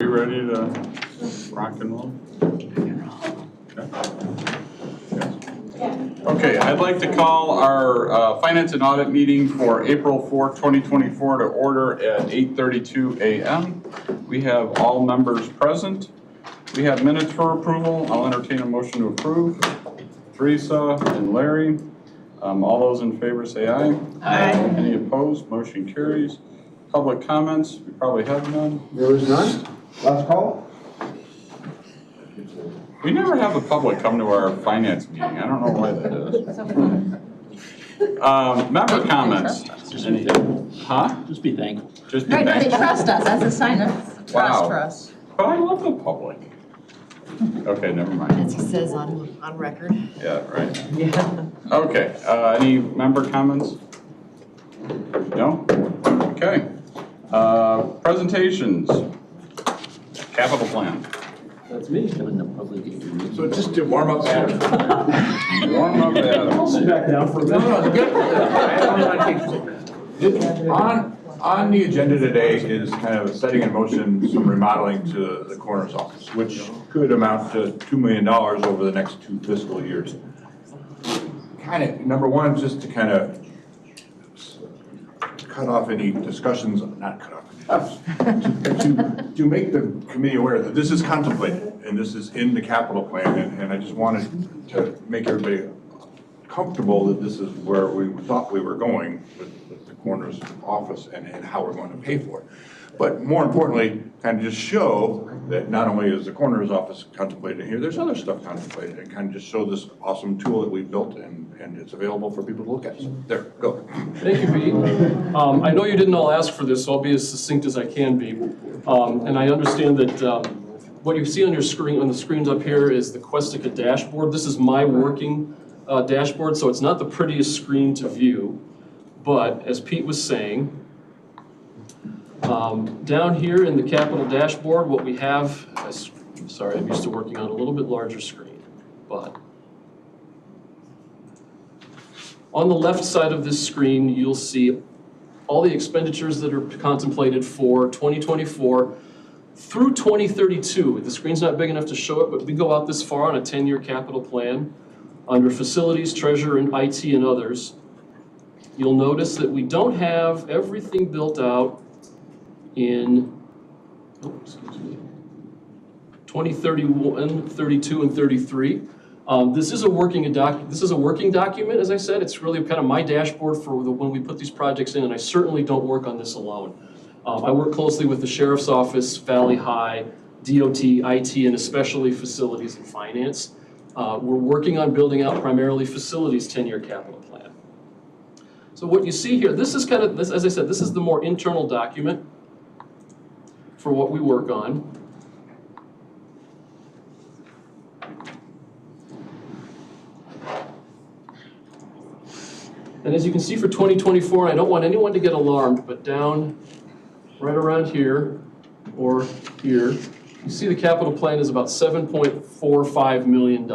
ready to rock and roll? Okay, I'd like to call our Finance and Audit meeting for April 4th, 2024 to order at 8:32 a.m. We have all members present. We have minutes for approval. I'll entertain a motion to approve. Teresa and Larry. All those in favor say aye. Aye. Any opposed? Motion carries. Public comments? We probably have none. There is none. Last call. We never have the public come to our finance meeting. I don't know why that is. Member comments? Just be thankful. Huh? Just be thankful. Just be Right, no, they thankful. trust us. That's a sign of trust Wow. for us. But I love the public. Okay, never mind. As he says on record. Yeah, right. Yeah. Okay, any member comments? No? Okay. Presentations. Capital plan. That's me. When the public is doing So just to warm up, Adam. Warm up, Adam. Sit back down for a minute. On the agenda today is kind of setting in motion some remodeling to the coroner's office, which could amount to $2 million over the next 2 fiscal years. Kind of, number one, just to kind of cut off any discussions, not cut off, to make the committee aware that this is contemplated and this is in the capital plan, and I just wanted to make everybody comfortable that this is where we thought we were going with the coroner's office and how we're going to pay for it. But more importantly, kind of just show that not only is the coroner's office contemplated here, there's other stuff contemplated, and kind of just show this awesome tool that we've built and it's available for people to look at. So there, go. Thank you, Pete. I know you didn't all ask for this, so I'll be as succinct as I can be. And I understand that what you see on your screen, on the screens up here, is the Questica dashboard. This is my working dashboard, so it's not the prettiest screen to view. But as Pete was saying, down here in the capital dashboard, what we have, sorry, I'm used to working on a little bit larger screen, but on the left side of this screen, you'll see all the expenditures that are contemplated for 2024 through 2032. The screen's not big enough to show it, but we go out this far on a 10-year capital plan under facilities, treasure, and IT and others. You'll notice that we don't have everything built out in 2031, 32, and 33. This is a working document, as I said. It's really kind of my dashboard for when we put these projects in, and I certainly don't work on this alone. I work closely with the Sheriff's Office, Valley High, DOT, IT, and especially facilities and finance. We're working on building out primarily facilities 10-year capital plan. So what you see here, this is kind of, as I said, this is the more internal document for what we work on. And as you can see for 2024, and I don't want anyone to get alarmed, but down right around here or here, you see the capital plan is about $7.45 million.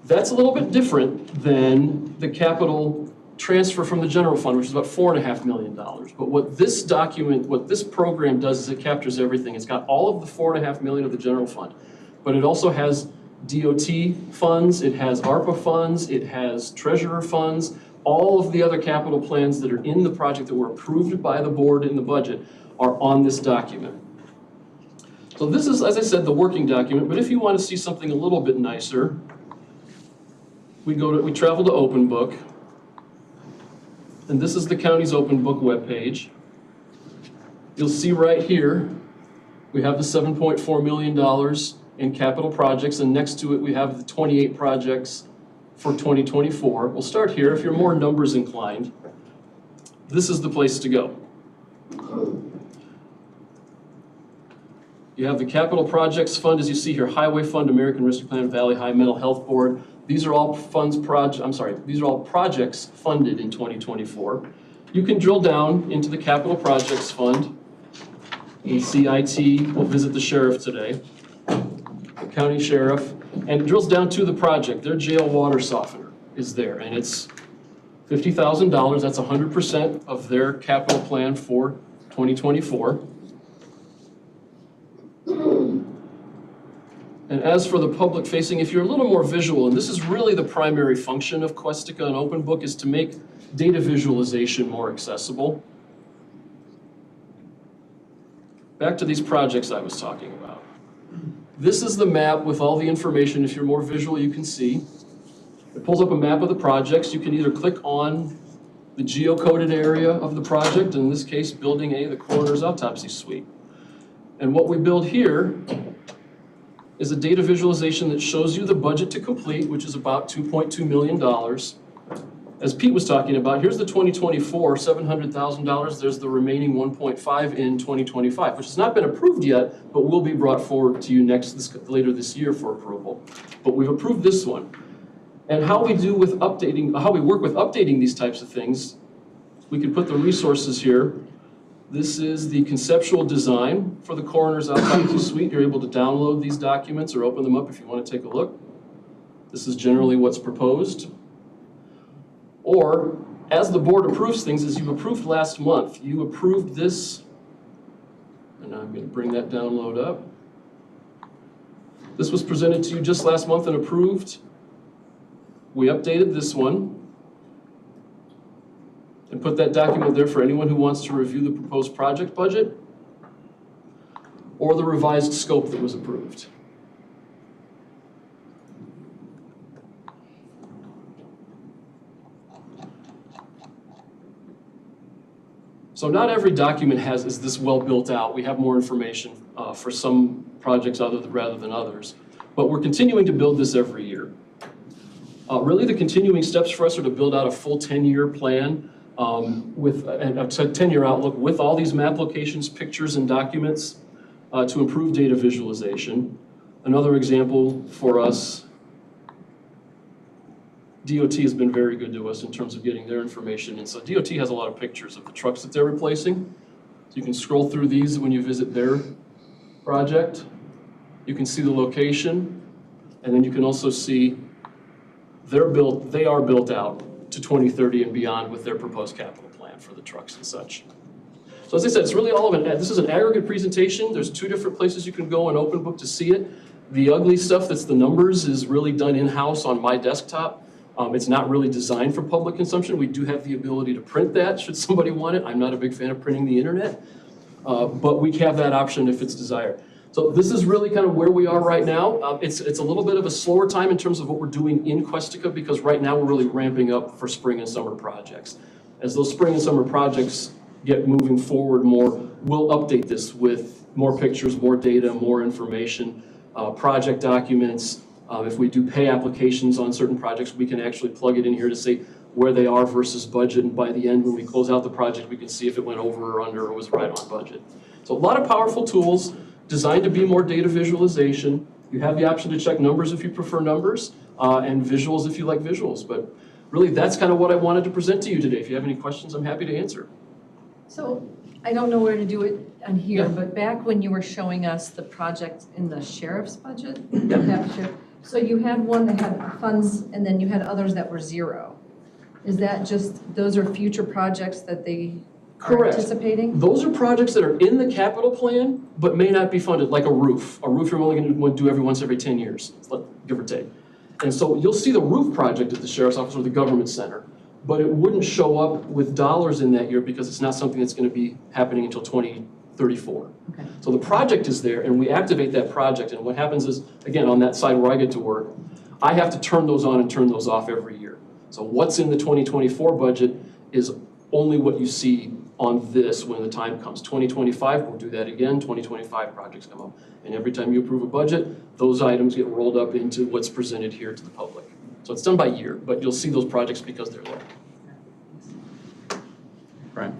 That's a little bit different than the capital transfer from the general fund, which is about $4.5 million. But what this document, what this program does is it captures everything. It's got all of the $4.5 million of the general fund, but it also has DOT funds, it has ARPA funds, it has treasurer funds, all of the other capital plans that are in the project that were approved by the board in the budget are on this document. So this is, as I said, the working document, but if you want to see something a little bit nicer, we travel to Open Book. And this is the county's Open Book webpage. You'll see right here, we have the $7.4 million in capital projects, and next to it we have the 28 projects for 2024. We'll start here. If you're more numbers inclined, this is the place to go. You have the capital projects fund, as you see here, Highway Fund, American Rescue Plan, Valley High Mental Health Board. These are all these are all projects funded in 2024. You can drill down into the capital projects fund. You see IT, we'll visit the sheriff today, the county sheriff, and it drills down to the project. Their jail water softener is there, and it's $50,000. That's 100% of their capital plan for 2024. And as for the public facing, if you're a little more visual, and this is really the primary function of Questica and OpenBook, is to make data visualization more accessible. Back to these projects I was talking about. This is the map with all the information. If you're more visual, you can see. It pulls up a map of the projects. You can either click on the geocoded area of the project, in this case, Building A, the coroner's autopsy suite. And what we build here is a data visualization that shows you the budget to complete, which is about $2.2 million. As Pete was talking about, here's the 2024, $700,000. There's the remaining 1.5 in 2025, which has not been approved yet, but will be brought forward to you later this year for approval. But we've approved this one. And how we work with updating these types of things, we can put the resources here. This is the conceptual design for the coroner's autopsy suite. You're able to download these documents or open them up if you want to take a look. This is generally what's proposed. Or, as the board approves things, as you approved last month, you approved this, and I'm going to bring that download up. This was presented to you just last month and approved. We updated this one and put that document there for anyone who wants to review the proposed project budget or the revised scope that was approved. So not every document is this well built out. We have more information for some projects rather than others. But we're continuing to build this every year. Really, the continuing steps for us are to build out a full 10-year plan with a 10-year outlook with all these map locations, pictures, and documents to improve data visualization. Another example for us, DOT has been very good to us in terms of getting their information. And so DOT has a lot of pictures of the trucks that they're replacing. So you can scroll through these when you visit their project. You can see the location, and then you can also see they are built out to 2030 and beyond with their proposed capital plan for the trucks and such. So as I said, it's really all of it. This is an aggregate presentation. There's 2 different places you can go on OpenBook to see it. The ugly stuff that's the numbers is really done in-house on my desktop. It's not really designed for public consumption. We do have the ability to print that should somebody want it. I'm not a big fan of printing the internet, but we have that option if it's desired. So this is really kind of where we are right now. It's a little bit of a slower time in terms of what we're doing in Questica because right now we're really ramping up for spring and summer projects. As those spring and summer projects get moving forward more, we'll update this with more pictures, more data, more information, project documents. If we do pay applications on certain projects, we can actually plug it in here to say where they are versus budget. And by the end, when we close out the project, we can see if it went over or under or was right on budget. So a lot of powerful tools designed to be more data visualization. You have the option to check numbers if you prefer numbers and visuals if you like visuals. But really, that's kind of what I wanted to present to you today. If you have any questions, I'm happy to answer. So I don't know where to do it on here, Yeah. but back when you were showing us the project in the sheriff's budget, Yeah. so you had one that had funds and then you had others that were zero. Is that just, those are future projects that they are Correct. anticipating? Those are projects that are in the capital plan, but may not be funded, like a roof. A roof you're only going to do every 10 years, give or take. And so you'll see the roof project at the sheriff's office or the government center, but it wouldn't show up with dollars in that year because it's not something that's going to be happening until 2034. Okay. So the project is there, and we activate that project, and what happens is, again, on that side where I get to work, I have to turn those on and turn those off every year. So what's in the 2024 budget is only what you see on this when the time comes. 2025, we'll do that again. 2025 projects come up. And every time you approve a budget, those items get rolled up into what's presented here to the public. So it's done by year, but you'll see those projects because they're there. Right.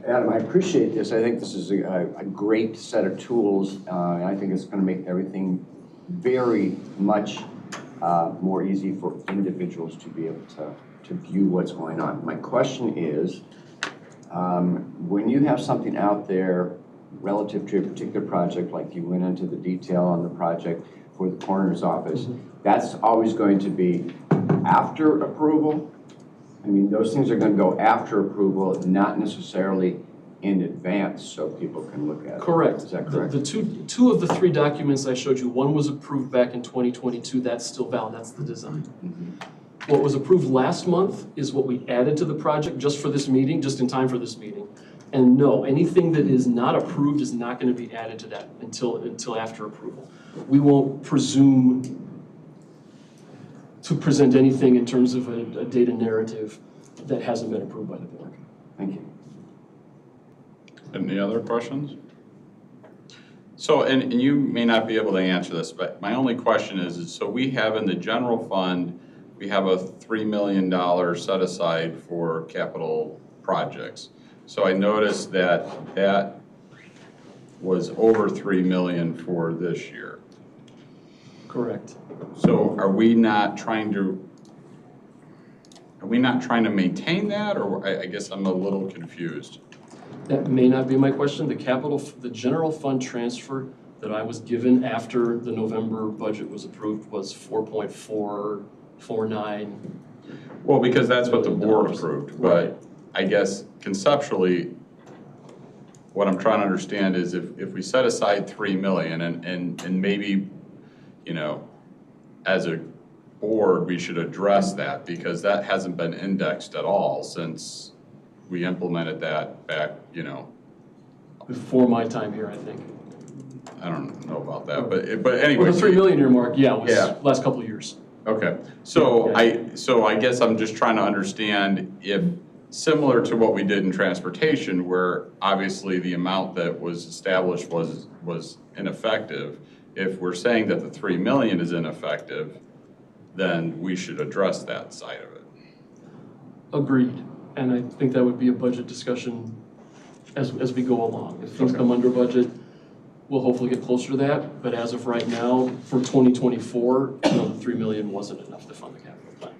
Adam, I appreciate this. I think this is a great set of tools. And I think it's going to make everything very much more easy for individuals to be able to view what's going on. My question is, when you have something out there relative to a particular project, like you went into the detail on the project for the coroner's office, that's always going to be after approval? I mean, those things are going to go after approval, not necessarily in advance so people can look at it. Correct. Is that The- correct? The two of the three documents I showed you, one was approved back in 2022, that's still valid, that's the design. What was approved last month is what we added to the project just for this meeting, just in time for this meeting. And no, anything that is not approved is not going to be added to that until after approval. We won't presume to present anything in terms of a data narrative that hasn't been approved by the board. Thank you. Any other questions? So, and you may not be able to answer this, but my only question is so we have in the general fund, we have a $3 million set aside for capital projects. So I noticed that that was over 3 million for this year. Correct. So are we not trying to maintain that, or I guess I'm a little confused. That may not be my question. The general fund transfer that I was given after the November budget was approved was 4.449. Well, because that's what the board approved, but I guess conceptually, what I'm trying to understand is if we set aside 3 million and maybe, you know, as a board, we should address that because that hasn't been indexed at all since we implemented that back, you know. Before my time here, I think. I don't know about that, but anyway. Well, the 3 million earmark, yeah, was Yeah. last couple of years. Okay, so Yeah. I guess I'm just trying to understand if, similar to what we did in transportation, where obviously the amount that was established was ineffective, if we're saying that the 3 million is ineffective, then we should address that side of it. Agreed. And I think that would be a budget discussion as we go along. If things come under budget, we'll hopefully get closer to that. But as of right now, for 2024, the 3 million wasn't enough to fund the capital plan.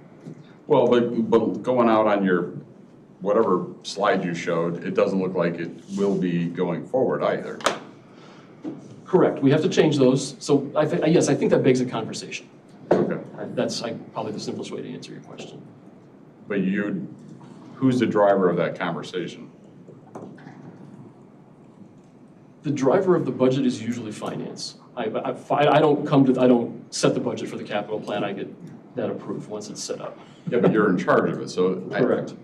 Well, but going out on your, whatever slide you showed, it doesn't look like it will be going forward either. Correct. We have to change those. So yes, I think that begs a conversation. Okay. That's probably the simplest way to answer your question. But who's the driver of that conversation? The driver of the budget is usually finance. I don't set the budget for the capital plan. I get that approved once it's set up. Yeah, but you're in charge of it, so. Correct.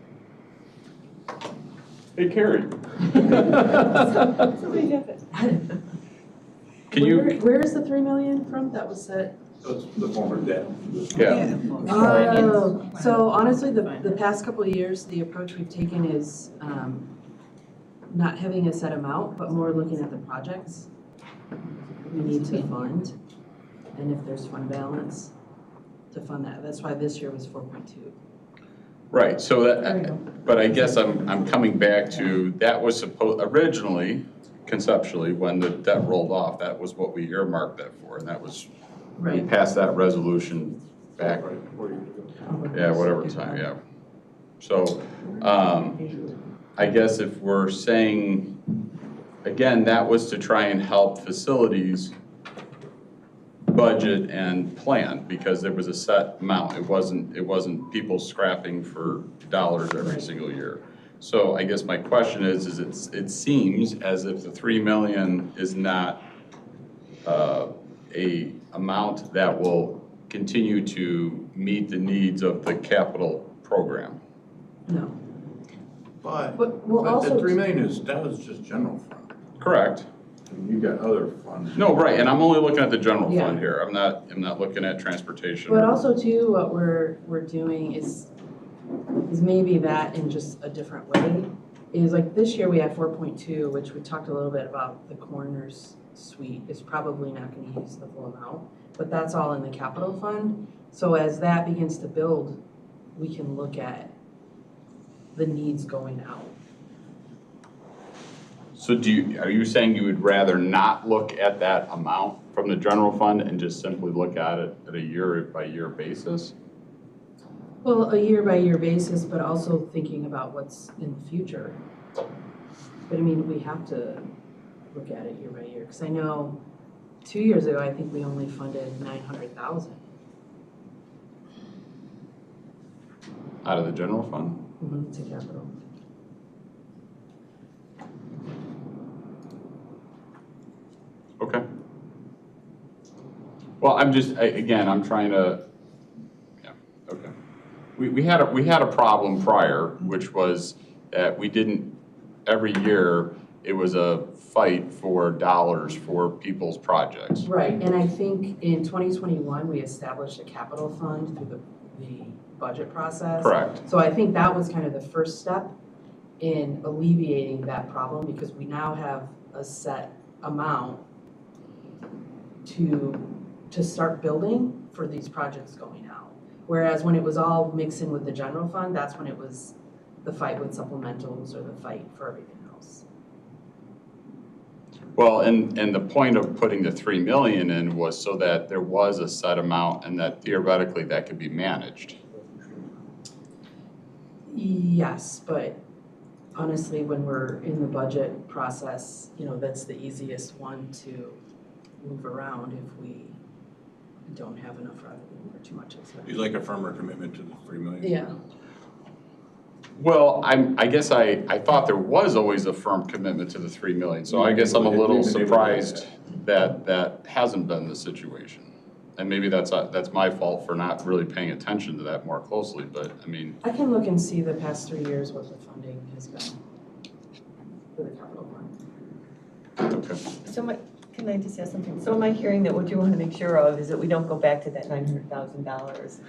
Hey, Carrie, Somebody get it. can you, Where is the 3 million from that was set? That's the former debt. yeah, Oh, so honestly, the past couple of years, the approach we've taken is not having a set amount, but more looking at the projects we need to fund, and if there's fund balance, to fund that. That's why this year was 4.2. right, so There you that, go. but I guess I'm coming back to, that was originally, conceptually, when the debt rolled off, that was what we earmarked that for, and that was, we Right. passed that resolution back, yeah, whatever time, yeah. So, I guess if we're saying, again, that was to try and help facilities budget and plan, because there was a set amount. It wasn't people scrapping for dollars every single year. So I guess my question is it seems as if the 3 million is not a amount that will continue to meet the needs of the capital program. No. But we'll the also. 3 million that was just general fund. Correct. And you got other funds. No, right, and I'm only looking at the general Yeah. fund here. I'm not looking at transportation. But also too, what we're doing is maybe that in just a different way. Is like this year we had 4.2, which we talked a little bit about the coroner's suite is probably not gonna use the full amount, but that's all in the capital fund. So as that begins to build, we can look at the needs going out. So are you saying you would rather not look at that amount from the general fund and just simply look at it at a year-by-year basis? Well, a year-by-year basis, but also thinking about what's in the future. But I mean, we have to look at it year by year, because I know 2 years ago, I think we only funded 900,000 Out of the general fund? to capital. Well, again, I'm trying to, yeah, okay. We had a problem prior, which was that we didn't, every year, it was a fight for dollars for people's projects. Right, and I think in 2021, we established a capital fund through the budget process. Correct. So I think that was kind of the first step in alleviating that problem, because we now have a set amount to start building for these projects going out. Whereas when it was all mixed in with the general fund, that's when it was the fight with supplementals or the fight for everything else. Well, and the point of putting the 3 million in was so that there was a set amount and that theoretically that could be managed. Yes, but honestly, when we're in the budget process, that's the easiest one to move around if we don't have enough revenue or too much expense. You'd like a firmer commitment to the 3 million? Yeah. Well, I guess I thought there was always a firm commitment to the 3 million, so I guess I'm a little surprised that that hasn't been the situation. And maybe that's my fault for not really paying attention to that more closely, but I mean. I can look and see the past 3 years what the funding has been for the capital fund. Okay. So can I just ask something? So am I hearing that what you want to make sure of is that we don't go back to that $900,000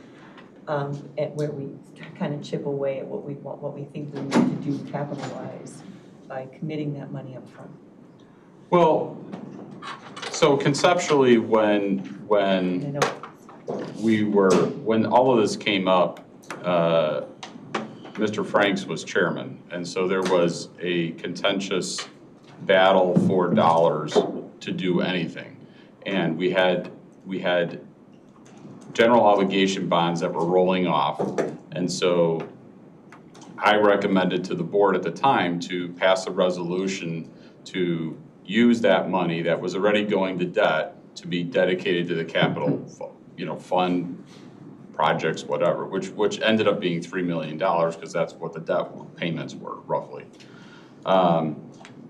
at where we kind of chip away at what we think we need to do capital-wise by committing that money up front? Well, so conceptually, when all of this came up, Mr. Franks was chairman, and so there was a contentious battle for dollars to do anything. And we had general obligation bonds that were rolling off, and so I recommended to the board at the time to pass a resolution to use that money that was already going to debt to be dedicated to the capital, fund projects, whatever, which ended up being $3 million because that's what the debt payments were roughly.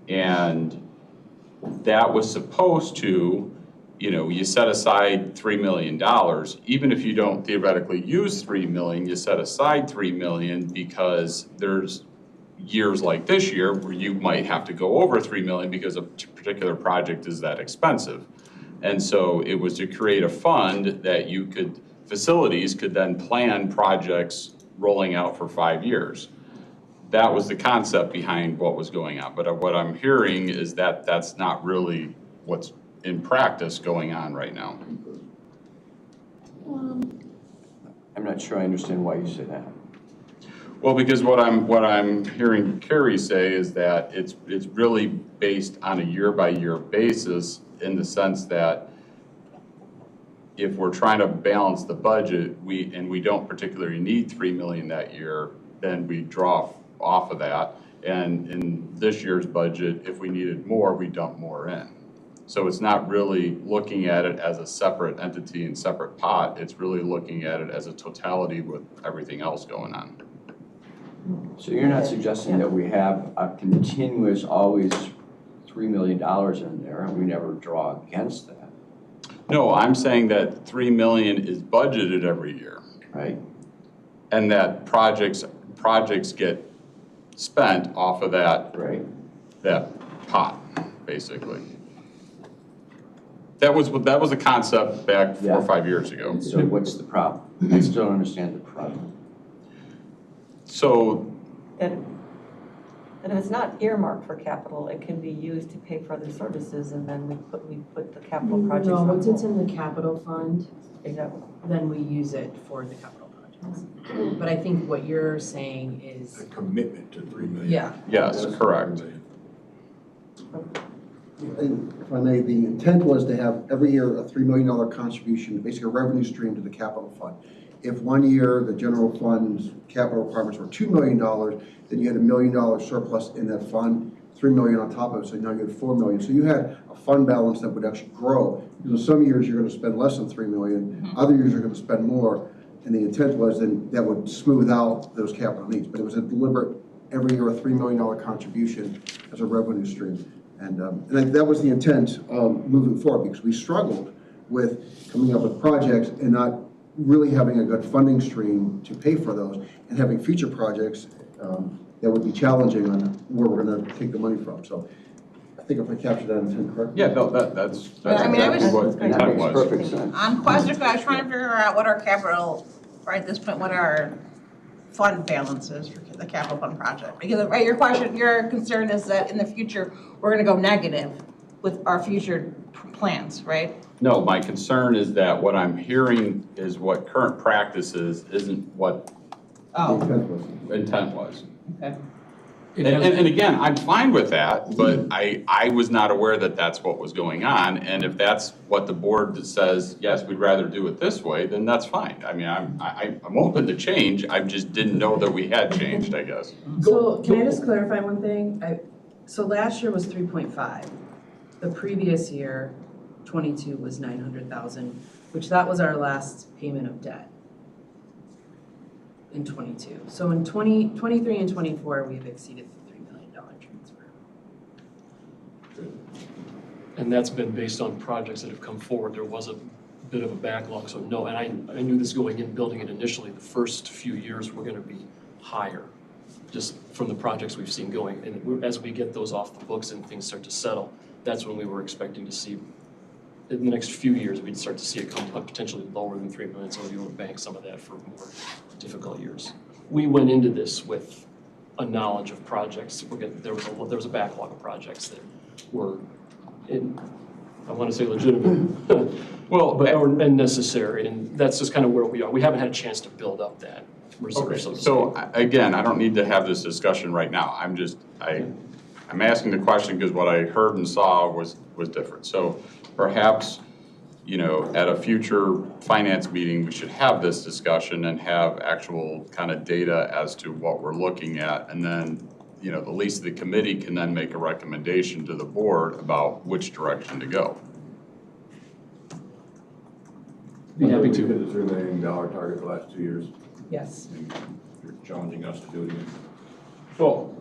And that was supposed to, you set aside $3 million. Even if you don't theoretically use $3 million, you set aside $3 million because there's years like this year where you might have to go over $3 million because a particular project is that expensive. And so it was to create a fund that facilities could then plan projects rolling out for 5 years. That was the concept behind what was going on. But what I'm hearing is that that's not really what's in practice going on right now. I'm not sure I understand why you say that. Well, because what I'm hearing Carrie say is that it's really based on a year-by-year basis in the sense that if we're trying to balance the budget, we don't particularly need $3 million that year, then we draw off of that. And in this year's budget, if we needed more, we dump more in. So it's not really looking at it as a separate entity and separate pot. It's really looking at it as a totality with everything else going on. So you're not suggesting that we have a continuous, always $3 million in there and we never draw against that? No, I'm saying that $3 million is budgeted every year. Right. And that projects get spent off of that pot, basically. That was the concept back 4 or 5 years ago. So what's the problem? I still don't understand the problem. So That if it's not earmarked for capital, it can be used to pay for other services, and then we put the capital projects No, on once it's hold. in the capital fund, Is that- then we use it for the capital projects. But I think what you're saying A is, commitment to 3 million. yeah, yes, correct. And if I may, the intent was to have every year a $3 million contribution, basically a revenue stream to the capital fund. If one year the general fund's capital requirements were $2 million, then you had $1 million surplus in that fund, $3 million on top of it, so now you had $4 million. So you had a fund balance that would actually grow. Because in some years you're going to spend less than $3 million, other years you're going to spend more. And the intent was then that would smooth out those capital needs. But it was a deliberate, every year a $3 million contribution as a revenue stream. And that was the intent moving forward, because we struggled with coming up with projects and not really having a good funding stream to pay for those, and having future projects that would be challenging on where we're gonna take the money from. So I think if I captured that intent correctly. Yeah, no, that's I mean, I exactly was- what And that intent makes was. perfect sense. On Quester, I was trying to figure out what our capital, right at this point, what our fund balance is for the capital fund project. Because, right, your concern is that in the future, we're gonna go negative with our future plans, right? No, my concern is that what I'm hearing is what current practice is, isn't what The Oh, intent was. intent was. okay. And again, I'm fine with that, but I was not aware that that's what was going on. And if that's what the board says, yes, we'd rather do it this way, then that's fine. I mean, I'm open to change, I just didn't know that we had changed, I guess. So can I just clarify one thing? So last year was 3.5. The previous year, 22, was 900,000, which that was our last payment of debt in 22. So in 23 and 24, we've exceeded the $3 million transfer. And that's been based on projects that have come forward. There was a bit of a backlog, so no, and I knew this going in, building it initially, the first few years were gonna be higher, just from the projects we've seen going. And as we get those off the books and things start to settle, that's when we were expecting to see, in the next few years, we'd start to see it come up potentially lower than 3 million, so we would bank some of that for more difficult years. We went into this with a knowledge of projects. There was a backlog of projects that were, I want to say legitimate, Well, and necessary, and that's just kind of where we are. We haven't had a chance to build up that reserve, okay, so to speak. so again, I don't need to have this discussion right now. I'm asking the question because what I heard and saw was different. So perhaps, at a future finance meeting, we should have this discussion and have actual kind of data as to what we're looking at. And then, at least the committee can then make a recommendation to the board about which direction to go. Be happy We to. hit the $3 million target the last 2 years, Yes. and you're challenging us to do it again. Well,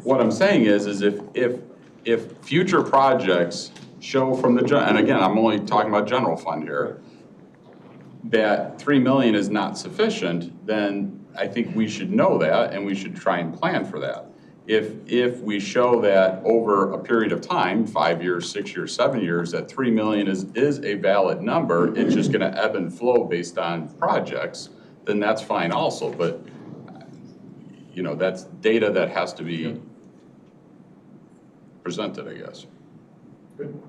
what I'm saying is if future projects show from and again, I'm only talking about general fund here, that 3 million is not sufficient, then I think we should know that and we should try and plan for that. If we show that over a period of time, 5 years, 6 years, 7 years, that 3 million is a valid number, it's just gonna ebb and flow based on projects, then that's fine also, but that's data that has to be presented, I guess. Good.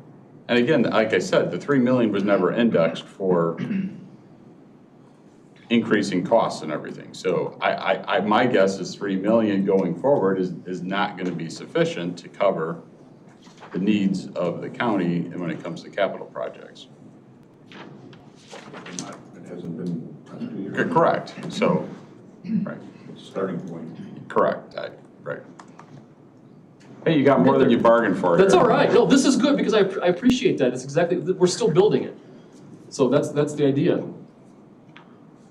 And again, like I said, the 3 million was never indexed for increasing costs and everything. So my guess is 3 million going forward is not gonna be sufficient to cover the needs of the county and when it comes to capital projects. It hasn't been 2 years. Correct, so, right, It's a starting point. correct, right. Hey, you got more than you bargained for here. That's all right. No, this is good because I appreciate that. It's exactly, we're still building it. So that's the idea.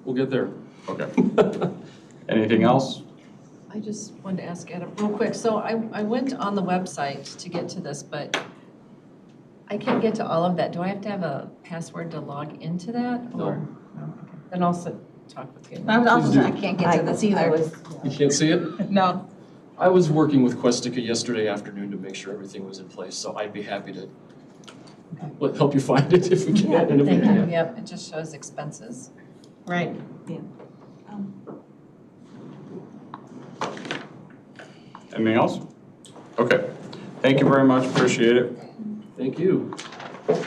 We'll get there. Okay. Anything else? I just wanted to ask Adam real quick. So I went on the website to get to this, but I can't get to all of that. Do I have to have a password to log into that? Or No. okay. Then I'll talk with you. Please do. I can't get to this either. You can't see it? No. I was working with Questica yesterday afternoon to make sure everything was in place, so I'd be happy to help you find it if we can. Yeah, and if we thank you. can. Yep, it just shows expenses. Right. Anything else? Okay. Thank you very much, appreciate it. Thank you.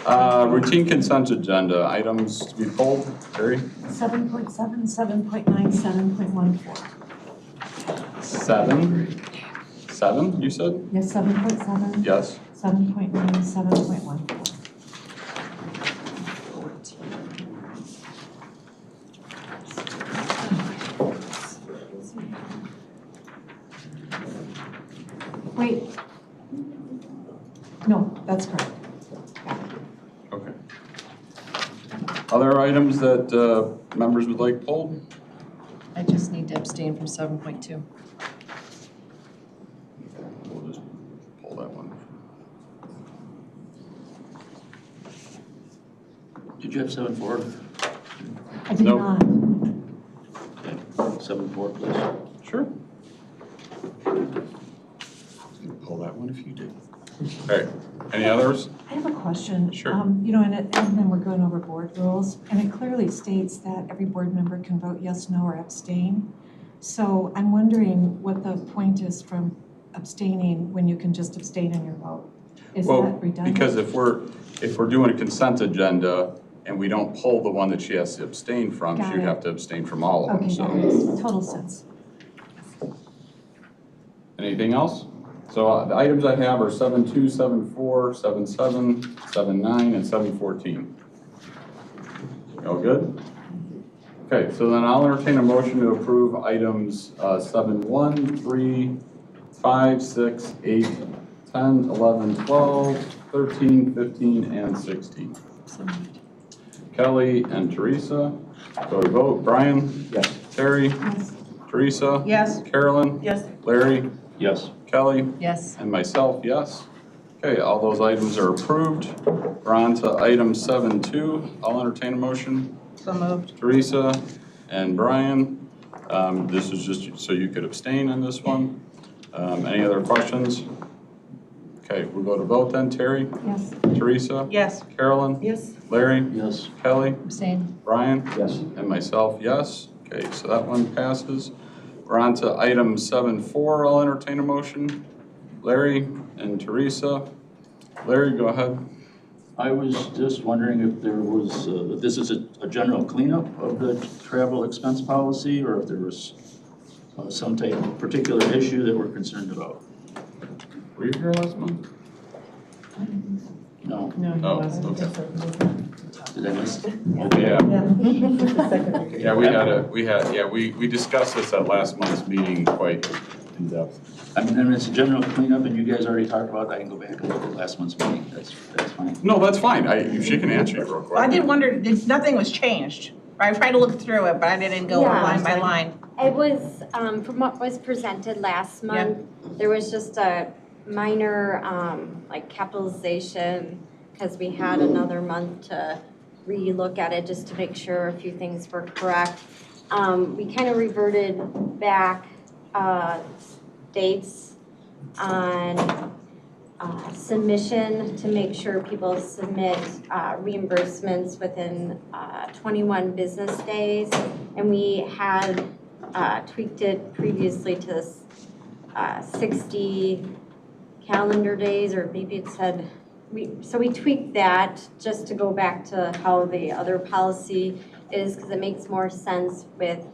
Routine consent agenda, items to be pulled, Terry? 7.7, 7.9, 7.14. 7, you said? Yes, 7.7, Yes. 7.9, 7.14. Wait. No, that's correct. Okay. Other items that members would like pulled? I just need to abstain from 7.2. We'll just pull that one. Did you have 7-4? I did Nope. not. 7-4, please. Sure. Pull that one if you did. All right, any others? I have a question. Sure. You know, and then we're going over board rules, and it clearly states that every board member can vote yes, no, or abstain. So I'm wondering what the point is from abstaining when you can just abstain in your vote? Is Well, that redundant? because if we're doing a consent agenda and we don't pull the one that she has to abstain from, Got she'd it. have to abstain from all of them, Okay, so. that makes total sense. Anything else? So the items I have are 7.2, 7.4, 7.7, 7.9, and 7.14. All good? Okay, so then I'll entertain a motion to approve items 7.1, 3, 5, 6, 8, 10, 11, 12, 13, 15, and 16. So moved. Kelly and Teresa. So we vote. Brian? Yes. Terry? Yes. Teresa? Yes. Carolyn? Yes. Larry? Yes. Kelly? Yes. And myself, yes. Okay, all those items are approved. We're on to item 7.2. I'll entertain a motion. So moved. Teresa and Brian, this is just so you could abstain on this one. Any other questions? Okay, we'll go to vote then. Terry? Yes. Teresa? Yes. Carolyn? Yes. Larry? Yes. Kelly? Abstain. Brian? Yes. And myself, yes. Okay, so that one passes. We're on to item 7.4. I'll entertain a motion. Larry and Teresa. Larry, go ahead. I was just wondering if there was, if this is a general cleanup of the travel expense policy, or if there was some type of particular issue that we're concerned about. Were you here last month? No, No, he Oh, wasn't. okay. did I miss? Yeah. Yeah. Yeah, we discussed this at last month's meeting quite in depth. I mean, it's a general cleanup, and you guys already talked about it. I can go back and look at last month's meeting. That's fine. No, that's fine. If she can answer you real quick. I did wonder, nothing was changed. I tried to look through it, but I didn't go Yeah. line by line. It was, from what was presented last month, there was just a minor, like capitalization, because we had another month to relook at it just to make sure a few things were correct. We kind of reverted back dates on submission to make sure people submit reimbursements within 21 business days. And we had tweaked it previously to 60 calendar days, or maybe it said, so we tweaked that just to go back to how the other policy is, because it makes more sense with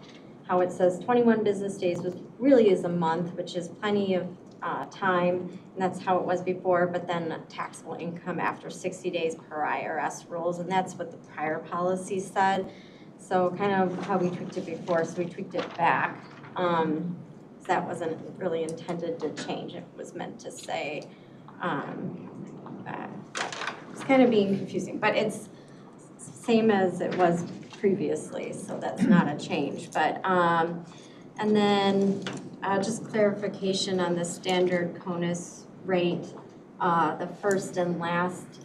how it says 21 business days, which really is a month, which is plenty of time, and that's how it was before, but then taxable income after 60 days per IRS rules, and that's what the prior policy said. So kind of how we tweaked it before, so we tweaked it back. That wasn't really intended to change. It was meant to say, it's kind of being confusing, but it's same as it was previously, so that's not a change. But, and then just clarification on the standard CONUS rate, the first and last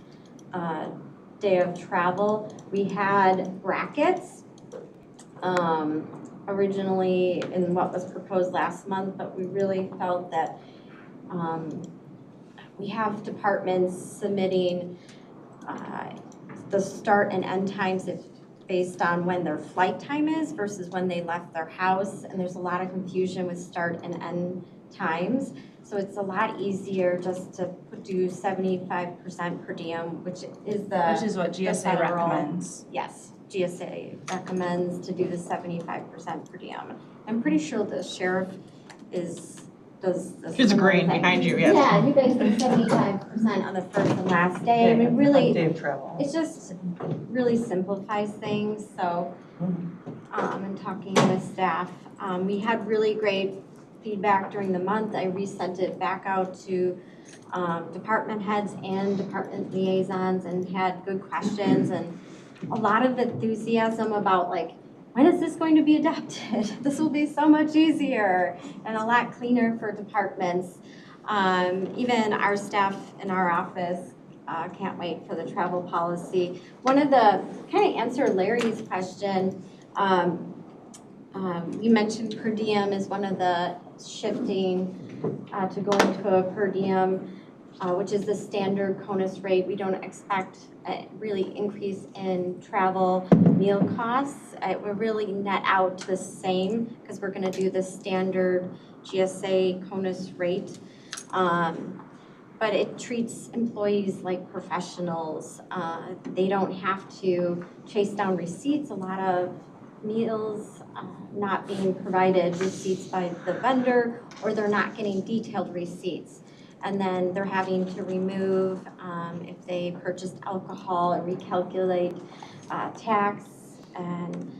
day of travel. We had brackets originally in what was proposed last month, but we really felt that we have departments submitting the start and end times based on when their flight time is versus when they left their house, and there's a lot of confusion with start and end times. So it's a lot easier just to do 75% per diem, which is what the GSA federal- recommends. Yes, GSA recommends to do the 75% per diem. I'm pretty sure the sheriff does the She's similar agreeing thing. behind you, yes. Yeah, you guys do 75% on the first and last day. I mean, really, Day of travel. it just really simplifies things, so, and talking with staff. We had really great feedback during the month. I resent it back out to department heads and department liaisons and had good questions and a lot of enthusiasm about like, when is this going to be adopted? This will be so much easier and a lot cleaner for departments. Even our staff in our office can't wait for the travel policy. One of the, kind of answer Larry's question, you mentioned per diem is one of the shifting to go into a per diem, which is the standard CONUS rate. We don't expect a really increase in travel meal costs. It will really net out the same because we're going to do the standard GSA CONUS rate. But it treats employees like professionals. They don't have to chase down receipts. A lot of meals not being provided receipts by the vendor, or they're not getting detailed receipts. And then they're having to remove, if they purchased alcohol, and recalculate tax. And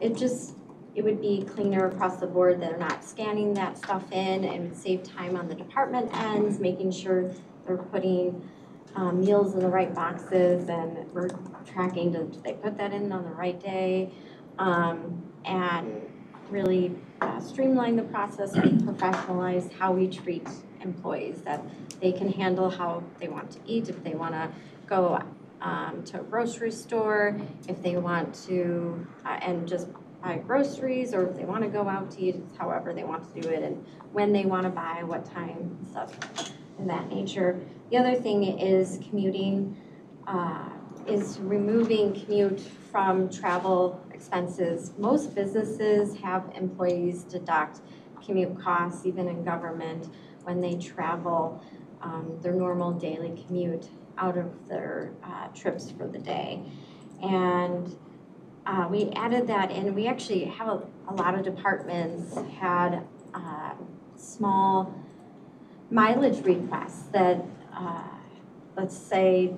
it would be cleaner across the board. They're not scanning that stuff in, and would save time on the department ends, making sure they're putting meals in the right boxes, and we're tracking, did they put that in on the right day? And really streamline the process and professionalize how we treat employees, that they can handle how they want to eat, if they want to go to a grocery store, if they want to, and just buy groceries, or if they want to go out to eat, however they want to do it, and when they want to buy, what time, stuff in that nature. The other thing is commuting, is removing commute from travel expenses. Most businesses have employees deduct commute costs, even in government, when they travel their normal daily commute out of their trips for the day. And we added that in. We actually have a lot of departments had small mileage requests that, let's say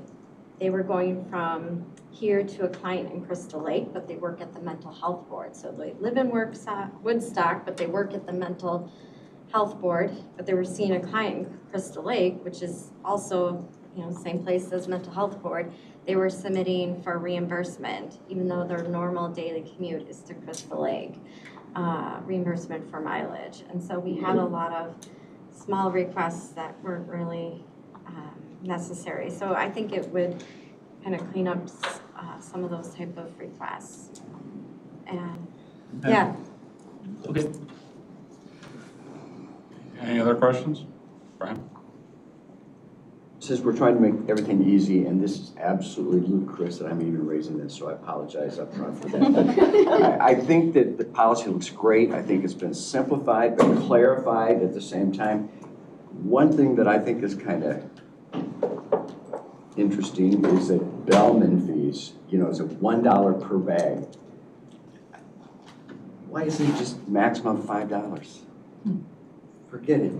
they were going from here to a client in Crystal Lake, but they work at the mental health board. So they live in Woodstock, but they work at the mental health board, but they were seeing a client in Crystal Lake, which is also, same place as mental health board. They were submitting for reimbursement, even though their normal daily commute is to Crystal Lake, reimbursement for mileage. And so we had a lot of small requests that weren't really necessary. So I think it would kind of clean up some of those type of requests. And yeah. Okay. Any other questions? Brian? Since we're trying to make everything easy, and this is absolutely ludicrous that I'm even raising this, so I apologize up front for that. But I think that the policy looks great. I think it's been simplified but clarified at the same time. One thing that I think is kind of interesting is that bellman fees, is a $1 per bag. Why isn't it just maximum $5? Forget it.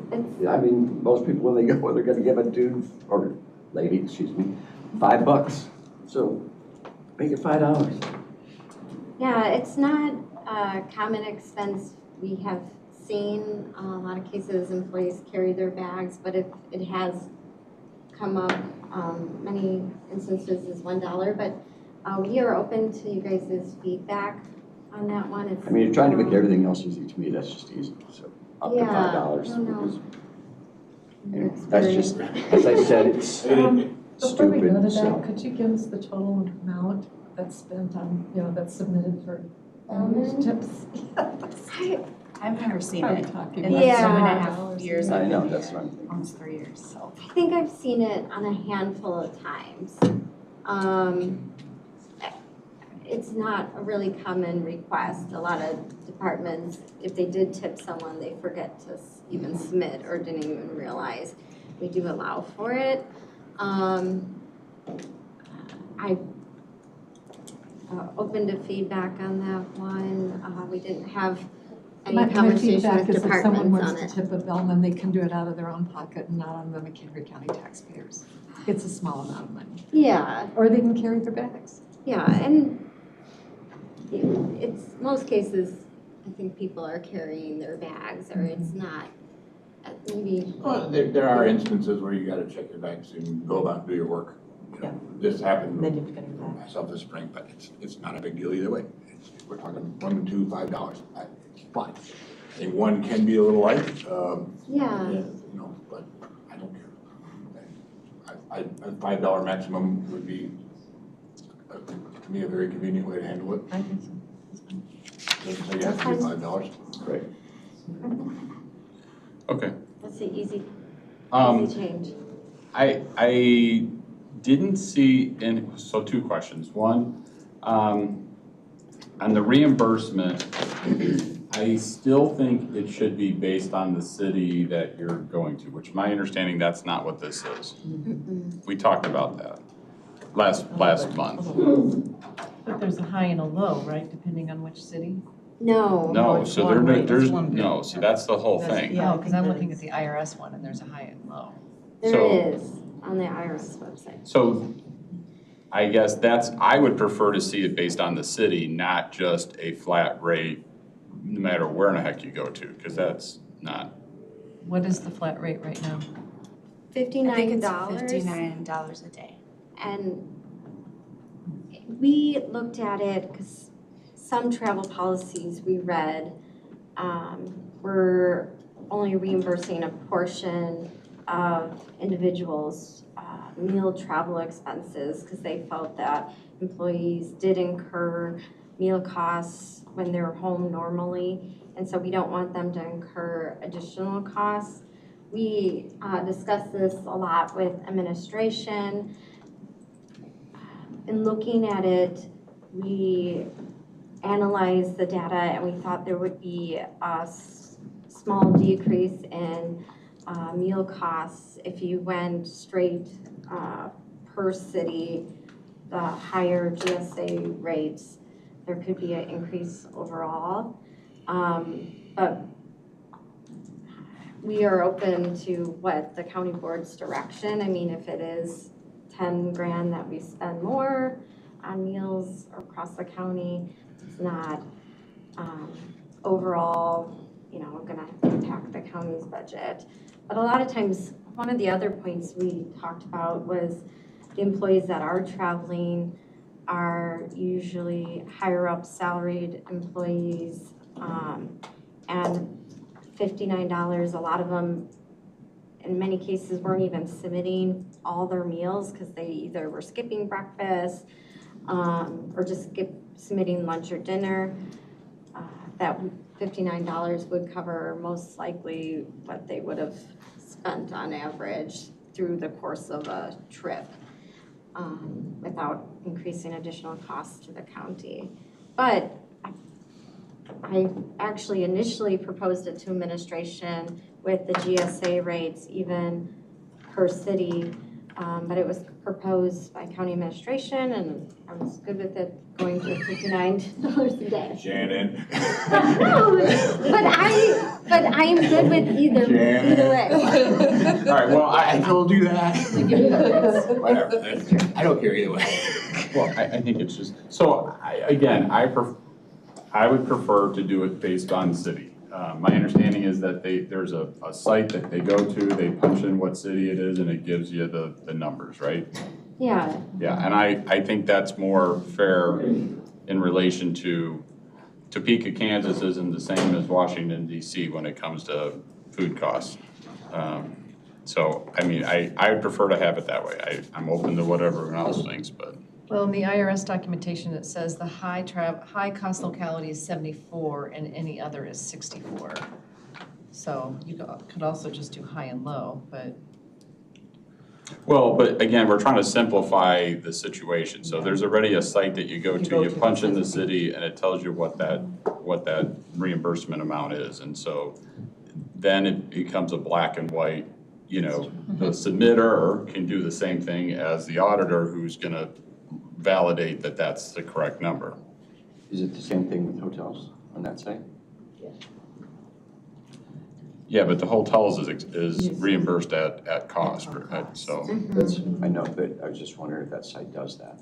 I mean, most people, when they go, they're going to give a dude or lady, excuse me, $5. So make it $5. Yeah, it's not a common expense. We have seen a lot of cases employees carry their bags, but if it has come up, many instances is $1. But we are open to you guys' feedback on that one. I mean, you're trying to make everything else easy. To me, that's just easy. So up to $5. No. Anyway, that's just, as I said, it's Before we go to stupid. that, could you give us the total amount that's spent on, that's submitted for tips? I've never seen I'm it talking in the about 2.5 years. I I've know, been that's here, what I'm thinking. almost 3 years, so. I think I've seen it on a handful of times. It's not a really common request. A lot of departments, if they did tip someone, they forget to even submit or didn't even realize. We do allow for it. I'm open to feedback on that one. We didn't have any My conversation feedback with is if someone departments on wants it. to tip a bellman, they can do it out of their own pocket and not on the McHenry County taxpayers. It's a small amount of money. Yeah, Or they can carry their bags. yeah, and it's, most cases, I think people are carrying their bags, or it's not, maybe. Well, there are instances where you gotta check your bags and go about and do your work. Yeah. This happened Then you've got to go back. myself this spring, but it's not a big deal either way. We're talking $1, $2, $5. It's fine. I think one can be a little light, Yeah. but I don't care. a $5 maximum would be, to me, a very convenient way to handle it. I think so. Doesn't say you have to do $5. Right. Okay. That's the easy change. I didn't see so two questions. One, on the reimbursement, I still think it should be based on the city that you're going to, which my understanding, that's not what this is. We talked about that last month. But there's a high and a low, right, depending on which city? No. No, it's so one rate, there's, it's one bid. no, see, that's the whole thing. Yeah, I Oh, because think I'm that looking is- at the IRS one and there's a high and low. There So- is on the IRS website. So I guess I would prefer to see it based on the city, not just a flat rate, no matter where in the heck you go to, because that's not. What is the flat rate right now? I think it's $59. $59 a day. And we looked at it because some travel policies we read were only reimbursing a portion of individuals' meal travel expenses because they felt that employees did incur meal costs when they're home normally. And so we don't want them to incur additional costs. We discussed this a lot with administration. In looking at it, we analyzed the data and we thought there would be a small decrease in meal costs if you went straight per city, the higher GSA rates. There could be an increase overall. But we are open to what the county board's direction. I mean, if it is 10 grand that we spend more on meals across the county, it's not overall, gonna impact the county's budget. But a lot of times, one of the other points we talked about was the employees that are traveling are usually higher up salaried employees, and $59, a lot of them in many cases weren't even submitting all their meals because they either were skipping breakfast or just submitting lunch or dinner. That $59 would cover most likely what they would have spent on average through the course of a trip without increasing additional costs to the county. But I actually initially proposed it to administration with the GSA rates even per city, but it was proposed by county administration and I was good with it going to $59 a day. Shannon. No, but I am good with either way. All right, well, I told you that. Whatever, I don't care either way. Well, I think it's just, so I would prefer to do it based on city. My understanding is that there's a site that they go to, they punch in what city it is and it gives you the numbers, right? Yeah. Yeah, and I think that's more fair in relation to Topeka, Kansas isn't the same as Washington DC when it comes to food costs. So, I mean, I would prefer to have it that way. I'm open to what everyone else thinks, but. Well, in the IRS documentation, it says the high cost locality is 74 and any other is 64. So you could also just do high and low, but. Well, but again, we're trying to simplify the situation. So there's already a site that you go to, you punch in the city and it tells you what that reimbursement amount is. And so then it becomes a black and white, the submitter can do the same thing as the auditor who's gonna validate that that's the correct number. Is it the same thing with hotels on that site? Yeah, but the hotels is reimbursed at cost, right? So. That's, I know, but I was just wondering if that site does that.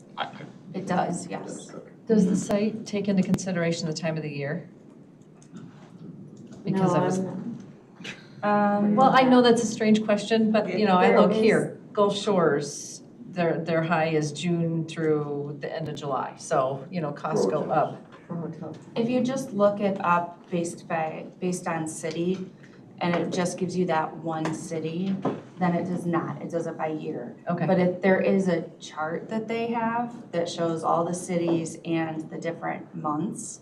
It does, yes. Okay. Does the site take into consideration the time of the year? Because I was, well, I know that's a strange question, but I look here, Gulf Shores, their high is June through the end of July, so, costs go up. If you just look it up based on city, and it just gives you that one city, then it does not. It does it by year. Okay. But if there is a chart that they have that shows all the cities and the different months.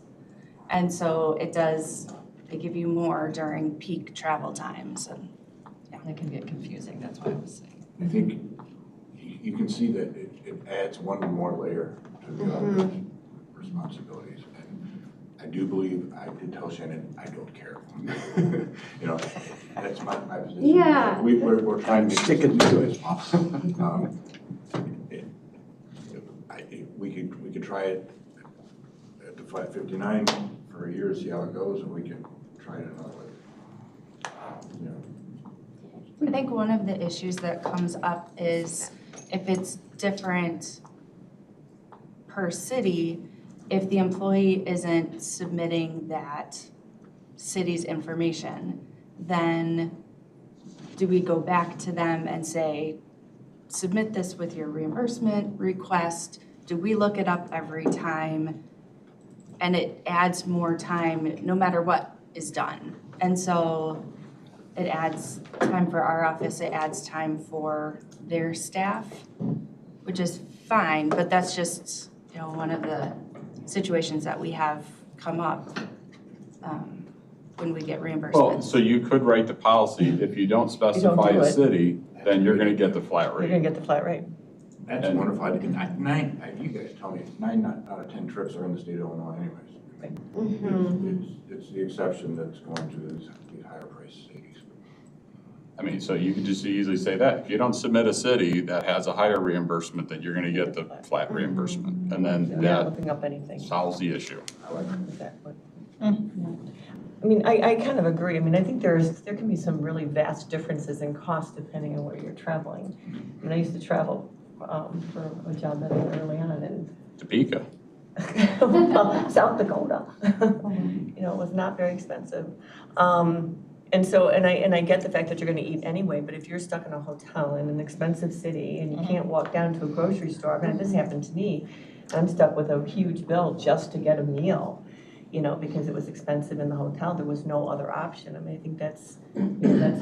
And so they give you more during peak travel times and. That can get confusing, that's why I was saying. I think you can see that it adds one more layer to the auditor's responsibilities. And I do believe, I did tell Shannon, I don't care. You know, that's my position. Yeah. We're trying to stick it to it. We could try it at the flat 59 for a year, see how it goes, and we can try it another way. You know. I think one of the issues that comes up is if it's different per city, if the employee isn't submitting that city's information, then do we go back to them and say, submit this with your reimbursement request? Do we look it up every time? And it adds more time no matter what is done. And so it adds time for our office, it adds time for their staff, which is fine, but that's just, one of the situations that we have come up when we get reimbursements. Well, so you could write the policy, if you don't specify do the it. city, then you're gonna get the flat You're rate. gonna get the flat rate. That's wonderful. You guys tell me, 9 out of 10 trips are in the state of Illinois anyways. It's the exception that's going to these higher price cities. I mean, so you could just easily say that, if you don't submit a city that has a higher reimbursement, then you're gonna get the flat reimbursement, and then You're not that looking up anything. solves the issue. Exactly. I mean, I kind of agree. I mean, I think there can be some really vast differences in cost depending on where you're traveling. I mean, I used to travel for a job that I had early on in Topeka. South Dakota. You know, it was not very expensive. And so, and I get the fact that you're gonna eat anyway, but if you're stuck in a hotel in an expensive city and you can't walk down to a grocery store, I mean, this happened to me. I'm stuck with a huge bill just to get a meal, because it was expensive in the hotel. There was no other option. I mean, I think that's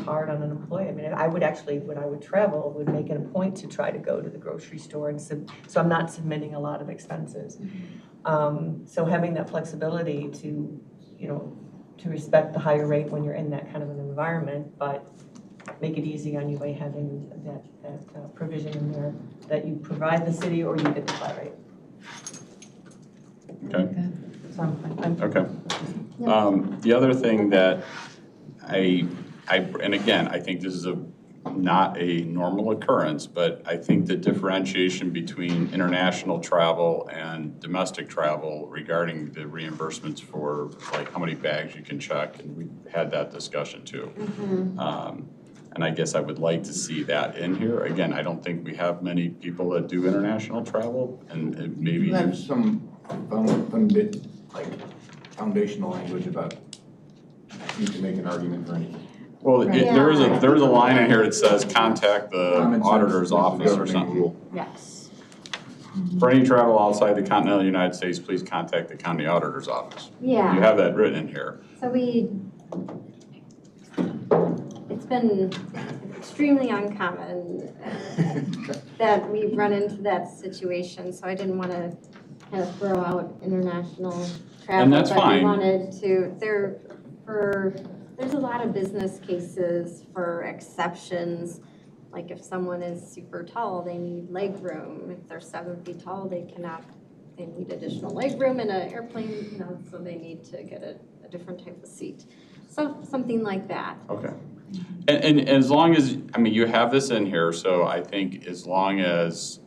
hard on an employee. I mean, I would actually, when I would travel, would make it a point to try to go to the grocery store and so I'm not submitting a lot of expenses. So having that flexibility to respect the higher rate when you're in that kind of an environment, but make it easy on you by having that provision in there that you provide the city or you get the flat rate. Okay. So I'm Okay. The other thing that and again, I think this is not a normal occurrence, but I think the differentiation between international travel and domestic travel regarding the reimbursements for like how many bags you can check, and we had that discussion too. And I guess I would like to see that in here. Again, I don't think we have many people that do international travel, and maybe You have some foundational language about you can make an argument for anything. well, there is a line in here that says contact the auditor's office or something. Yes. For any travel outside the continental United States, please contact the county auditor's office. Yeah. You have that written in here. So it's been extremely uncommon that we've run into that situation, so I didn't want to kind of throw out international travel. And that's but fine. we wanted to, there's a lot of business cases for exceptions. Like if someone is super tall, they need leg room. If they're 7 feet tall, they need additional leg room in an airplane, so they need to get a different type of seat. So something like that. Okay. And as long as, you have this in here, so I think as long as,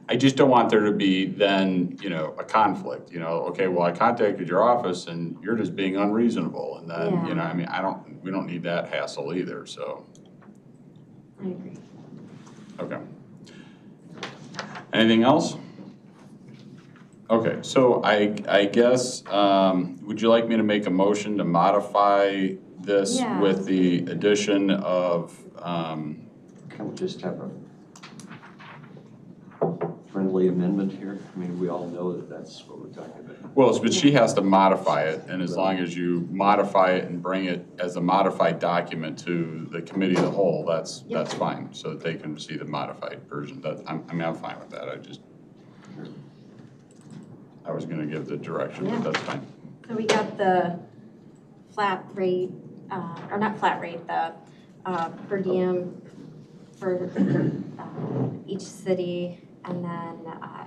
I just don't want there to be then, a conflict, okay, well, I contacted your office and you're just being unreasonable. And then, we don't need that hassle either, so. I agree. Okay. Anything else? Okay, so I guess, would you like me to make a motion to modify this Yeah. with the addition of, Can we just have a friendly friendly amendment here? I mean, we all know that that's what we're talking about. Well, but she has to modify it, and as long as you modify it and bring it as a modified document to the committee of the whole, that's fine, so that they can see the modified version. I'm fine with that, I was gonna give the direction, but that's fine. So we got the flat rate, or not flat rate, the per diem for each city, and then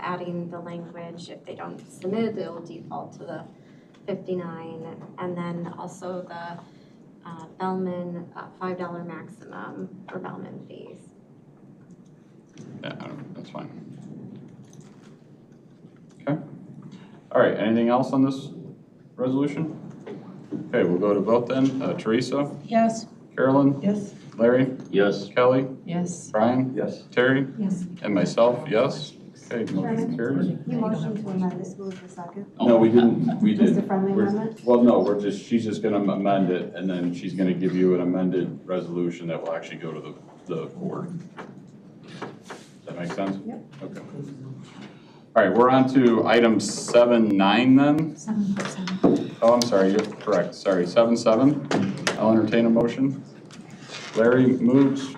adding the language, if they don't submit, it'll default to the 59, and then also the Bellman $5 maximum for Bellman fees. Yeah, that's fine. Okay. All right, anything else on this resolution? Okay, we'll go to vote then. Teresa? Yes. Carolyn? Yes. Larry? Yes. Kelly? Yes. Brian? Yes. Terry? Yes. And myself, yes. Okay, motion carries. You motion to amend this, move the second. No, we didn't, we Just did. a friendly We're- amendment? Well, no, she's just gonna amend it, and then she's gonna give you an amended resolution that will actually go to the board. Does that make sense? Yep. Okay. All right, we're on to item 7.9 then. 7.7. Oh, I'm sorry, you're correct, sorry, 7.7. I'll entertain a motion. Larry moves,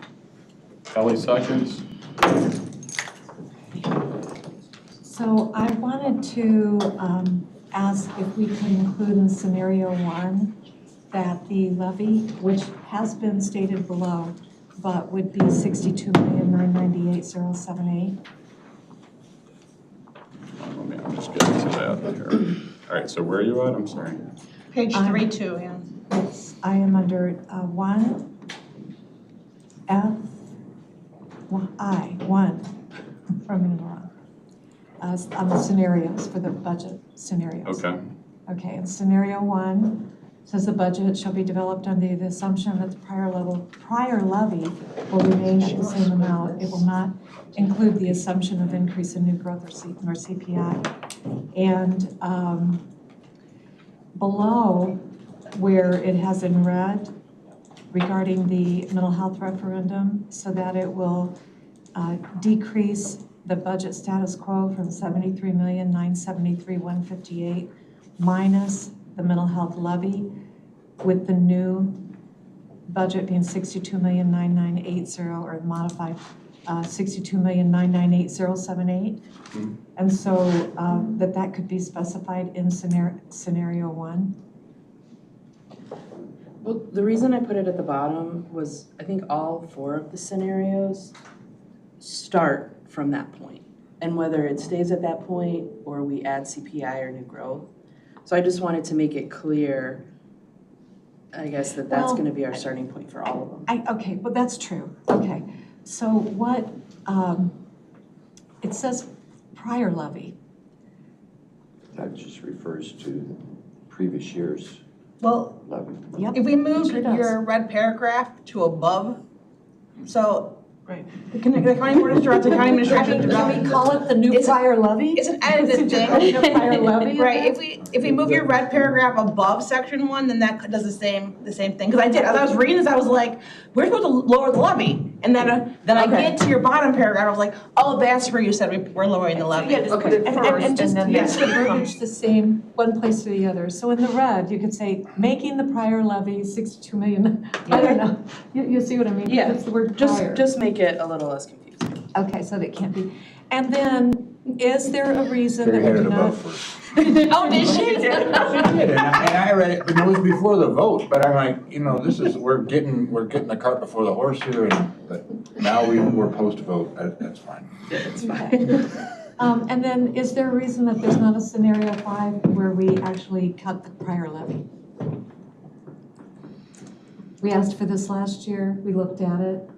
Kelly seconds. So I wanted to ask if we could include in scenario 1 that the levy, which has been stated below, but would be $62,998,078. Let me, I'm just getting to that here. All right, so where are you at? I'm sorry. Page 3-2, yeah. It's, I am under 1 F, I, 1, from in wrong. On the scenarios, for the budget scenarios. Okay. Okay, and scenario 1 says the budget shall be developed under the assumption that the prior levy will remain at the same amount. It will not include the assumption of increase in new growth or CPI. And below, where it has in red regarding the mental health referendum, so that it will decrease the budget status quo from $73,973,158 minus the mental health levy, with the new budget being $62,998,000 or modified $62,998,078. And so that could be specified in scenario 1. Well, the reason I put it at the bottom was I think all 4 of the scenarios start from that point, and whether it stays at that point or we add CPI or new growth. So I just wanted to make it clear, I guess, that that's going to be our starting point for all of them. Okay, well, that's true. Okay, so what, it says prior levy. That just refers to previous year's Well, levy. Yep. if we moved Sure does. your red paragraph to above, so Right. the county board of directors, the county administration. Can we call it the new It's- prior levy? It's an edited thing. Prior levy? Right, if we move your red paragraph above section 1, then that does the same thing. Because I did, as I was reading this, I was like, we're supposed to lower the levy. And then I Okay. get to your bottom paragraph, I was like, oh, that's where you said we're lowering the levy. Yeah, just put it first, and just use the verbiage the same, one place to the other. So in the red, you could say, making the prior levy 62 million, I don't know. You see what I mean? Yeah, It's the word prior. just make it a little less confusing. Okay, so that can't be. And then, is there a reason that Carrie we had it do not? above first. Oh, did she? And I read it, but it was before the vote, but I'm like, we're getting the cart before the horse here, but now we're post-vote, that's fine. It's Okay. And then, is there a reason that there's not a scenario 5 where we actually cut the prior levy? We asked for this last year, we looked at it.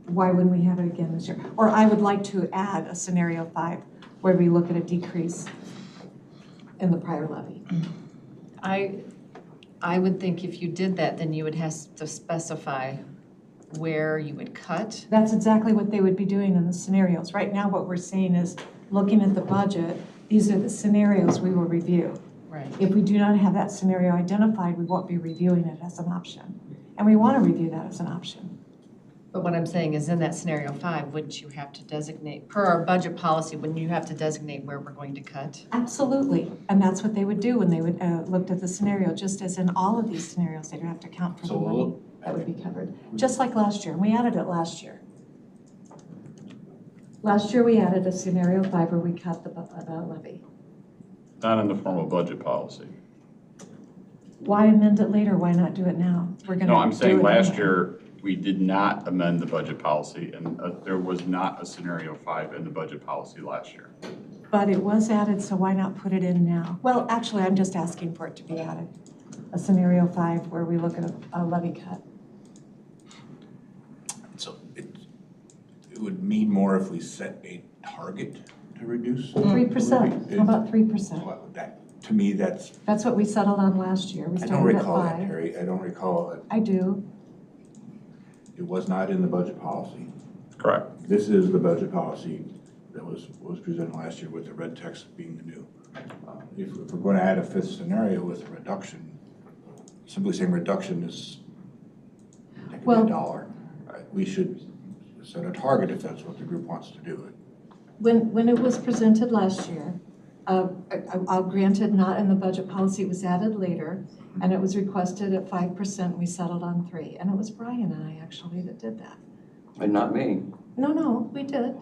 Why wouldn't we have it again this year? Or I would like to add a scenario 5 where we look at a decrease in the prior levy. I would think if you did that, then you would have to specify where you would cut. That's exactly what they would be doing in the scenarios. Right now, what we're saying is, looking at the budget, these are the scenarios we will review. Right. If we do not have that scenario identified, we won't be reviewing it as an option. And we want to review that as an option. But what I'm saying is in that scenario 5, wouldn't you have to designate, per our budget policy, wouldn't you have to designate where we're going to cut? Absolutely, and that's what they would do when they would looked at the scenario, just as in all of these scenarios, they'd have to account for the So money that would be covered. Just like last year, we added it last year. Last year, we added a scenario 5 where we cut the levy. Not in the formal budget policy. Why amend it later? Why not do it now? We're gonna No, I'm do saying it last anyway. year, we did not amend the budget policy, and there was not a scenario 5 in the budget policy last year. But it was added, so why not put it in now? Well, actually, I'm just asking for it to be added. A scenario 5 where we look at a levy cut. So it would mean more if we set a target to reduce? 3%, how about 3%? Well, that, to me, that's, That's what we settled on last year. We I don't started at recall that, 5. Terry. I don't recall it. I do. It was not in the budget policy. Correct. This is the budget policy that was presented last year with the red text being the new. If we're going to add a fifth scenario with a reduction, simply saying reduction is, that could be Well- $1. We should set a target if that's what the group wants to do. When it was presented last year, I'll granted not in the budget policy, it was added later, and it was requested at 5%, we settled on 3. And it was Brian and I actually that did that. And not me. No, we did.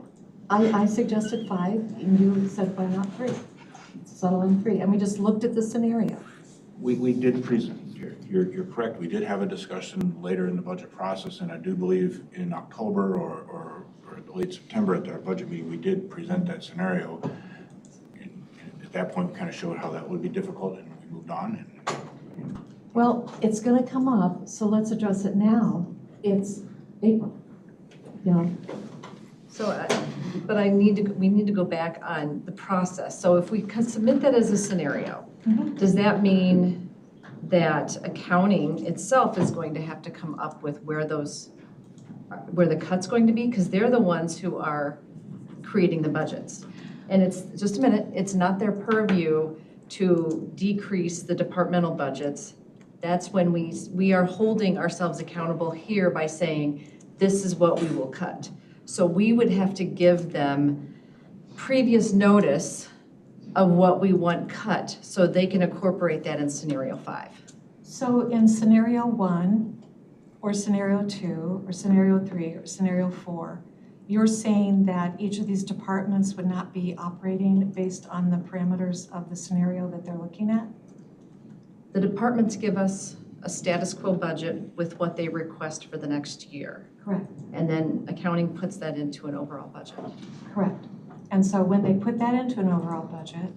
I suggested 5, and you said, why not 3? Settle on 3, and we just looked at the scenario. We did present, you're correct, we did have a discussion later in the budget process, and I do believe in October or late September at our budget meeting, we did present that scenario. And at that point, we kind of showed how that would be difficult, and we moved on. Well, it's gonna come up, so let's address it now. It's April, you know. So, but we need to go back on the process. So if we can submit that as a scenario, does that mean that accounting itself is going to have to come up with where the cut's going to be? Because they're the ones who are creating the budgets. And it's, just a minute, it's not their purview to decrease the departmental budgets. That's when we are holding ourselves accountable here by saying, this is what we will cut. So we would have to give them previous notice of what we want cut so they can incorporate that in scenario 5. So in scenario 1, or scenario 2, or scenario 3, or scenario 4, you're saying that each of these departments would not be operating based on the parameters of the scenario that they're looking at? The departments give us a status quo budget with what they request for the next year. Correct. And then accounting puts that into an overall budget. Correct. And so when they put that into an overall budget,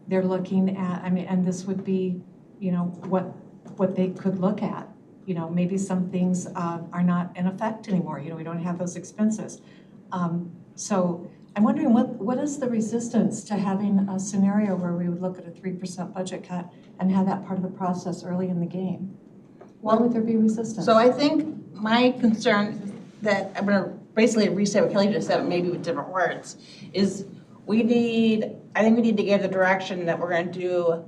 they're looking at, I mean, and this would be, you know, what they could look at. You know, maybe some things are not in effect anymore. You know, we don't have those expenses. So I'm wondering what is the resistance to having a scenario where we would look at a 3% budget cut and have that part of the process early in the game? Why would there be resistance? So I think my concern that I'm gonna basically restate what Kelly just said, maybe with different words, is I think we need to give the direction that we're gonna do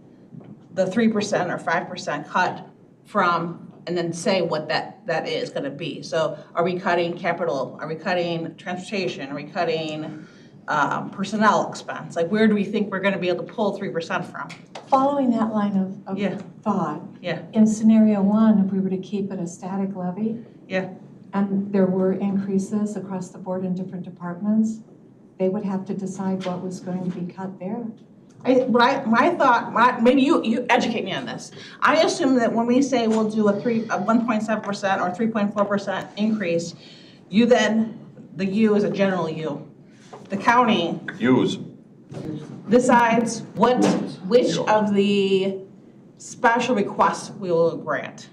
the 3% or 5% cut from, and then say what that is gonna be. So are we cutting capital? Are we cutting transportation? Are we cutting personnel expense? Like, where do we think we're gonna be able to pull 3% from? Following that line of Yeah. thought, Yeah. in scenario 1, if we were to keep it a static levy, Yeah. and there were increases across the board in different departments, they would have to decide what was going to be cut there. Maybe you educate me on this. I assume that when we say we'll do a 1.7% or 3.4% increase, the U is a general U. The county Use. decides which of the special requests we will grant.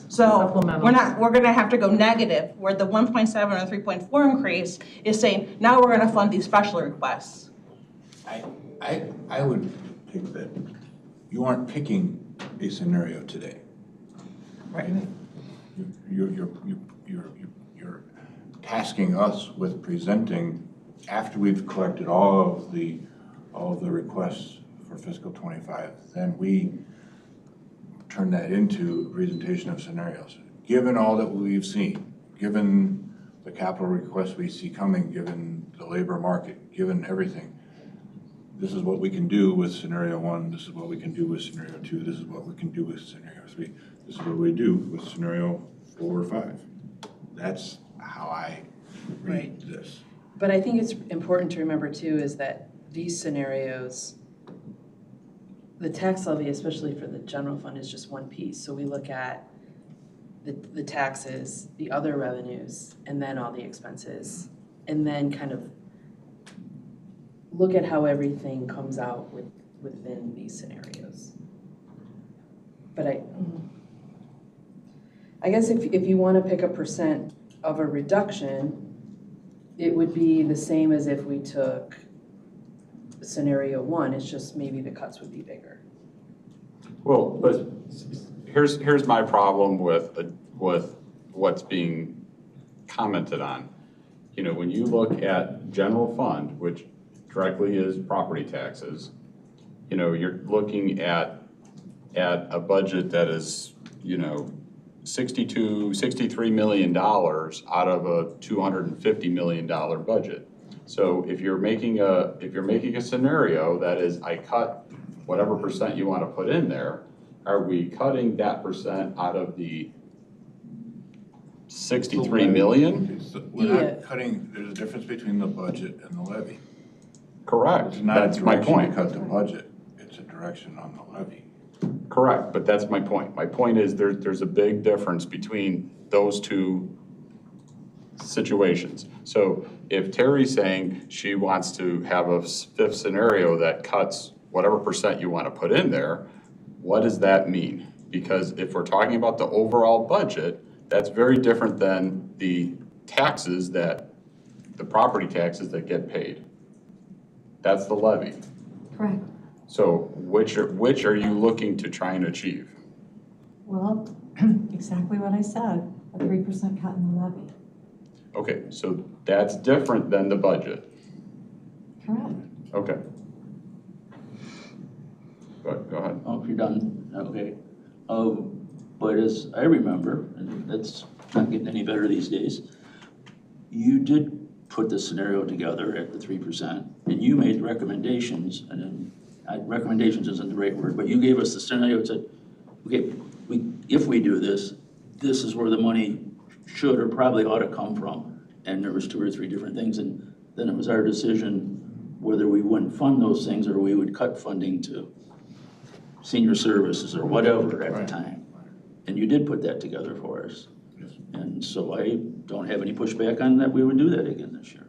So we're gonna have to go negative, where the 1.7 or 3.4 increase is saying, now we're gonna fund these special requests. I would think that you aren't picking a scenario today. Right. You're tasking us with presenting after we've collected all of the requests for fiscal '25. Then we turn that into a presentation of scenarios. Given all that we've seen, given the capital requests we see coming, given the labor market, given everything. This is what we can do with scenario 1, this is what we can do with scenario 2, this is what we can do with scenario 3, this is what we do with scenario 4 or 5. That's how I read this. But I think it's important to remember too is that these scenarios, the tax levy, especially for the general fund, is just one piece. So we look at the taxes, the other revenues, and then all the expenses, and then kind of look at how everything comes out within these scenarios. But I guess if you want to pick a percent of a reduction, it would be the same as if we took scenario 1, it's just maybe the cuts would be bigger. Well, but here's my problem with what's being commented on. You know, when you look at general fund, which directly is property taxes, you know, you're looking at a budget that is, you know, $63 million out of a $250 million budget. So if you're making a scenario that is, I cut whatever percent you want to put in there, are we cutting that percent out of the 63 million? We're not cutting, there's a difference between the budget and the levy. Correct, It's not that's a my direction point. to cut the budget, it's a direction on the levy. Correct, but that's my point. My point is there's a big difference between those two situations. So if Terry's saying she wants to have a fifth scenario that cuts whatever percent you want to put in there, what does that mean? Because if we're talking about the overall budget, that's very different than the taxes the property taxes that get paid. That's the levy. Correct. So which are you looking to try and achieve? Well, exactly what I said, a 3% cut in the levy. Okay, so that's different than the budget. Correct. Okay. Go ahead. Oh, if you're done, okay. But as I remember, and that's not getting any better these days, you did put the scenario together at the 3%, and you made recommendations, and then recommendations isn't the right word, but you gave us the scenario and said, okay, if we do this, this is where the money should or probably ought to come from. And there was 2 or 3 different things, and then it was our decision whether we wouldn't fund those things or we would cut funding to senior services or whatever at the time. And you did put that together for us. Yes. And so I don't have any pushback on that we would do that again this year.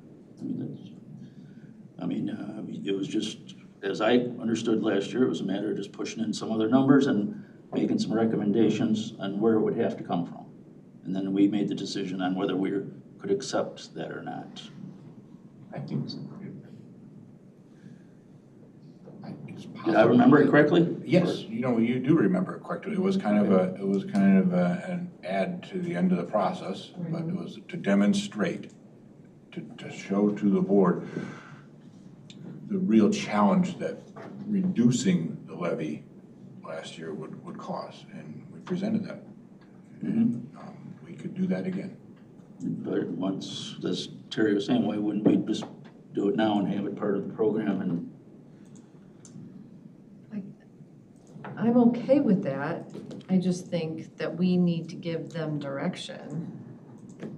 It was just, as I understood last year, it was a matter of just pushing in some other numbers and making some recommendations on where it would have to come from. And then we made the decision on whether we could accept that or not. I think it's Did I remember it correctly? Yes, you know, you do remember it correctly. It was kind of an add to the end of the process, but it was to demonstrate, to show to the board the real challenge that reducing the levy last year would cause, and we presented that. And we could do that again. But once, as Terry was saying, why wouldn't we just do it now and have it part of the program? And I'm okay with that. I just think that we need to give them direction.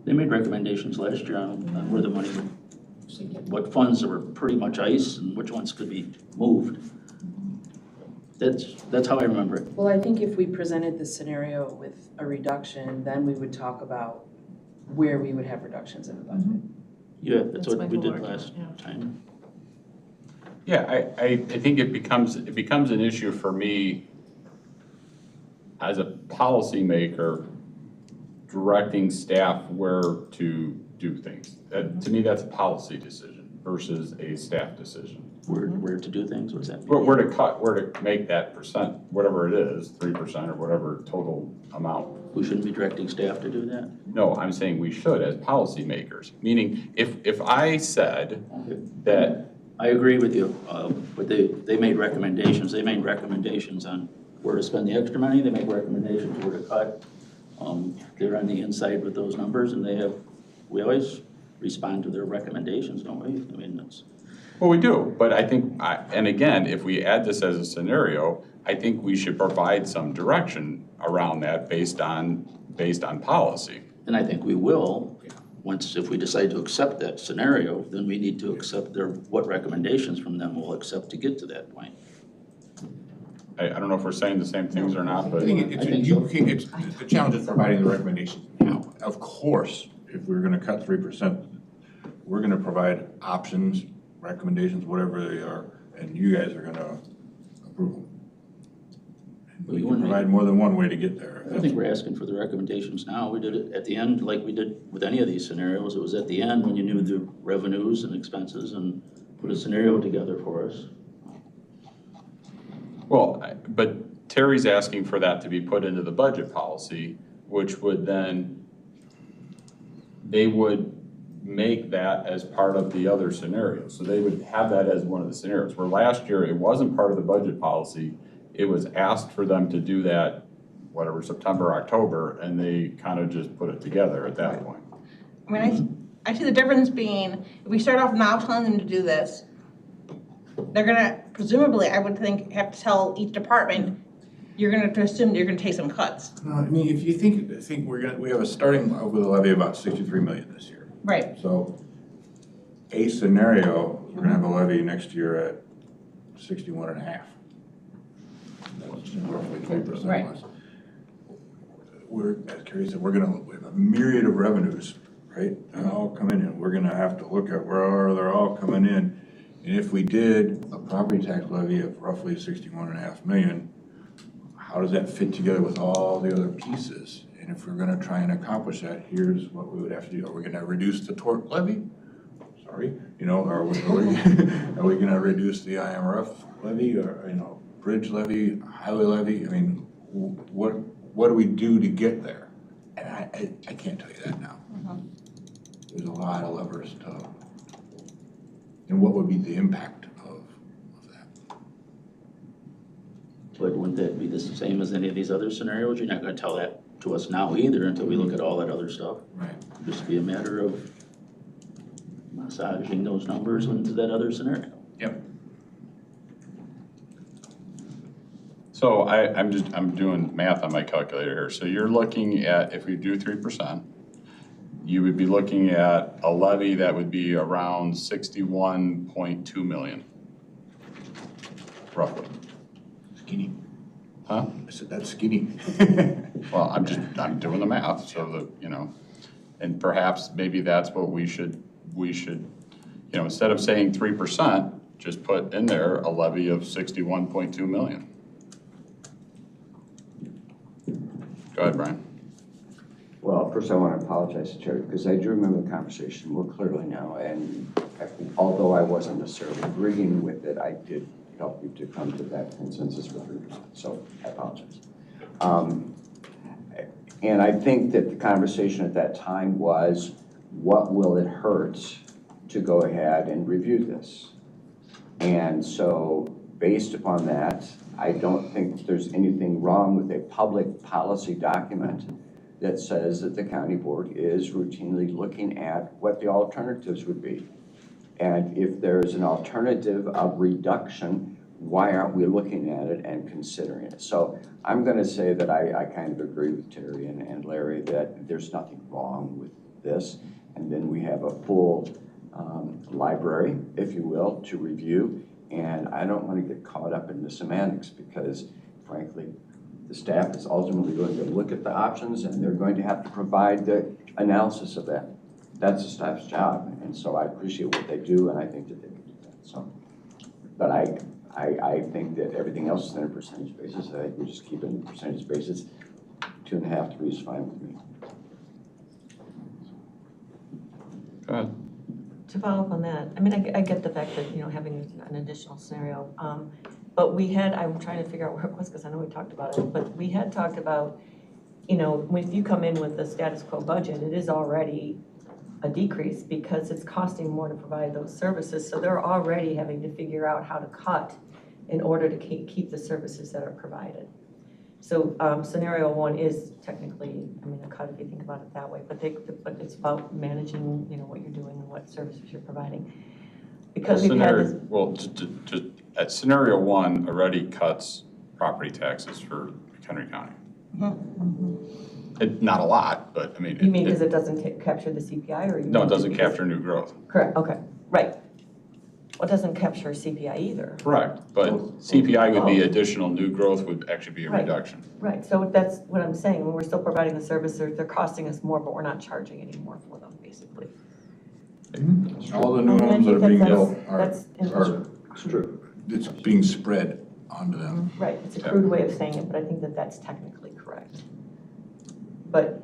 they made recommendations last year on where the money would, what funds were pretty much ice and which ones could be moved. That's how I remember it. Well, I think if we presented the scenario with a reduction, then we would talk about where we would have reductions in the budget. Yeah, that's what my we did whole last argument, time. Yeah, I think it becomes an issue for me as a policymaker directing staff where to do things. To me, that's a policy decision versus a staff decision. Where to do things, what's that mean? Where to cut, where to make that percent, whatever it is, 3% or whatever total amount. We shouldn't be directing staff to do that? No, I'm saying we should as policymakers. Meaning, if I said that. I agree with you, but they made recommendations. They made recommendations on where to spend the extra money. They make recommendations where to cut. They're on the inside with those numbers, and they have we always respond to their recommendations, don't we? I mean, that's, Well, we do, but I think, and again, if we add this as a scenario, I think we should provide some direction around that based on policy. and I think we will, if we decide to accept that scenario, then we need to accept what recommendations from them we'll accept to get to that point. I don't know if we're saying the same things or not, I but think it's, the challenge is providing the recommendations now. Of course, if we're gonna cut 3%, we're gonna provide options, recommendations, whatever they are, and you guys are gonna approve them. We can provide more than one way to get there. I think we're asking for the recommendations now. We did it at the end, like we did with any of these scenarios. It was at the end when you knew the revenues and expenses and put a scenario together for us. well, but Terry's asking for that to be put into the budget policy, which would then, they would make that as part of the other scenarios. So they would have that as one of the scenarios, where last year it wasn't part of the budget policy. It was asked for them to do that, whatever, September, October, and they kind of just put it together at that point. I mean, I see the difference being, if we start off now telling them to do this, they're gonna, presumably, I would think, have to tell each department, you're gonna have to assume that you're gonna take some cuts. No, I mean, if you think we have a starting with a levy of about 63 million this year. Right. So a scenario, we're gonna have a levy next year at 61 and a half. That's roughly 20% Right. less. We're, as Carrie said, we have a myriad of revenues, right? They all come in, and we're gonna have to look at where they're all coming in. And if we did a property tax levy of roughly 61.5 million, how does that fit together with all the other pieces? And if we're gonna try and accomplish that, here's what we would have to do. Are we gonna reduce the tort levy? Sorry, are we gonna reduce the IMRF levy, or, bridge levy, highway levy? I mean, what do we do to get there? And I can't tell you that now. There's a lot of levers to, and what would be the impact of that? But wouldn't that be the same as any of these other scenarios? You're not gonna tell that to us now either until we look at all that other stuff. Right. Just be a matter of massaging those numbers into that other scenario. Yep. So I'm doing math on my calculator here. So you're looking at, if we do 3%, you would be looking at a levy that would be around 61.2 million, roughly. Skinny. Huh? I said, that's skinny. Well, I'm doing the math, so that, and perhaps maybe that's what we should, instead of saying 3%, just put in there a levy of 61.2 million. Go ahead, Brian. Well, first I want to apologize to Terry, because I do remember the conversation more clearly now, and although I wasn't necessarily agreeing with it, I did help you to come to that consensus for 3%, so I apologize. And I think that the conversation at that time was, what will it hurt to go ahead and review this? And so based upon that, I don't think there's anything wrong with a public policy document that says that the county board is routinely looking at what the alternatives would be. And if there's an alternative of reduction, why aren't we looking at it and considering it? So I'm going to say that I kind of agree with Terry and Larry that there's nothing wrong with this. And then we have a full library, if you will, to review. And I don't want to get caught up in the semantics because, frankly, the staff is ultimately going to look at the options and they're going to have to provide the analysis of that. That's the staff's job. And so I appreciate what they do and I think that they can do that. So, but I think that everything else is on a percentage basis. I think we just keep it in percentage basis. 2.5, 3 is fine with me. Go ahead. To follow up on that, I mean, I get the fact that, having an additional scenario, but I'm trying to figure out where it was because I know we talked about it, but we had talked about, if you come in with the status quo budget, it is already a decrease because it's costing more to provide those services, so they're already having to figure out how to cut in order to keep the services that are provided. So scenario one is technically, I mean, a cut if you think about it that way, but it's about managing, you know, what you're doing and what services you're providing. Because we've had this. Well, at scenario one already cuts property taxes for McHenry County. Not a lot, but I mean. You mean because it doesn't capture the CPI or? No, it doesn't capture new growth. Correct, okay, right. Well, it doesn't capture CPI either. Correct, but CPI would be additional, new growth would actually be a Right. reduction. Right, so that's what I'm saying, when we're still providing the service, they're costing us more, but we're not charging any more for them, basically. All the new And I homes that are think being that built that's it's true. It's being spread onto them. Right, it's a crude way of saying it, but I think that that's technically correct. But.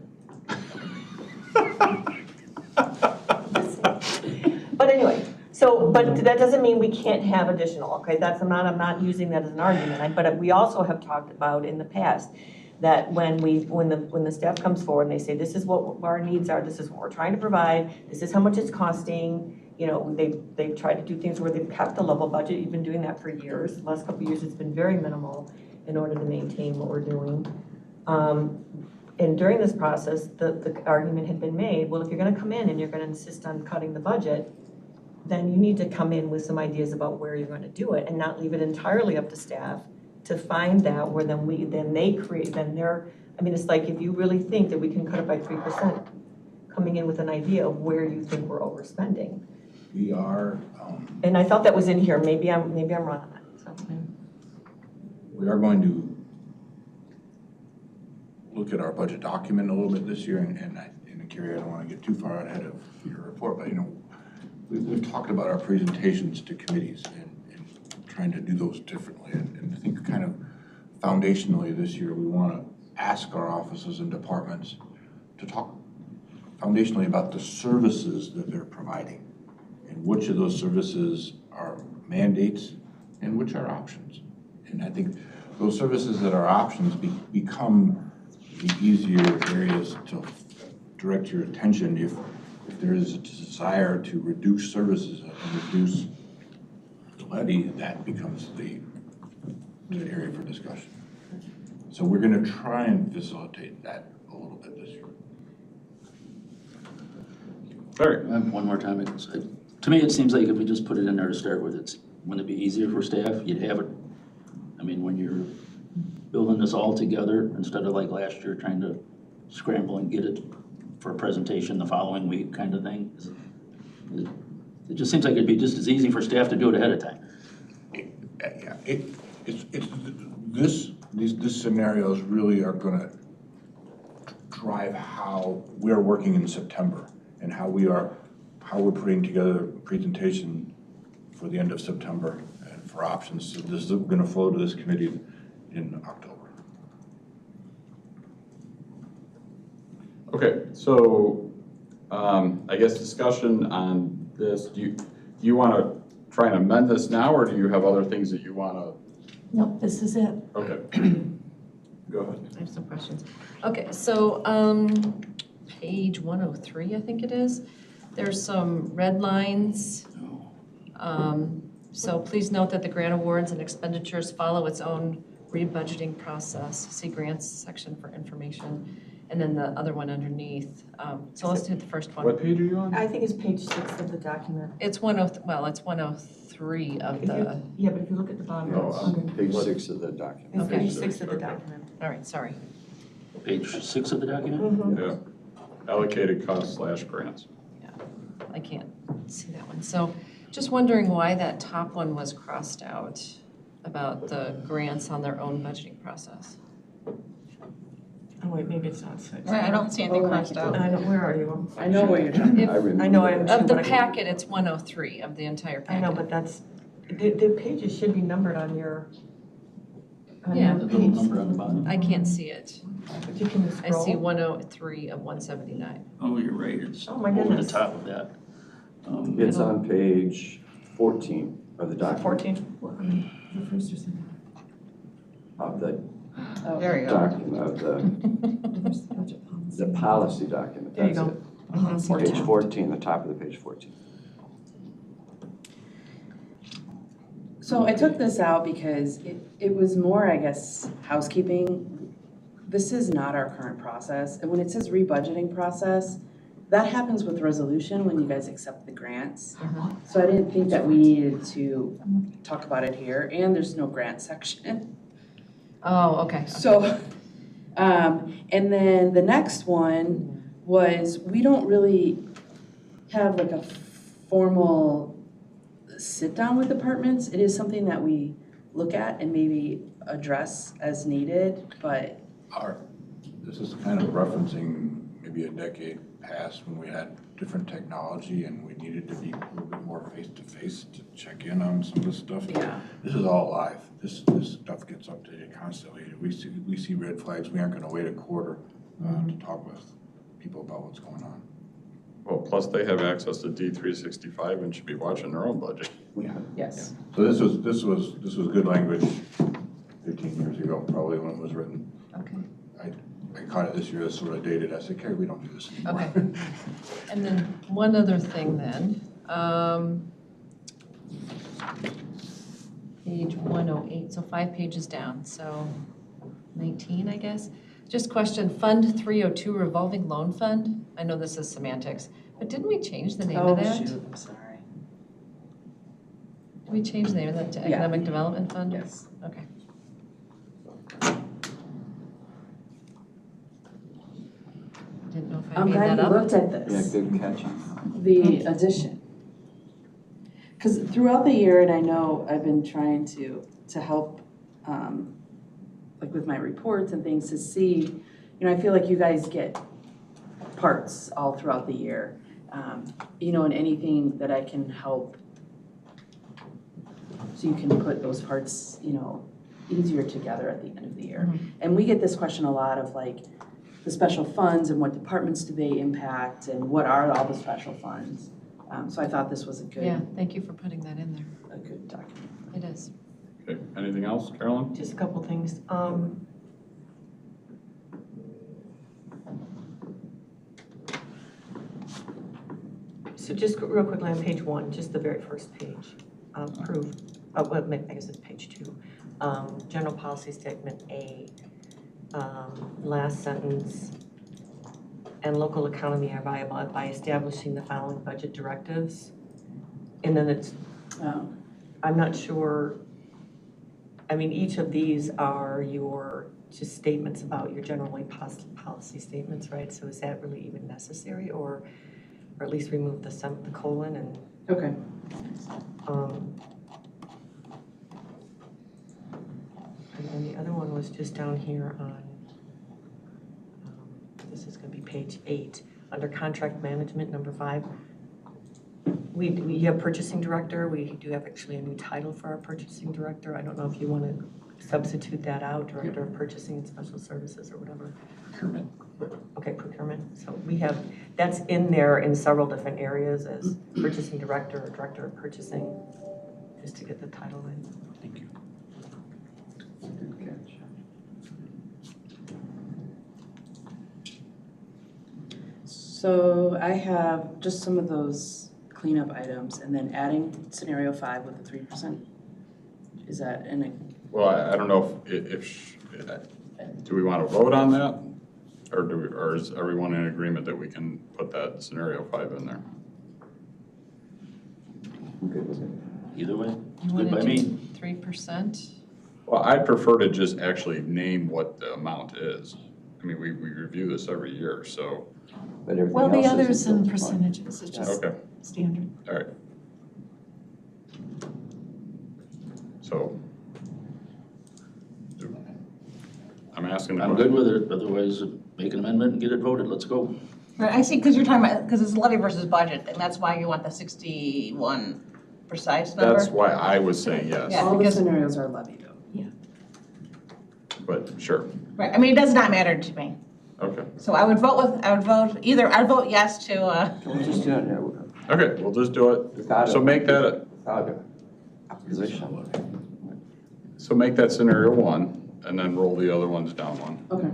But anyway, but that doesn't mean we can't have additional, okay? I'm not using that as an argument, but we also have talked about in the past that when the staff comes forward and they say, this is what our needs are, this is what we're trying to provide, this is how much it's costing, you know, they've tried to do things where they've kept the level budget, you've been doing that for years. The last couple of years, it's been very minimal in order to maintain what we're doing. And during this process, the argument had been made, well, if you're gonna come in and you're gonna insist on cutting the budget, then you need to come in with some ideas about where you're gonna do it and not leave it entirely up to staff to find that where then it's like if you really think that we can cut it by 3%, coming in with an idea of where you think we're overspending. We are, And I thought that was in here, maybe I'm wrong on that, so. we are going to look at our budget document a little bit this year, and Carrie, I don't want to get too far ahead of your report, but you know, we've talked about our presentations to committees and trying to do those differently, and I think kind of foundationally this year, we want to ask our offices and departments to talk foundationally about the services that they're providing and which of those services are mandates and which are options. And I think those services that are options become the easier areas to direct your attention if there is a desire to reduce services and reduce the levy, that becomes the area for discussion. So we're going to try and facilitate that a little bit this year. Larry? One more time, to me, it seems like if we just put it in there to start with, wouldn't it be easier for staff? You'd have it, I mean, when you're building this all together, instead of like last year trying to scramble and get it for a presentation the following week kind of thing. It just seems like it'd be just as easy for staff to do it ahead of time. These scenarios really are going to drive how we're working in September and how we're putting together a presentation for the end of September and for options. So this is going to flow to this committee in October. Okay, so I guess discussion on this, do you want to try and amend this now, or do you have other things that you want to? Nope, this is it. Okay. Go ahead. I have some questions. Okay, so page 103, I think it is. There's some red lines. So please note that the grant awards and expenditures follow its own rebudgeting process. See grants section for information. And then the other one underneath. So let's hit the first one. What page are you on? I think it's page 6 of the document. It's 103 of the. Yeah, but if you look at the bottom. No, it's under- Page 6 of the document. It's Okay. page 6 of the document. All right, sorry. Page 6 of the document? Mhm. Yeah. Allocated costs / grants. I can't see that one. So just wondering why that top one was crossed out about the grants on their own budgeting process. Oh, wait, maybe it's not 6. I don't see anything crossed out. Where are you? I know where you're talking. I know I am too, Of the but packet, it's 103 of the entire I packet. know, but that's, the pages should be numbered on your Yeah. The little page. number on the bottom. I can't see it. But you can I see scroll. 103 of 179. Oh, you're right, it's Oh, my over the goodness. top of that. It's on page 14 of the document. 14? The first or second? Of the There you go. document, of the policy document. There you That's go. it. Mhm. Page 14, the top of the page 14. So I took this out because it was more, I guess, housekeeping. this is not our current process. And when it says rebudgeting process, that happens with resolution when you guys accept the grants. So I didn't think that we needed to talk about it here, and there's no grant section. Oh, okay. So, and then the next one was, we don't really have like a formal sit down with departments. It is something that we look at and maybe address as needed, but. This is kind of referencing maybe a decade past when we had different technology and we needed to be a little bit more face-to-face to check in on some of this stuff. Yeah. This is all live. This stuff gets updated constantly. We see red flags. We aren't gonna wait a quarter to talk with people about what's going on. Well, plus they have access to D365 and should be watching their own budget. Yes. So this was good language 15 years ago, probably when it was written. Okay. I caught it this year as sort of dated. I said, Carrie, we don't do this anymore. Okay. And then one other thing then, page 108, so 5 pages down, so 19, I guess. Just question, Fund 302 revolving loan fund? I know this is semantics, but didn't we change the name of that? Oh, shoot, I'm sorry. Did we change the name of that to Yeah. Economic Development Fund? Yes. Okay. Didn't know if I I'm made glad that you up. looked at this. good catch. The addition. Because throughout the year, and I know I've been trying to help, like with my reports and things to see, I feel like you guys get parts all throughout the year. And anything that I can help so you can put those parts, easier together at the end of the year. And we get this question a lot of like, the special funds and what departments do they impact and what are all the special funds. So I thought this was a Yeah, good, thank you for putting that in there. a good document. It is. Okay, anything else, Carolyn? Just a couple things. So just real quickly on page 1, just the very first page, proof, well, I guess it's page 2. General policy statement A, last sentence, and local economy are viable by establishing the following budget directives. And then it's, I'm not sure, each of these are your just statements about your generally policy statements, right? So is that really even necessary, or at least remove the colon and? Okay. And the other one was just down here on, this is gonna be page 8, under contract management, number 5. We have purchasing director. We do have actually a new title for our purchasing director. I don't know if you want to substitute that out, director of purchasing and special services or whatever. Procurement. Okay, procurement. So we have, that's in there in several different areas as purchasing director or director of purchasing, just to get the title in. Thank you. Good catch. So I have just some of those cleanup items and then adding scenario 5 with the 3%. Is that in it? Well, I don't know if do we want to vote on that? Or is everyone in agreement that we can put that scenario 5 in there? I'm good with it. Either way, You it's want good by to me. do 3%? Well, I'd prefer to just actually name what the amount is. We review this every year, so, But everything Well, the else is others in built fine. percentages, it's just okay, standard. all right. So, I'm asking. I'm good with it, otherwise make an amendment and get it voted, let's go. Right, I see, because you're talking about, because it's levy versus budget, and that's why you want the 61 precise number? That's why I was saying yes, Yeah, All the because- scenarios are levied though. but sure, Right, it does not matter to me. okay. So I'd vote yes to, Can we just do it now? Okay, we'll just do it. Without So a- make that, Without a opposition. so make that scenario 1 and then roll the other ones down 1. Okay.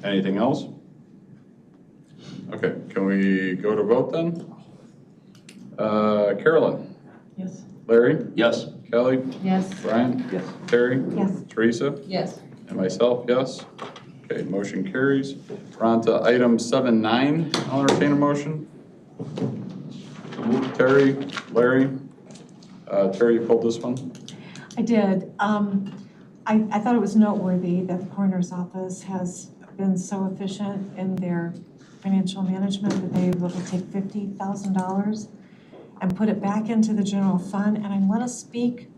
Anything else? Okay, can we go to vote then? Carolyn? yes. Larry? Yes. Kelly? Yes. Brian? Yes. Terry? Yes. Teresa? Yes. And myself, yes. Okay, motion carries. We're on to item 7.9. I'll entertain a motion. Terry, Larry. Terry, you pulled this one? I did. I thought it was noteworthy that the coroner's office has been so efficient in their financial management that they were able to take $50,000 and put it back into the general fund. And I want to speak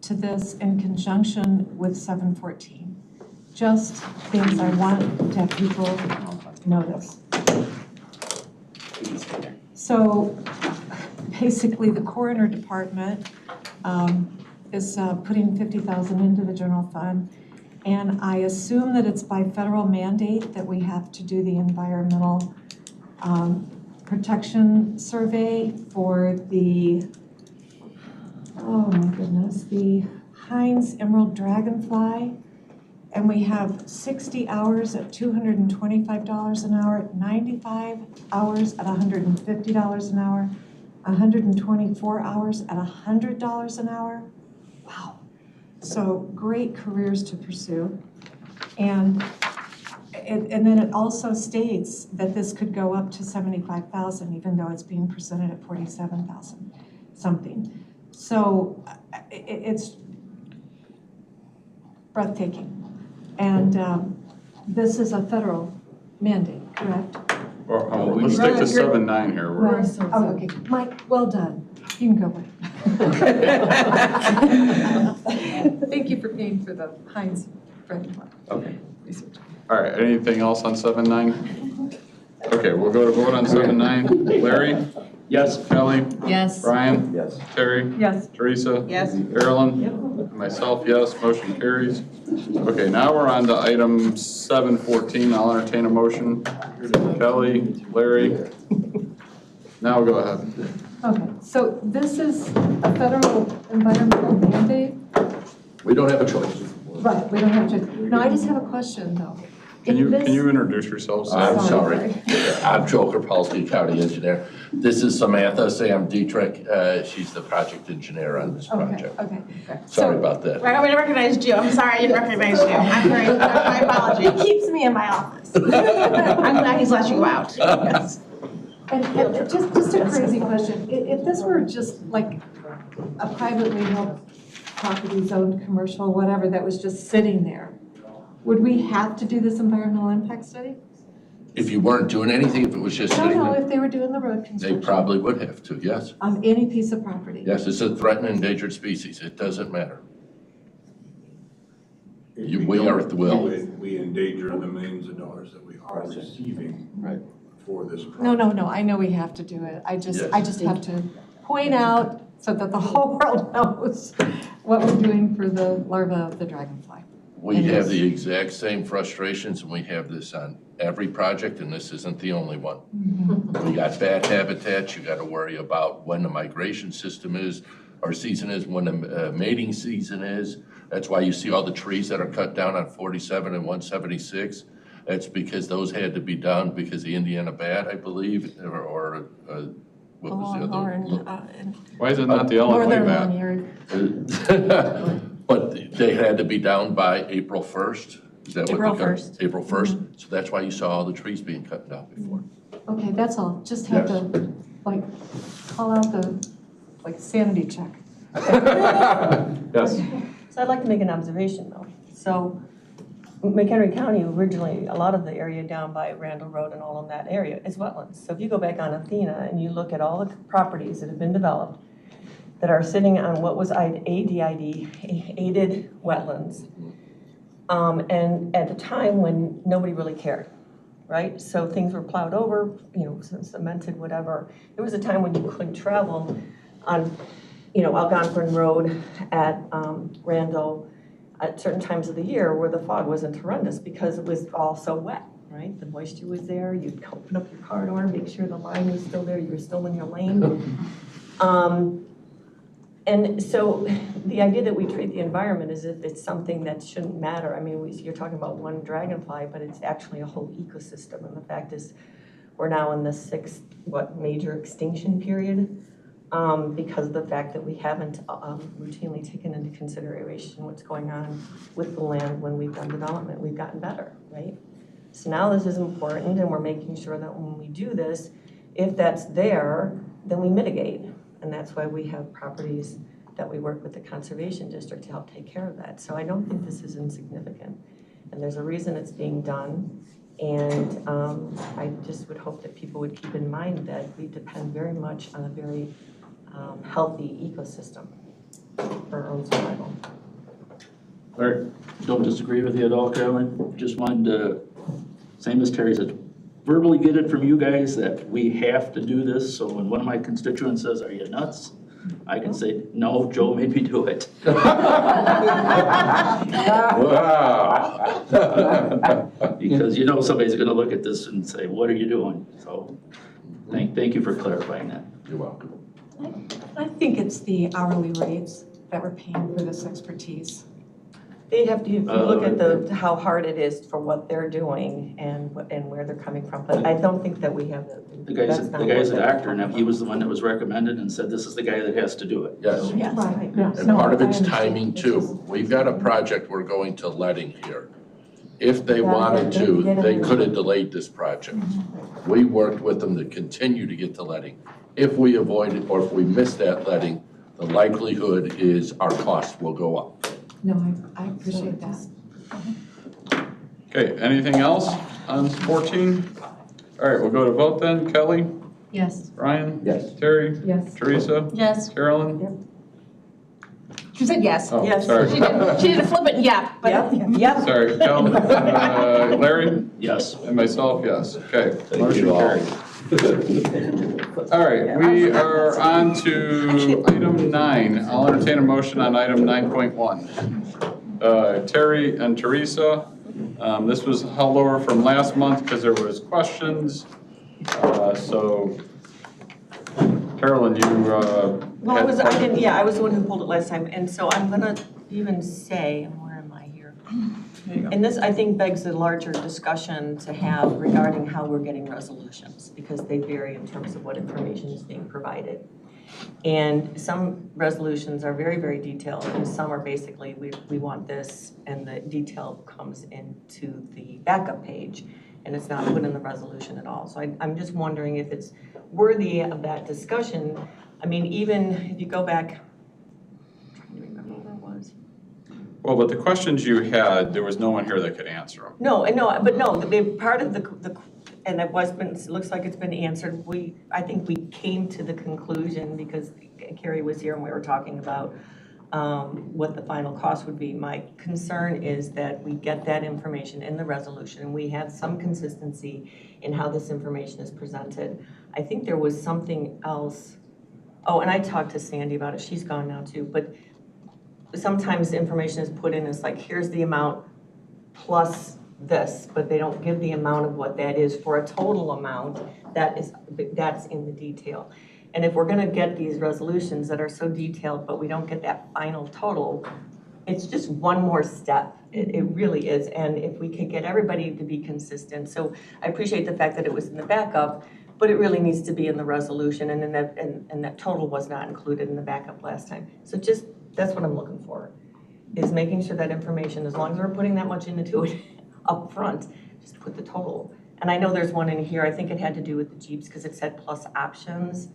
to this in conjunction with 714. Just things I want to have people notice. So basically, the coroner department is putting $50,000 into the general fund. And I assume that it's by federal mandate that we have to do the environmental protection survey for the, oh my goodness, the Heinz Emerald Dragonfly. And we have 60 hours at $225 an hour, 95 hours at $150 an hour, 124 hours at $100 an hour. Wow. So great careers to pursue. And then it also states that this could go up to 75,000, even though it's being presented at 47,000 something. So it's breathtaking. And this is a federal mandate, correct? Well, let's stick to 7.9 here. Oh, okay. Mike, well done. You can go away. Thank you for paying for the Heinz Dragonfly. Okay. Research. All right, anything else on 7.9? Okay, we'll go to vote on 7.9. Larry? Yes. Kelly? Yes. Brian? Yes. Terry? Yes. Teresa? Yes. Carolyn? Myself, yes, motion carries. Okay, now we're on to item 7.14. I'll entertain a motion. Kelly, Larry? Now go ahead. Okay, so this is a federal environmental mandate? We don't have a choice. Right, we don't have to. No, I just have a question though. Can you introduce yourselves? I'm sorry. I'm Joe Kropalski, County Engineer. This is Samantha Sam Dietrich. She's the project engineer on this project. Okay. Sorry about that. Right, we recognized you. I'm sorry I didn't recognize you. I'm very, my apology. He keeps me in my office. I'm glad he's let you go out. Yes. And just a crazy question. If this were just like a privately held property, zoned commercial, whatever, that was just sitting there, would we have to do this environmental impact study? If you weren't doing anything, if it was just sitting No, there, if they were doing the road they construction. probably would have to, yes. On any piece of property. Yes, it's a threatened endangered species. It doesn't matter. We are at the will. We endanger the millions of dollars that we are receiving for this project. No, I know we have to do it. I just Yes. have to point out so that the whole world knows what we're doing for the larva of the dragonfly. We have the exact same frustrations, and we have this on every project, and this isn't the only one. We got bad habitats. You got to worry about when the migration system is, or season is, when the mating season is. That's why you see all the trees that are cut down on 47 and 176. That's because those had to be done because the Indiana bat, I believe, or what was the other? Why is it not the Illinois bat? But they had to be down by April 1st. Is that what April they got? 1st. April 1st. So that's why you saw all the trees being cut down before. Okay, that's all. Just have to, like, call out the, like, sanity check. Yes. So I'd like to make an observation though. So McHenry County originally, a lot of the area down by Randall Road and all of that area is wetlands. So if you go back on Athena and you look at all the properties that have been developed that are sitting on what was aided wetlands, and at a time when nobody really cared, right? So things were plowed over, cemented, whatever. There was a time when you couldn't travel on, Algonquin Road at Randall at certain times of the year where the fog wasn't horrendous because it was all so wet, right? The moisture was there. You'd open up your car door, make sure the line was still there. You were still in your lane. And so the idea that we treat the environment as if it's something that shouldn't matter. I mean, you're talking about one dragonfly, but it's actually a whole ecosystem. And the fact is, we're now in the 6th, major extinction period because of the fact that we haven't routinely taken into consideration what's going on with the land when we've done development. We've gotten better, right? So now this is important, and we're making sure that when we do this, if that's there, then we mitigate. And that's why we have properties that we work with the Conservation District to help take care of that. So I don't think this is insignificant. And there's a reason it's being done. And I just would hope that people would keep in mind that we depend very much on a very healthy ecosystem for our own survival. Larry? Don't disagree with you at all, Carolyn. Just wanted to, same as Terry said, verbally get it from you guys that we have to do this. So when one of my constituents says, "Are you nuts?" I can say, "No, Joe made me do it." Wow. Because you know somebody's gonna look at this and say, "What are you doing?" So thank you for clarifying that. You're welcome. I think it's the hourly rates that we're paying for this expertise. They have to, if you look at how hard it is for what they're doing and where they're coming from, but I don't think that we have The guy's a doctor, and he was the one that was recommended and said, "This is the guy that has to do it." Yes. Yes. Right. Yes. And No, part of I it's understand. timing too. We've got a project we're going to letting here. If they Yeah, wanted they to, get it they in. could have delayed this project. We worked with them to continue to get the letting. If we avoid it, or if we miss that letting, the likelihood is our cost will go up. No, I appreciate that. Okay, anything else on 14? All right, we'll go to vote then. Kelly? Yes. Brian? Yes. Terry? Yes. Teresa? Yes. Carolyn? She said yes. Oh, Yes. sorry. She didn't flip it, yeah, but. Yep. Sorry, Kel, Larry? Yes. And myself, yes. Okay, Thank motion you all. carried. All right, we are on to item 9. I'll entertain a motion on item 9.1. Terry and Teresa, this was held over from last month because there was questions. So Carolyn, you Well, I was the one who pulled it last time, and so I'm gonna even say, where am I here? And this, I think, begs a larger discussion to have regarding how we're getting resolutions, because they vary in terms of what information is being provided. And some resolutions are very, very detailed, and some are basically, we want this, and the detail comes into the backup page, and it's not put in the resolution at all. So I'm just wondering if it's worthy of that discussion. I mean, even if you go back, I'm trying to remember where it was. well, but the questions you had, there was no one here that could answer them. No, part of the and it looks like it's been answered. I think we came to the conclusion, because Carrie was here and we were talking about what the final cost would be. My concern is that we get that information in the resolution and we have some consistency in how this information is presented. I think there was something else. Oh, and I talked to Sandy about it. She's gone now too, but sometimes information is put in as like, here's the amount plus this, but they don't give the amount of what that is for a total amount that's in the detail. And if we're gonna get these resolutions that are so detailed, but we don't get that final total, it's just one more step. It really is. And if we could get everybody to be consistent. So I appreciate the fact that it was in the backup, but it really needs to be in the resolution, and that total was not included in the backup last time. So just, that's what I'm looking for, is making sure that information, as long as we're putting that much into it up front, just put the total. And I know there's one in here, I think it had to do with the Jeeps because it said plus options.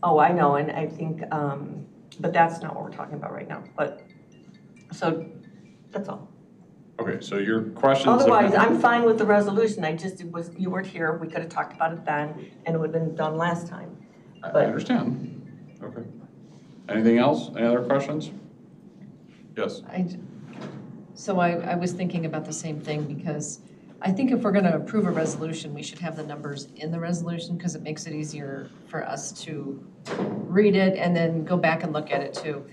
Oh, I know, and I think, but that's not what we're talking about right now. But, so, that's all. Okay, so your questions. Otherwise, I'm fine with the resolution. You weren't here, we could have talked about it then, and it would have been done last time. I understand. Okay. Anything else? Any other questions? Yes. So I was thinking about the same thing, because I think if we're going to approve a resolution, we should have the numbers in the resolution, because it makes it easier for us to read it and then go back and look at it too.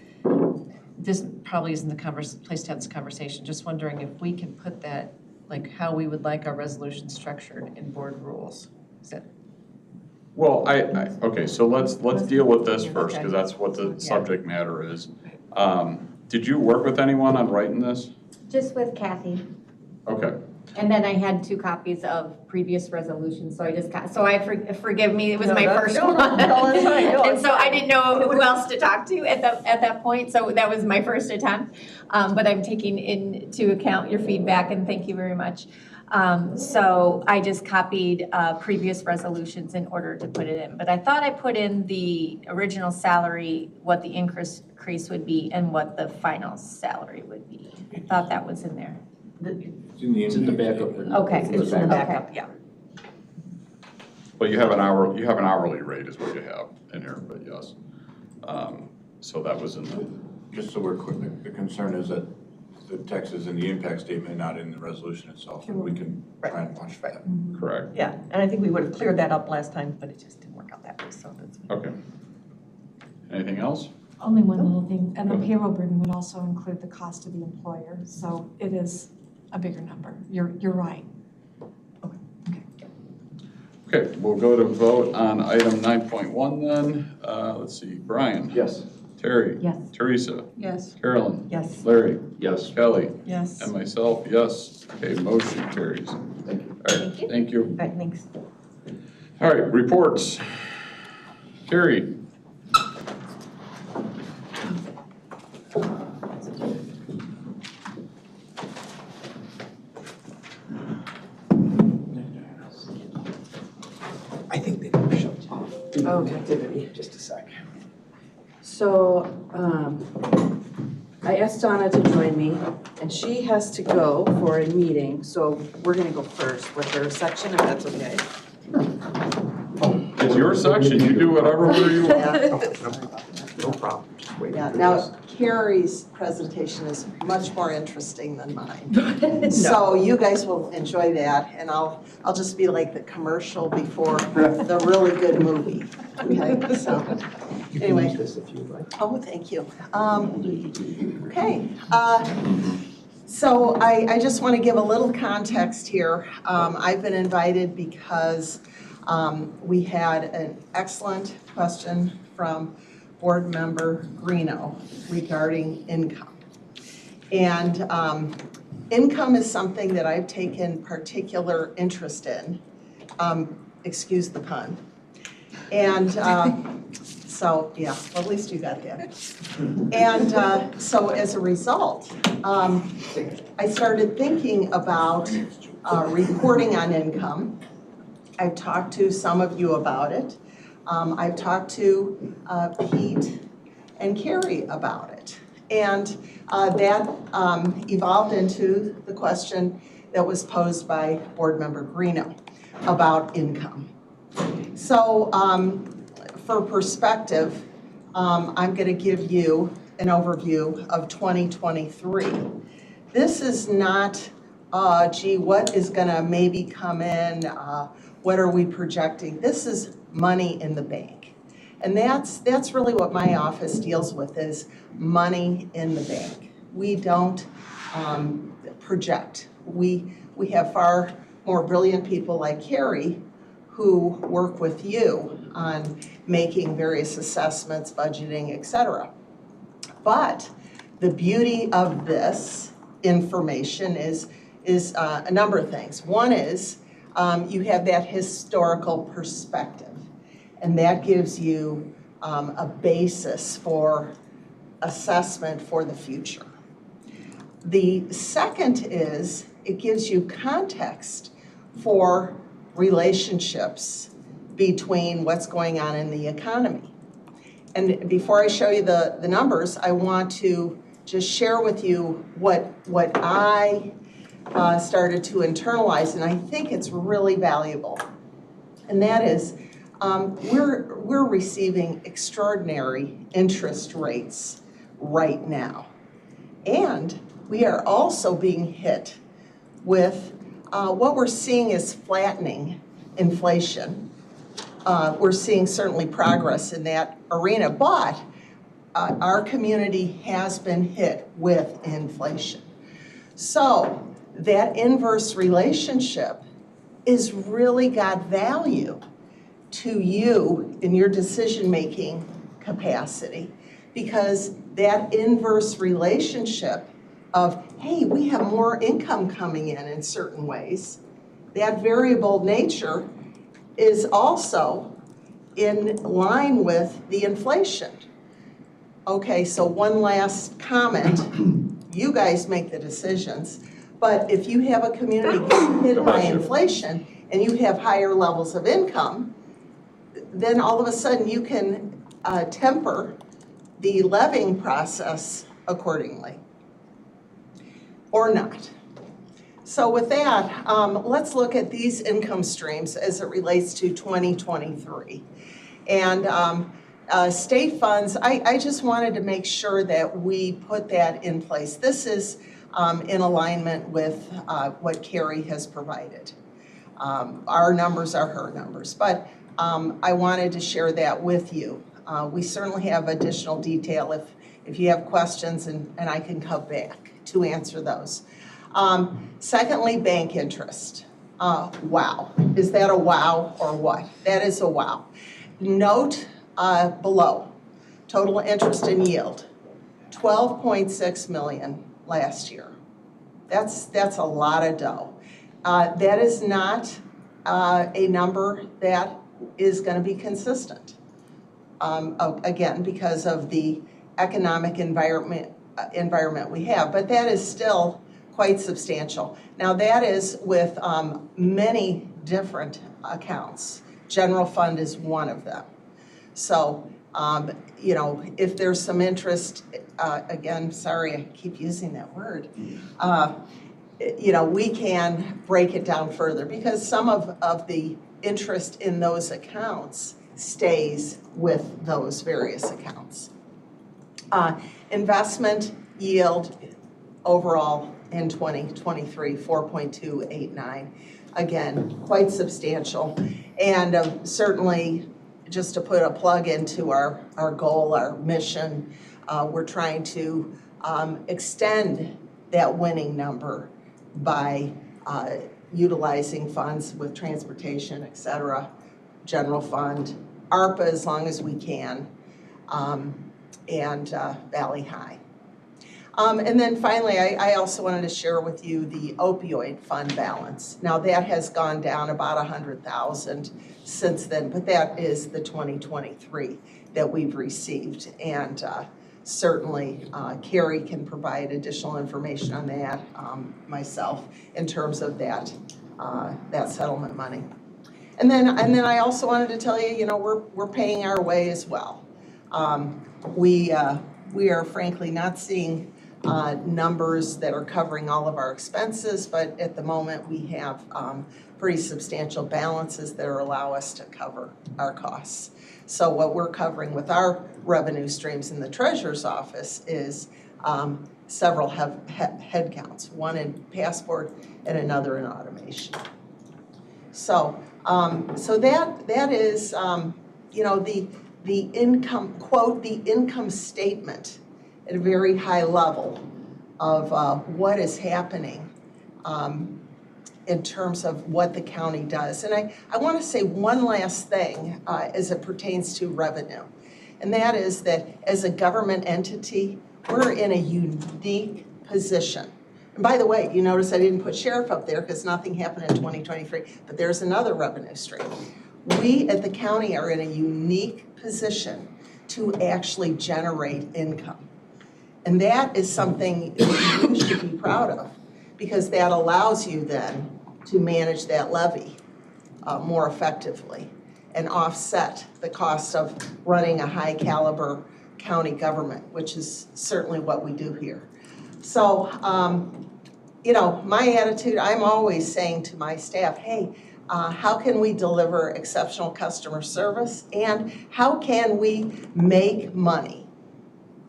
This probably isn't the place to have this conversation. Just wondering if we can put that, like how we would like our resolution structured in board rules. Is that? Well, okay, so let's deal with this first, Okay. because that's what the subject matter is. Did you work with anyone on writing this? Just with Kathy. Okay, And then I had 2 copies of previous resolutions, so I just got, so forgive me, it was my first one. that's fine. No, And it's so I fine. didn't know who else to talk to at that point, so that was my first attempt. But I'm taking into account your feedback, and thank you very much. So I just copied previous resolutions in order to put it in. But I thought I put in the original salary, what the increase would be, and what the final salary would be. I thought that was in there. It's in the backup. Okay. It's in the backup, yeah. But you have an hourly rate is what you have in here, but yes. So that was in the, Just so we're clear, the concern is that the text is in the impact statement, not in the resolution itself, and we can try and watch that. correct. Yeah, and I think we would have cleared that up last time, but it just didn't work out that way, so that's. Okay. Anything else? Only one little thing, and the payroll burden would also include the cost of the employer, so it is a bigger number. You're right. Okay, we'll go to vote on item 9.1 then. Let's see, Brian? Yes. Terry? Yes. Teresa? Yes. Carolyn? Yes. Larry? Yes. Kelly? Yes. And myself, yes. Okay, motion carries. Thank you. All right, thank you. All right, thanks. All right, reports. Carrie? I think they shut off activity, just a sec. So, I asked Donna to join me, and she has to go for a meeting, so we're gonna go first with her section, if that's okay. It's your section, you do whatever you want. No problem, just wait. Yeah, now Carrie's presentation is much more interesting than mine. So you guys will enjoy that, and I'll just be like the commercial before the really good movie. Okay, so, anyway. You can use this if you'd like. Oh, thank you. Okay, so I just want to give a little context here. I've been invited because we had an excellent question from Board Member Greeno regarding income. And income is something that I've taken particular interest in. Excuse the pun. And so, yeah, well, at least you got that. And so as a result, I started thinking about reporting on income. I've talked to some of you about it. I've talked to Pete and Carrie about it. And that evolved into the question that was posed by Board Member Greeno about income. So for perspective, I'm going to give you an overview of 2023. This is not, gee, what is going to maybe come in? What are we projecting? This is money in the bank. And that's really what my office deals with, is money in the bank. We don't project. We have far more brilliant people like Carrie who work with you on making various assessments, budgeting, et cetera. But the beauty of this information is a number of things. One is you have that historical perspective, and that gives you a basis for assessment for the future. The second is it gives you context for relationships between what's going on in the economy. And before I show you the numbers, I want to just share with you what I started to internalize, and I think it's really valuable. And that is, we're receiving extraordinary interest rates right now. And we are also being hit with what we're seeing is flattening inflation. We're seeing certainly progress in that arena, but our community has been hit with inflation. So that inverse relationship is really got value to you in your decision-making capacity, because that inverse relationship of, hey, we have more income coming in certain ways. That variable nature is also in line with the inflation. Okay, so one last comment. You guys make the decisions, but if you have a community getting hit by inflation and you have higher levels of income, then all of a sudden you can temper the levying process accordingly, or not. So with that, let's look at these income streams as it relates to 2023. And state funds, I just wanted to make sure that we put that in place. This is in alignment with what Carrie has provided. Our numbers are her numbers, but I wanted to share that with you. We certainly have additional detail if you have questions, and I can come back to answer those. Secondly, bank interest. Wow. Is that a wow or what? That is a wow. Note below, total interest and yield, 12.6 million last year. That's a lot of dough. That is not a number that is going to be consistent. Again, because of the economic environment we have, but that is still quite substantial. Now that is with many different accounts. General fund is one of them. So, you know, if there's some interest, again, sorry, I keep using that word, you know, we can break it down further because some of the interest in those accounts stays with those various accounts. Investment yield overall in 2023, 4.289. Again, quite substantial. And certainly, just to put a plug into our goal, our mission, we're trying to extend that winning number by utilizing funds with transportation, et cetera, general fund, ARPA as long as we can, and Valley High. And then finally, I also wanted to share with you the opioid fund balance. Now that has gone down about 100,000 since then, but that is the 2023 that we've received. And certainly Carrie can provide additional information on that, myself, in terms of that settlement money. And then I also wanted to tell you, you know, we're paying our way as well. We are frankly not seeing numbers that are covering all of our expenses, but at the moment we have pretty substantial balances that allow us to cover our costs. So what we're covering with our revenue streams in the treasurer's office is several head counts, one in passport and another in automation. So that is you know, the income, quote, the income statement at a very high level of what is happening in terms of what the county does. And I want to say one last thing as it pertains to revenue, and that is that as a government entity, we're in a unique position. And by the way, you notice I didn't put sheriff up there because nothing happened in 2023, but there's another revenue stream. We at the county are in a unique position to actually generate income. And that is something you should be proud of, because that allows you then to manage that levy more effectively and offset the cost of running a high caliber county government, which is certainly what we do here. So, you know, my attitude, I'm always saying to my staff, hey, how can we deliver exceptional customer service, and how can we make money?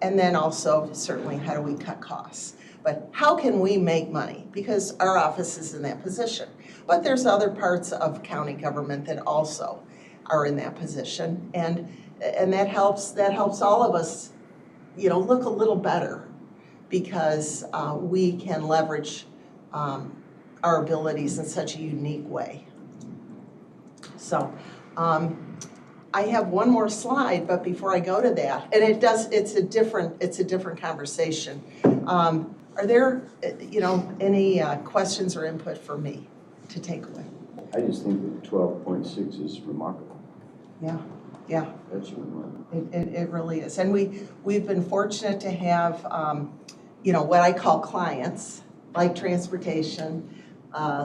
And then also, certainly, how do we cut costs? But how can we make money? Because our office is in that position. But there's other parts of county government that also are in that position. And that helps all of us, you know, look a little better, because we can leverage our abilities in such a unique way. So, I have one more slide, but before I go to that, and it's a different conversation. Are there, any questions or input for me to take away? I just think that 12.6 is remarkable. Yeah, yeah. That's remarkable. It really is. And we've been fortunate to have, what I call clients, like transportation,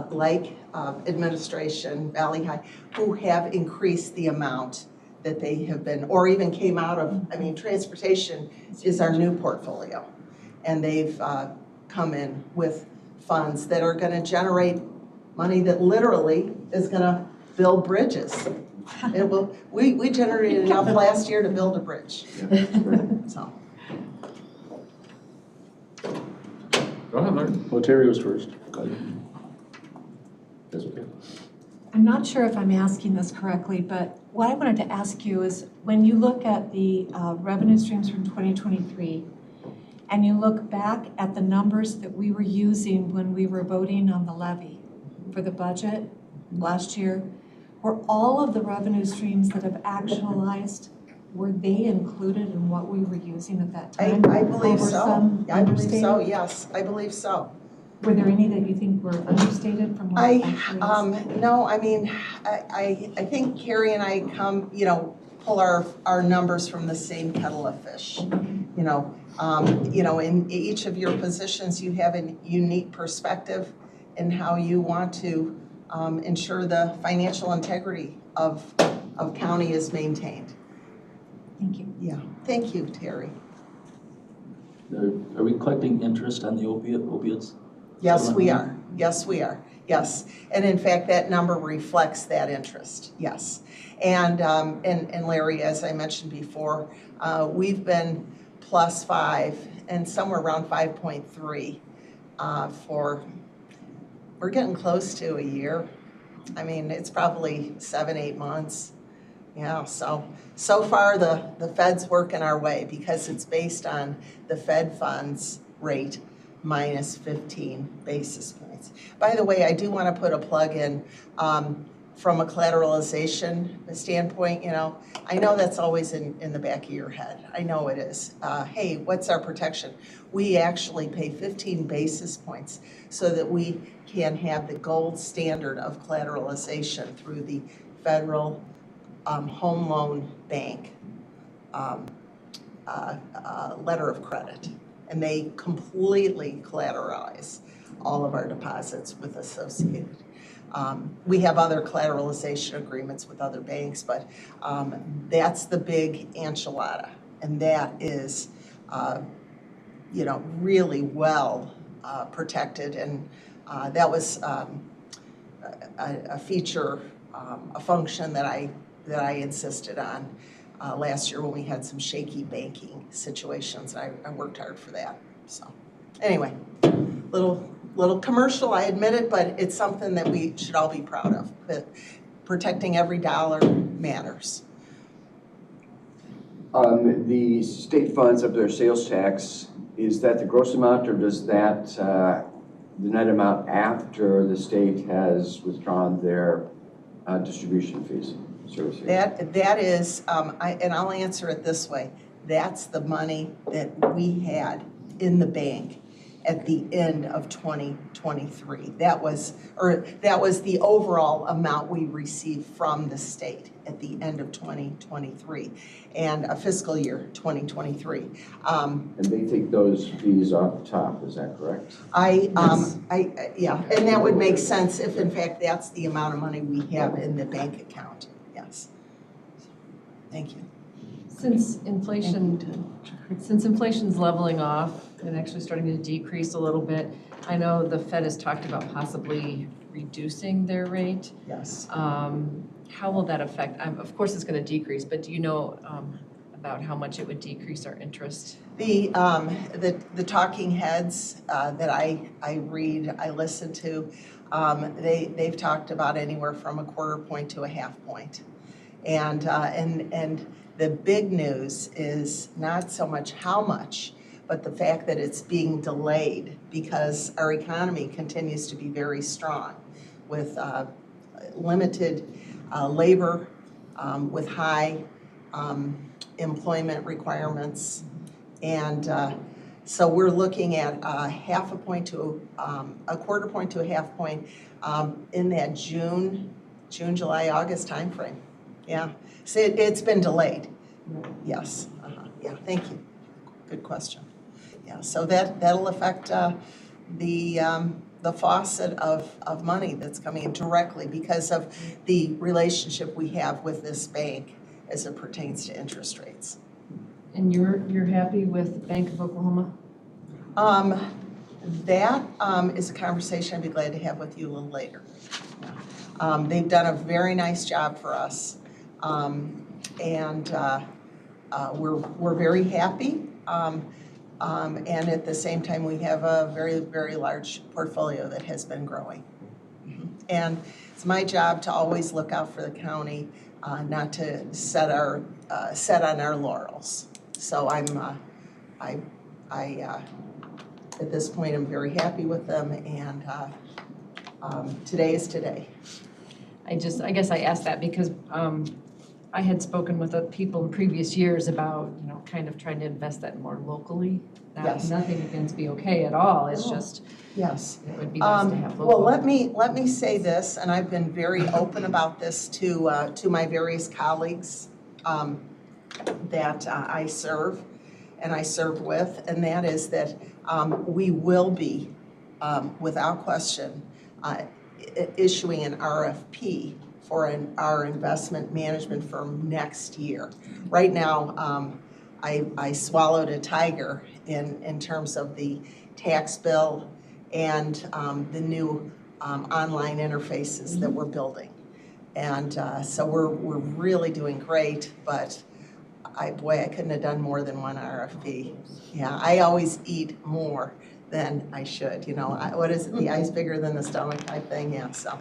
like administration, Valley High, who have increased the amount that they have been, or even came out of, transportation is our new portfolio. And they've come in with funds that are gonna generate money that literally is gonna build bridges. It will, we generated enough last year to build a bridge, so. Go ahead, Larry. Well, Terry was first. That's okay. I'm not sure if I'm asking this correctly, but what I wanted to ask you is when you look at the revenue streams from 2023 and you look back at the numbers that we were using when we were voting on the levy for the budget last year, were all of the revenue streams that have actualized, were they included in what we were using at that time? I believe Or were so. some I believe so, understated? yes, I believe so. Were there any that you think were understated from what it actually is? No, I think Carrie and I pull our numbers from the same kettle of fish. In each of your positions, you have a unique perspective in how you want to ensure the financial integrity of county is maintained. Thank you. Yeah, thank you, Terry. Are we collecting interest on the opiates? Yes, we are. Yes, we are. Yes. And in fact, that number reflects that interest. Yes. And Larry, as I mentioned before, we've been +5 and somewhere around 5.3 we're getting close to a year. It's probably 7-8 months. Yeah, so far the Fed's working our way because it's based on the Fed funds rate minus 15 basis points. By the way, I do want to put a plug in from a collateralization standpoint. I know that's always in the back of your head. I know it is. Hey, what's our protection? We actually pay 15 basis points so that we can have the gold standard of collateralization through the Federal Home Loan Bank letter of credit. And they completely collateralize all of our deposits with Associated. We have other collateralization agreements with other banks, but that's the big enchilada. And that is, really well protected. And that was a feature, a function that I insisted on last year when we had some shaky banking situations. I worked hard for that. So anyway, little commercial, I admit it, but it's something that we should all be proud of. That protecting every dollar matters. The state funds of their sales tax, is that the gross amount, or does that the net amount after the state has withdrawn their distribution fees? That is, and I'll answer it this way. That's the money that we had in the bank at the end of 2023. That was the overall amount we received from the state at the end of 2023 and a fiscal year 2023. And they take those fees off the top, is that correct? Yeah, and that would make sense if in fact that's the amount of money we have in the bank account. Yes. Thank you. Since inflation's leveling off and actually starting to decrease a little bit, I know the Fed has talked about possibly reducing their rate. Yes. How will that affect? Of course, it's going to decrease, but do you know about how much it would decrease our interest? The talking heads that I read, I listen to, they've talked about anywhere from 1/4 point to 1/2 point. And the big news is not so much how much, but the fact that it's being delayed because our economy continues to be very strong with limited labor, with high employment requirements. And So we're looking at half a point to a quarter point to a half point in that June, July, August timeframe. Yeah, so it's been delayed. Yes, yeah, thank you. Good question. Yeah, so that'll affect the faucet of money that's coming in directly because of the relationship we have with this bank as it pertains to interest rates. And you're happy with Bank of Oklahoma? That is a conversation I'd be glad to have with you a little later. They've done a very nice job for us, and we're very happy. And at the same time, we have a very, very large portfolio that has been growing. And it's my job to always look out for the county, not to set on our laurels. So at this point, I'm very happy with them, and today is today. I guess I asked that because I had spoken with people in previous years about, kind of trying to invest that more locally. Yes. Nothing against BOK at all, it's just, yes, it would be nice to have local. Well, let me say this, and I've been very open about this to my various colleagues that I serve and I serve with, and that is that we will be, without question, issuing an RFP for our investment management firm next year. Right now, I swallowed a tiger in terms of the tax bill and the new online interfaces that we're building. And so we're really doing great, but I couldn't have done more than one RFP. Yeah, I always eat more than I should. What is it? The eye's bigger than the stomach type thing. Yeah, so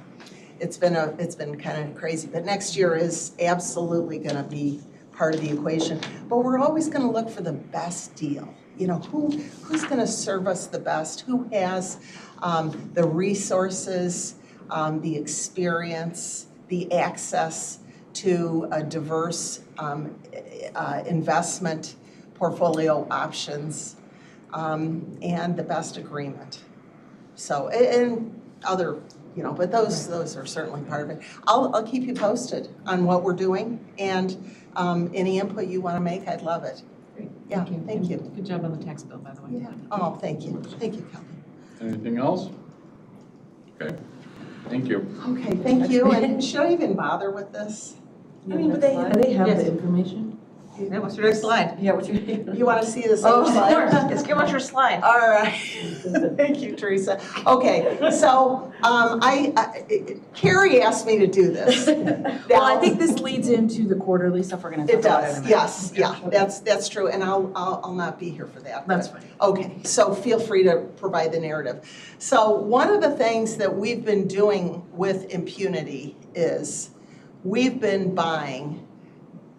it's been kind of crazy. But next year is absolutely going to be part of the equation. But we're always going to look for the best deal. Who's going to serve us the best? Who has the resources, the experience, the access to a diverse investment portfolio options, and the best agreement. So, and other, but those are certainly part of it. I'll keep you posted on what we're doing, and any input you want to make, I'd love it. Great. Yeah, thank you. Good job on the tax bill, by the way. Yeah. Oh, thank you. Thank you, Kelly. Anything else? Okay, thank you. Okay, thank you. And should I even bother with this? I mean, but they have Yes. the information. Yeah, what's your next slide? Yeah, what's your? You want to see this Oh, other slide? just give us your slide. All right. Thank you, Teresa. Okay, so Carrie asked me to do this. Well, I think this leads into the quarterly stuff we're gonna talk It about in a does, minute. yes, yeah, that's true, and I'll not be here for that. That's but- fine. Okay, so feel free to provide the narrative. So one of the things that we've been doing with impunity is we've been buying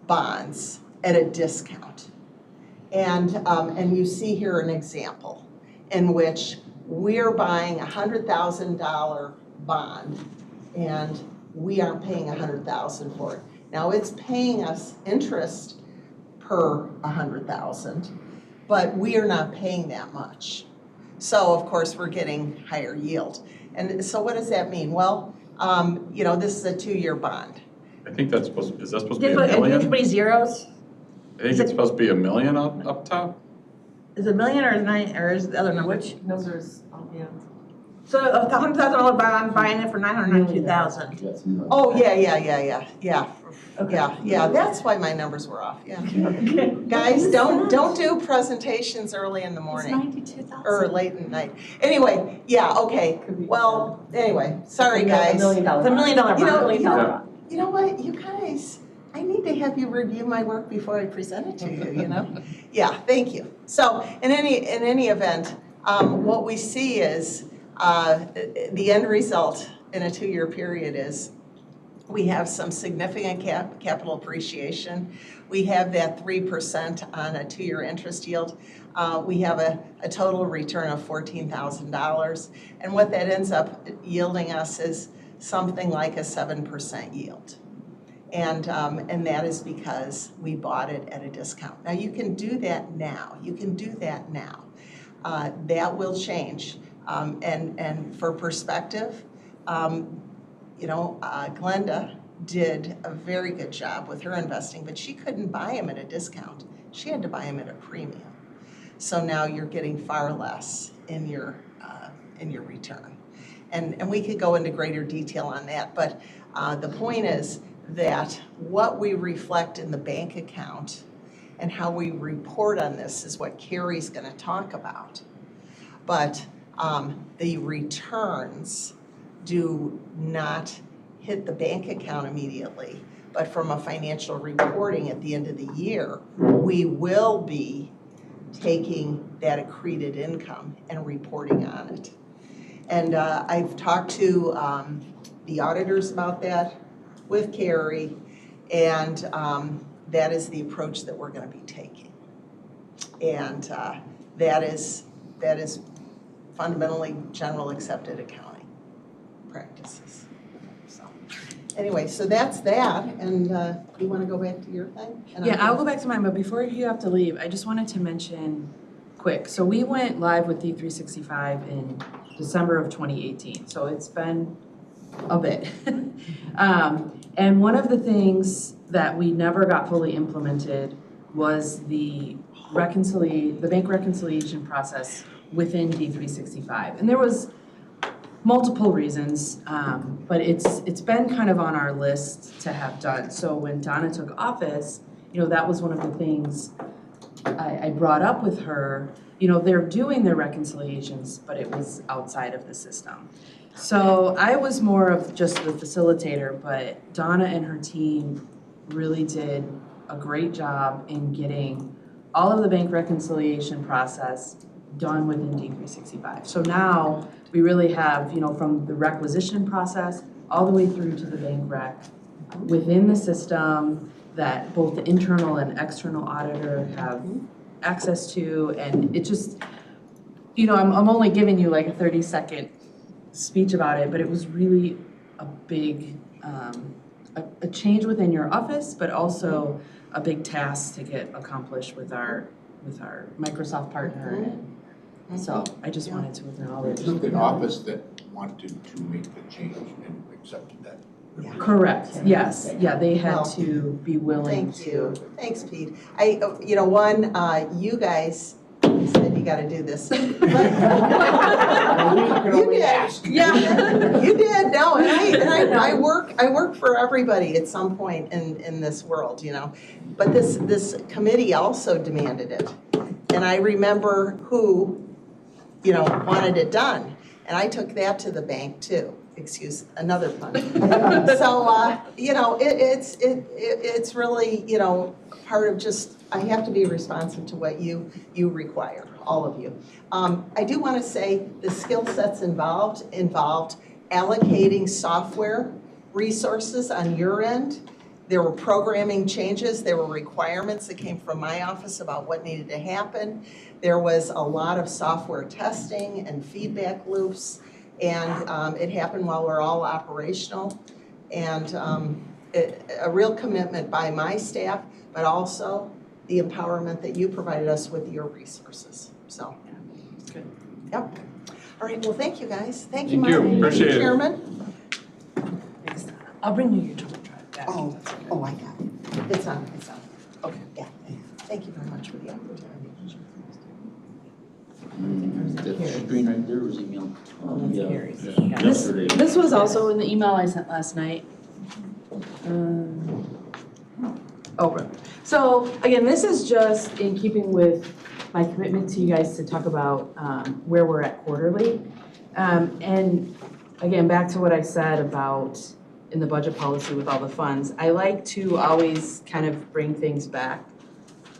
bonds at a discount. And you see here an example in which we're buying a $100,000 bond and we aren't paying $100,000 for it. Now it's paying us interest per $100,000, but we are not paying that much. So of course we're getting higher yield. And so what does that mean? Well, this is a 2-year bond. I think is that supposed to be $1 million? Everybody zeros? I think it's supposed to be $1 million up top. Is it $1 million or is the other number? Which numbers, yeah. So a $100,000 bond, buying it for $992,000. Oh, yeah. Yeah, that's why my numbers were off, yeah. Guys, don't do presentations early in the morning. It's 92,000. Or late at night. Anyway, yeah, okay. Well, anyway, sorry, guys. It's $1 million bond. You know what, you guys, I need to have you review my work before I present it to you, Yeah, thank you. So in any event, what we see is the end result in a 2-year period is we have some significant capital appreciation. We have that 3% on a 2-year interest yield. We have a total return of $14,000. And what that ends up yielding us is something like a 7% yield. And that is because we bought it at a discount. Now you can do that now. That will change. And for perspective, Glenda did a very good job with her investing, but she couldn't buy them at a discount. She had to buy them at a premium. So now you're getting far less in your return. And we could go into greater detail on that, but the point is that what we reflect in the bank account and how we report on this is what Carrie's gonna talk about. But the returns do not hit the bank account immediately, but from a financial reporting at the end of the year, we will be taking that accreted income and reporting on it. And I've talked to the auditors about that with Carrie, and that is the approach that we're going to be taking. And that is fundamentally general accepted accounting practices. So anyway, so that's that, and you want to go back to your thing? And Yeah, I'll go back to mine, but before you have to leave, I just wanted to mention quick. So we went live with D365 in December of 2018, so it's been a bit. And one of the things that we never got fully implemented was the bank reconciliation process within D365. And there was multiple reasons, but it's been kind of on our list to have done. So when Donna took office, that was one of the things I brought up with her. They're doing their reconciliations, but it was outside of the system. So I was more of just the facilitator, but Donna and her team really did a great job in getting all of the bank reconciliation process done within D365. So now we really have, from the requisition process all the way through to the bank rec within the system that both the internal and external auditor have access to. And it just, I'm only giving you like a 30-second speech about it, but it was really a big, a change within your office, but also a big task to get accomplished with our Microsoft partner. And so I just wanted to acknowledge. It took an office that wanted to make the change and accepted that. Yeah. Correct, yes. Yeah, they had to be willing Thank you. Thanks, Pete. You guys said you gotta do this. You did. Yeah, you did. No, and I work for everybody at some point in this world, But this committee also demanded it. And I remember who, wanted it done. And I took that to the bank too. Excuse another pun. So it's really part of just I have to be responsive to what you require, all of you. I do want to say the skill sets involved allocating software resources on your end. There were programming changes. There were requirements that came from my office about what needed to happen. There was a lot of software testing and feedback loops. And it happened while we're all operational. And a real commitment by my staff, but also the empowerment that you provided us with your resources. So, it's good. Yep. All right, well, thank you guys. Thank you, Thank you. Mark. Appreciate it. Chairman. I'll bring you your total drive back. Oh, I got it. It's on. Okay. Yeah, thank you very much for the opportunity. That screen right there was emailed. This was also in the email I sent last night. So again, this is just in keeping with my commitment to you guys to talk about where we're at quarterly. And again, back to what I said about in the budget policy with all the funds, I like to always kind of bring things back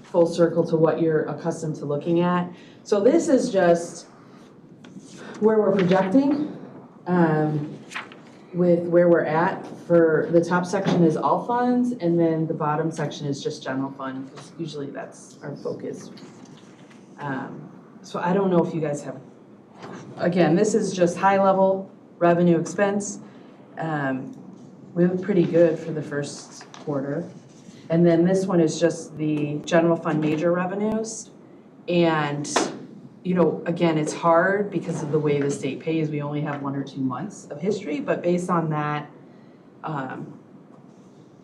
full circle to what you're accustomed to looking at. So this is just where we're projecting with where we're at. For the top section is all funds, and then the bottom section is just general fund, because usually that's our focus. So I don't know if you guys have, again, this is just high level revenue expense. We look pretty good for the first quarter. And then this one is just the general fund major revenues. And you know, again, it's hard because of the way the state pays. We only have 1 or 2 months of history, but based on that,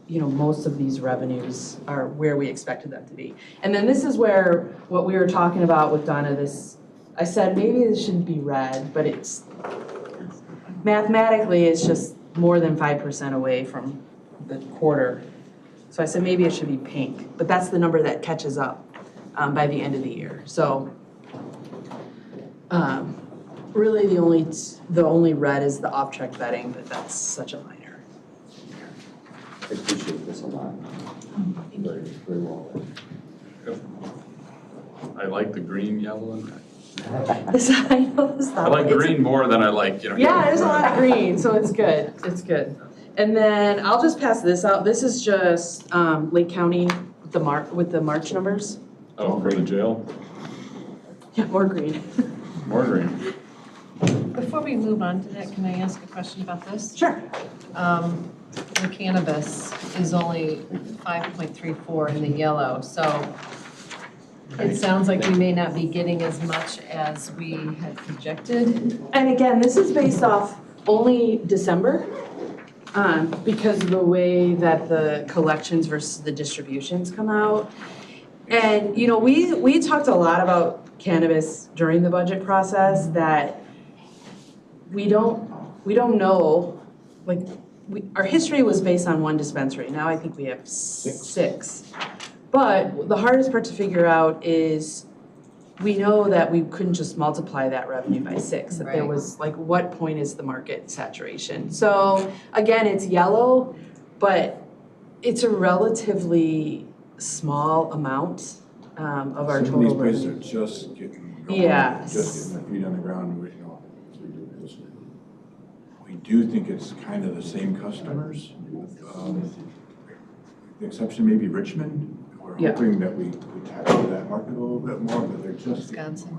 you know, most of these revenues are where we expected them to be. And then this is where, what we were talking about with Donna, this, I said, maybe this shouldn't be red, but it's, mathematically, it's just more than 5% away from the quarter. So I said, maybe it should be pink, but that's the number that catches up by the end of the year. So really the only red is the off-track betting, but that's such a minor. I appreciate this a lot. Very, very well done. I like the green, yellow, and red. I know this I like green more than I like, you know. Yeah, there's a lot of green, so it's good, it's good. And then I'll just pass this out. This is just Lake County with the March numbers. Oh, for the jail? Yeah, more green. More green. Before we move on to that, can I ask a question about this? Sure. The cannabis is only 5.34 in the yellow, so it sounds like we may not be getting as much as we had projected. And again, this is based off only December, because of the way that the collections versus the distributions come out. And, you know, we talked a lot about cannabis during the budget process, that we don't know, like, our history was based on 1 dispensary. Now I think we have 6. But the hardest part to figure out is, we know that we couldn't just multiply that revenue by 6, that there Right. was, like, what point is the market saturation? So again, it's yellow, but it's a relatively small amount of our Some of these total places revenue. are just getting going. Yes. Just getting their feet on the ground, you know. We do think it's kind of the same customers. The exception may be Richmond. We're Yeah. hoping that we tackle that market a little bit more, but they're just. Wisconsin.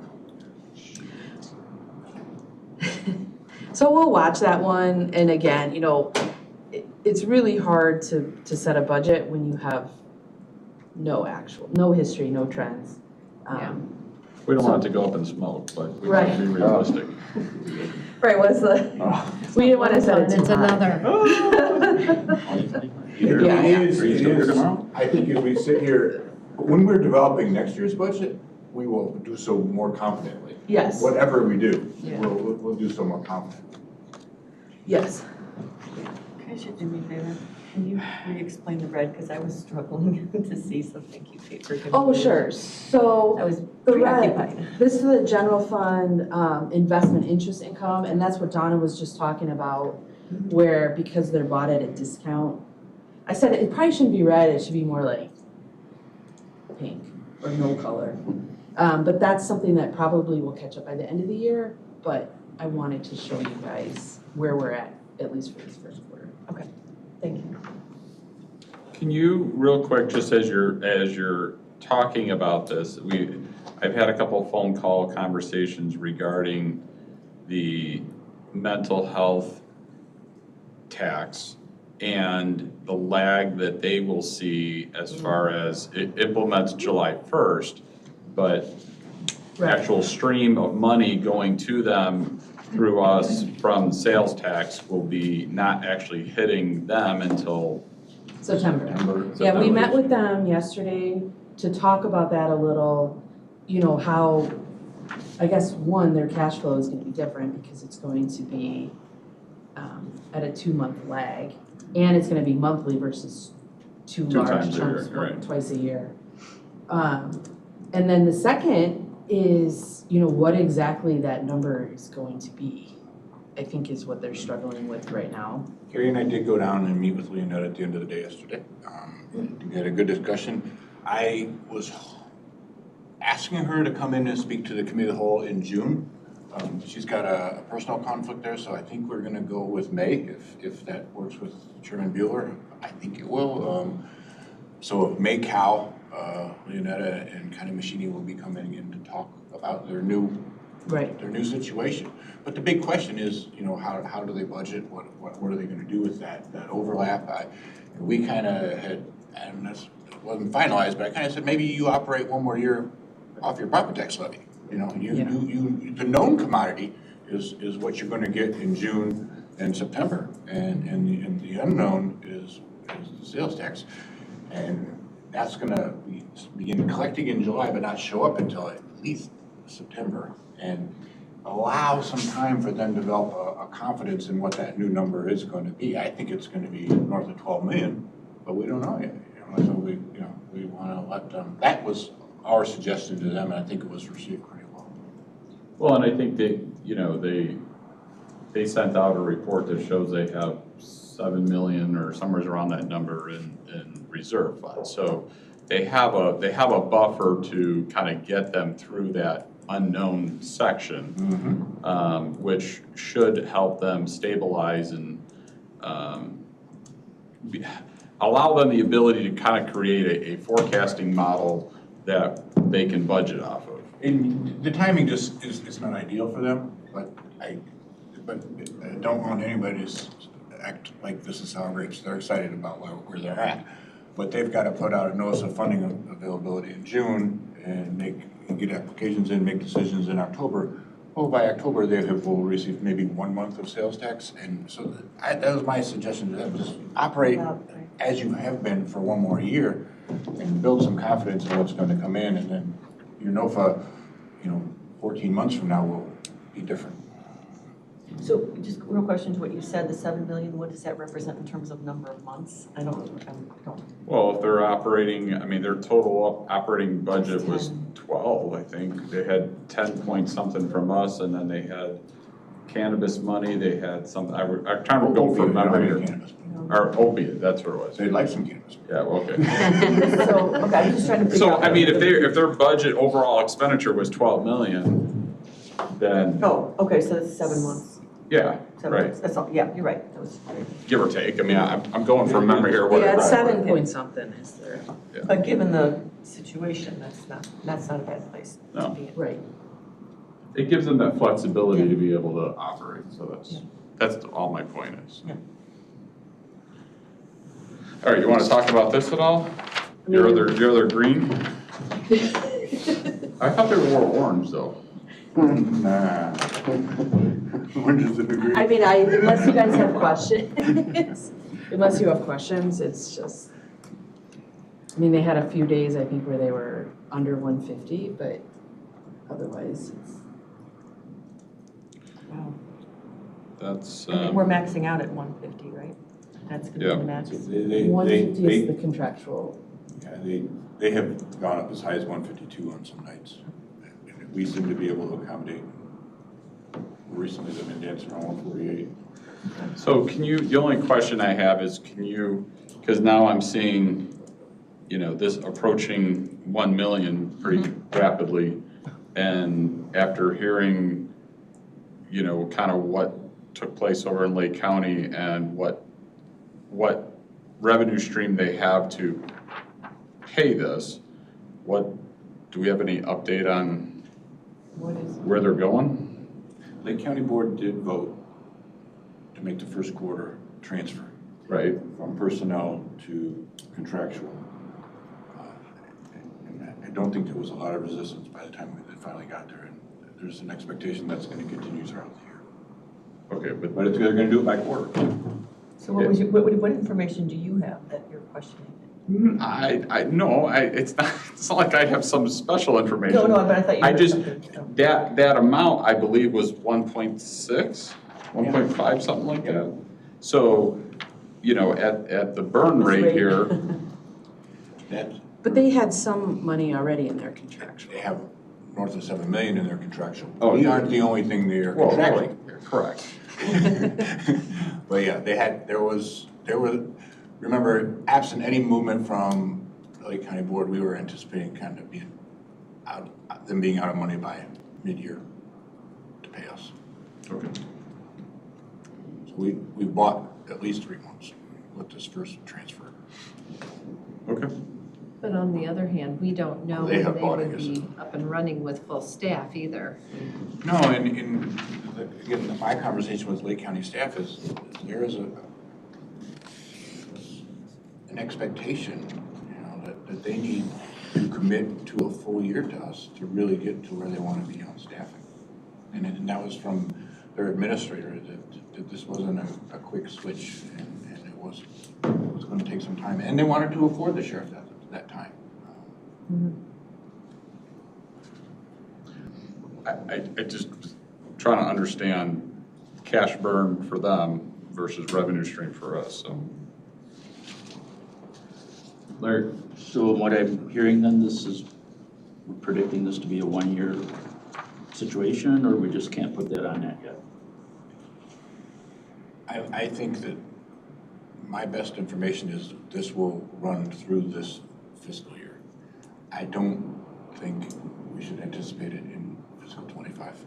So we'll watch that one, and again, you know, it's really hard to set a budget when you have no history, no trends. We don't want it to go up in smoke, but we want to be Right. realistic. Right, what's the, we didn't want to set it too It's another. Yeah. It is, I think if we sit here, when we're developing next year's budget, we will do so more confidently. Yes. Whatever we do, Yeah. we'll do so more confidently. Yes. Can you do me a favor? Can you re-explain the red, because I was struggling to see something you paper. Oh, sure, so I was the red, preoccupied. this is the general fund investment interest income, and that's what Donna was just talking about, where because they're bought at a discount. I said it probably shouldn't be red, it should be more like pink or no color. But that's something that probably will catch up by the end of the year, but I wanted to show you guys where we're at least for this first quarter. Okay, thank you. Can you, real quick, just as you're talking about this, I've had a couple of phone call conversations regarding the mental health tax and the lag that they will see as far as it implements July 1st, but actual stream of money going to them through us from sales tax will be not actually hitting them until September. Yeah, September. we met with them yesterday to talk about that a little, you know, how, I guess, one, their cash flow is gonna be different because it's going to be at a 2-month lag, and it's gonna be monthly versus 2 Two large times a year, chunks, right. twice a year. And then the second is, you know, what exactly that number is going to be, I think is what they're struggling with right now. Carrie and I did go down and meet with Leonette at the end of the day yesterday. We had a good discussion. I was asking her to come in and speak to the committee of the whole in June. She's got a personal conflict there, so I think we're gonna go with May, if that works with Chairman Bueller. I think it will. So May, Cal, Leonetta and Connie Machini will be coming in to talk about their new situation. But the big question is, you know, how do they budget? What are they gonna do with that overlap? We kind of had, and this wasn't finalized, but I kind of said, maybe you operate one more year off your property tax levy. You know, the known commodity is what you're gonna get in June and September. And the unknown is the sales tax. And that's gonna begin collecting in July, but not show up until at least September. And allow some time for them to develop a confidence in what that new number is going to be. I think it's going to be north of 12 million, but we don't know yet. So we want to let them, that was our suggestion to them, and I think it was received pretty well. Well, and I think they sent out a report that shows they have 7 million or somewhere around that number in reserve funds. So they have a buffer to kind of get them through that unknown section, which should help them stabilize and allow them the ability to kind of create a forecasting model that they can budget off of. And the timing just is not ideal for them, but I don't want anybody to act like this is how rich they're excited about where they're at. But they've got to put out a notice of funding availability in June and get applications in, make decisions in October. Well, by October, they will receive maybe 1 month of sales tax. And so that was my suggestion to them, just operate as you have been for 1 more year and build some confidence in what's going to come in. And then, for 14 months from now will be different. So just real question to what you said, the 7 million, what does that represent in terms of number of months? I don't. Well, if they're operating, I mean, their total operating budget was 12, I think. They had 10 point something from us, and then they had cannabis money, they had some, I'm trying to go from memory here. Or opiate, that's what it was. They'd like some cannabis. Yeah, well, okay. Okay, I'm just trying to figure out. So, I mean, if their budget overall expenditure was 12 million, then. Oh, okay, so that's 7 months. Yeah, 7 right. months, that's all, yeah, you're right, that was. Give or take, I mean, I'm going from memory here. Yeah, it's 7 point something is there. But given the situation, that's not a bad place to be in. Right. It gives them that flexibility to be able to operate, so that's all my point is. Yeah. All right, you want to talk about this at all? Your other green? I thought they were orange though. Nah. Orange is the degree. I mean, unless you guys have questions, it's just, I mean, they had a few days, I think, where they were under 150, but otherwise it's, wow. That's. We're maxing out at 150, right? That's gonna be the max. 150 is the contractual. Yeah, they have gone up as high as 152 on some nights. And we seem to be able to accommodate. Recently, they've been dancing around 148. So the only question I have is because now I'm seeing, this approaching 1 million pretty rapidly. And after hearing, kind of what took place over in Lake County and what revenue stream they have to pay this, do we have any update on where they're going? Lake County Board did vote to make the first quarter transfer. Right. From personnel to contractual. And I don't think there was a lot of resistance by the time we finally got there. And there's an expectation that's going to continue throughout the year. Okay, but they're going to do it by quarter. So what information do you have that you're questioning? It's not like I have some special information. No, but I thought you had something. That amount, I believe, was 1.6, 1.5, something like that. So, at the burn rate here. But they had some money already in their contractual. They have north of 7 million in their contractual. Oh, we aren't the only thing they are contracting. Correct. But yeah, there was, remember, absent any movement from the Lake County Board, we were anticipating kind of them being out of money by mid-year to pay us. Okay. So we bought at least 3 months with this first transfer. Okay. But on the other hand, we don't know They when have they bought it, would be up and running with full staff either. No, and again, my conversation with Lake County staff is there is an expectation, that they need to commit to a full year to us to really get to where they want to be on staffing. And that was from their administrator, that this wasn't a quick switch, and it was going to take some time. And they wanted to afford the sheriff that time. I just trying to understand cash burn for them versus revenue stream for us, so. Larry? So what I'm hearing then, we're predicting this to be a one-year situation, or we just can't put that on that yet? I think that my best information is this will run through this fiscal year. I don't think we should anticipate it in fiscal 25.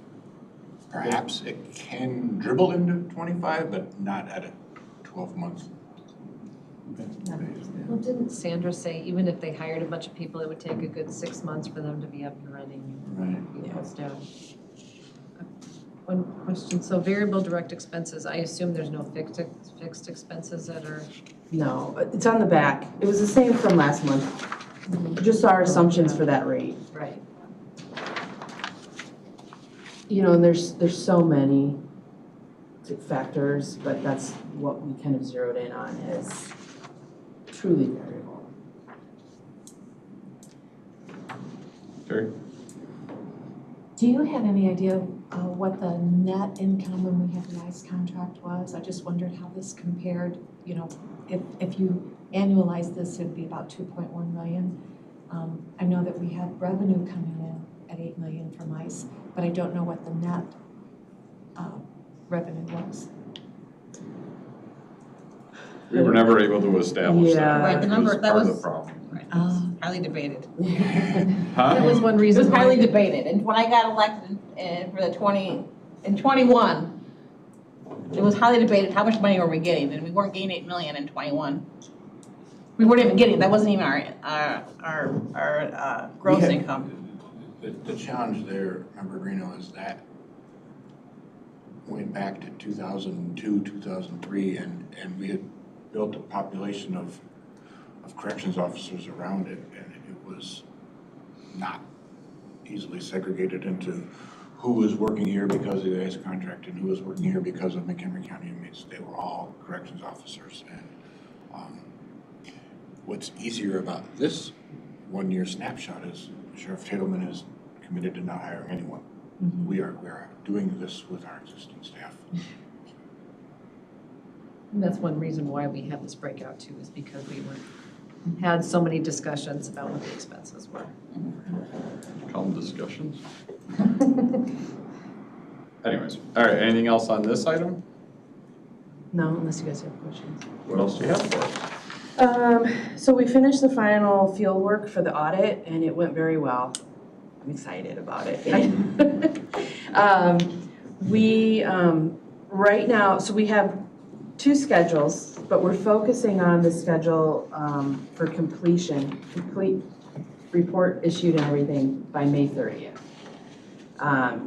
Perhaps it can dribble into 25, but not at a 12-month. Well, didn't Sandra say even if they hired a bunch of people, it would take a good 6 months for them to be up and running? Right. One question, so variable direct expenses, I assume there's no fixed expenses that are? No, it's on the back. It was the same from last month. Just our assumptions for that rate. Right. You know, and there's so many factors, but that's what we kind of zeroed in on is truly variable. Terry? Do you have any idea what the net income when we had the ICE contract was? I just wondered how this compared, you know, if you annualize this, it'd be about 2.1 million. I know that we had revenue coming in at 8 million from ICE, but I don't know what the net revenue was. We were never able to establish that. Yeah. Right, the number, that part of was, the problem. right, that was highly debated. That was one It reason was why. highly debated, and when I got elected for the in 21, it was highly debated how much money were we getting, and we weren't getting 8 million in 21. We weren't even getting, that wasn't even our gross income. The challenge there, Member Greeno, is that went back to 2002, 2003, and we had built a population of corrections officers around it, and it was not easily segregated into who was working here because of the ICE contract and who was working here because of McHenry County inmates. They were all corrections officers. And what's easier about this one-year snapshot is Sheriff Titleman is committed to not hiring anyone. Mm-hmm. We are doing this with our existing staff. And that's one reason why we had this breakout too, is because we had so many discussions about what the expenses were. Calm discussions. Anyways, all right, anything else on this item? No, unless you guys have questions. What else do you have for us? So we finished the final field work for the audit and it went very well. I'm excited about it. Right now, so we have 2 schedules, but we're focusing on the schedule for complete report issued and everything by May 30th.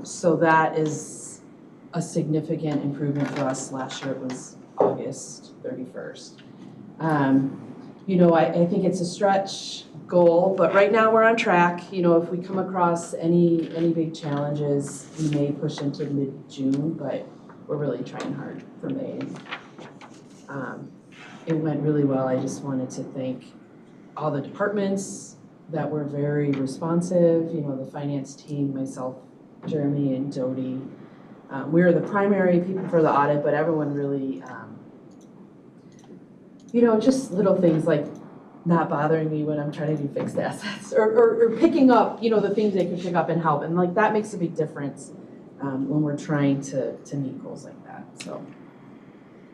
So that is a significant improvement for us. Last year it was August 31st. You know, I think it's a stretch goal, but right now we're on track. You know, if we come across any big challenges, we may push into mid-June, but we're really trying hard for May. It went really well. I just wanted to thank all the departments that were very responsive, you know, the finance team, myself, Jeremy and Jody. We were the primary people for the audit, but everyone really, you know, just little things like not bothering me when I'm trying to do fixed assets or picking up, you know, the things they can pick up and help. And like that makes a big difference when we're trying to meet goals like that. So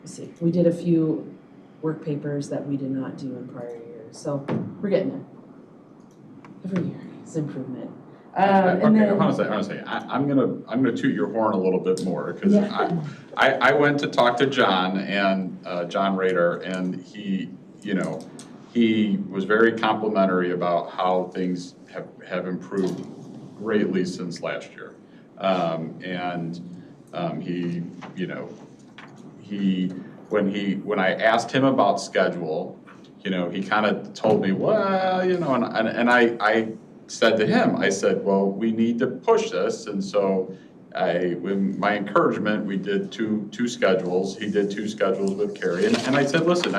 we'll see. We did a few work papers that we did not do in prior years. So we're getting there. Every year it's improvement. And Okay, then, honestly, I'm gonna toot your horn a little bit more, because I went to talk to John and John Rader, and he, you know, he was very complimentary about how things have improved greatly since last year. He, you know, when I asked him about schedule, you know, he kind of told me, well, you know, and I said to him, I said, well, we need to push this. And so with my encouragement, we did two schedules. He did 2 schedules with Carrie. And I said, listen,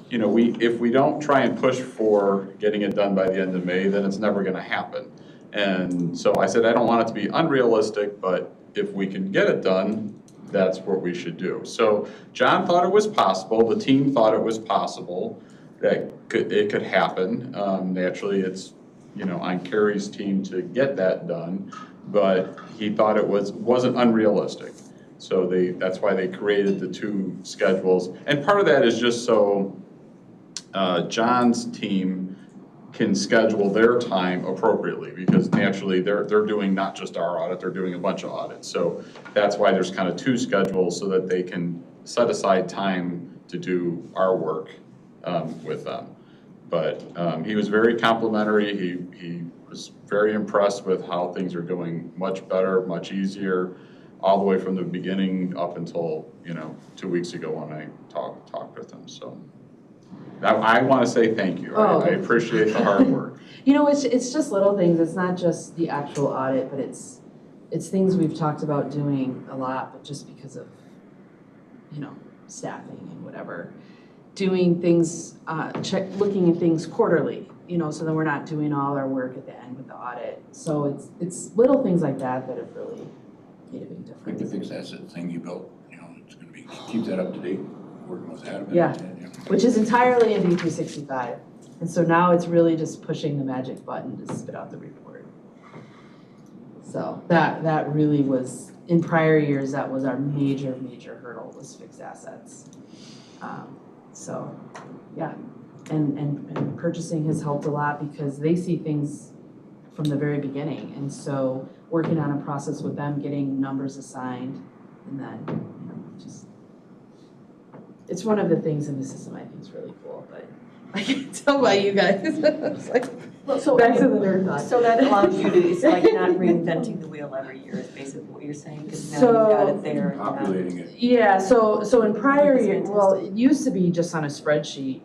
you know, if we don't try and push for getting it done by the end of May, then it's never going to happen. And so I said, I don't want it to be unrealistic, but if we can get it done, that's what we should do. So John thought it was possible. The team thought it was possible that it could happen. Naturally, it's, you know, on Carrie's team to get that done, but he thought it wasn't unrealistic. So that's why they created the 2 schedules. And part of that is just so John's team can schedule their time appropriately, because naturally they're doing not just our audit, they're doing a bunch of audits. So that's why there's kind of 2 schedules, so that they can set aside time to do our work with them. But he was very complimentary. He was very impressed with how things are going much better, much easier, all the way from the beginning up until, you know, 2 weeks ago when I talked with him. So I want to say thank you. I appreciate the hard work. You know, it's just little things. It's not just the actual audit, but it's things we've talked about doing a lot, but just because of, you know, staffing and whatever. Doing things, looking at things quarterly, you know, so then we're not doing all our work at the end with the audit. So it's little things like that that have really made a big difference. Like the fixed asset thing you built, you know, it's gonna be, keep that up to date, working with that. Yeah, which is entirely in D365. And so now it's really just pushing the magic button to spit out the report. So that really was, in prior years, that was our major hurdle, was fixed assets. So, yeah, and purchasing has helped a lot because they see things from the very beginning. And so working on a process with them, getting numbers assigned, and then, you know, just, it's one of the things in the system I think is really cool, but I can't tell by you guys. It's like, Well, so back to the nerd thought. So that allows you to, it's like not reinventing the wheel every year is basically what you're saying, because now you've got it there. Populating it. Yeah, so in prior years, well, it used to be just on a spreadsheet.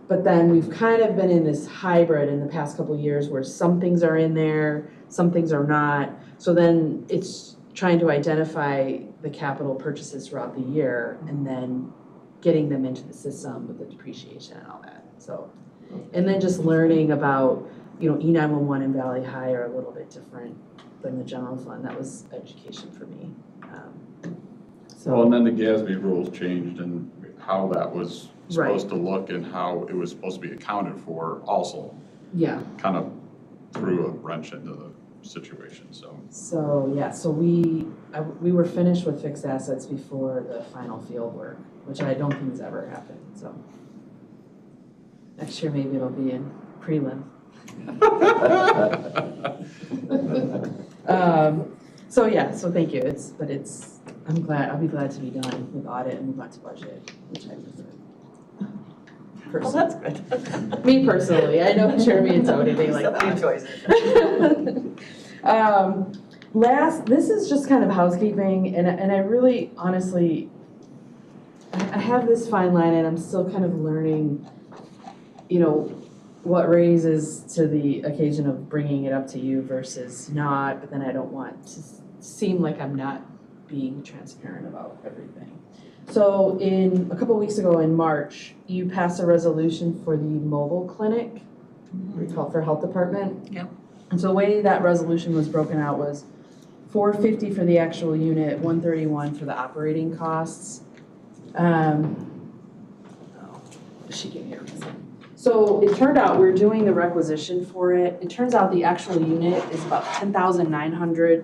But then we've kind of been in this hybrid in the past couple of years where some things are in there, some things are not. So then it's trying to identify the capital purchases throughout the year and then getting them into the system with the depreciation and all that. So, and then just learning about, you know, E911 and Valley High are a little bit different than the general fund. That was education for me. Well, and then the GASB rules changed and how that was supposed to look and how it was supposed to be accounted for also. Yeah. Kind of threw a wrench into the situation, so. So, yeah, so we were finished with fixed assets before the final field work, which I don't think has ever happened, so. Next year, maybe it'll be in prelim. So, yeah, so thank you. I'll be glad to be done with audit and move on to budget, which I prefer. Well, that's good. Me personally, I know Jeremy and Tony, they like that. This is just kind of housekeeping, and I really, honestly, I have this fine line, and I'm still kind of learning, you know, what raises to the occasion of bringing it up to you versus not, but then I don't want to seem like I'm not being transparent about everything. So a couple of weeks ago in March, you passed a resolution for the mobile clinic, recall for health department. Yep. And so the way that resolution was broken out was $450 for the actual unit, $131 for the operating costs. She can hear me. So it turned out we're doing the requisition for it. It turns out the actual unit is about $10,900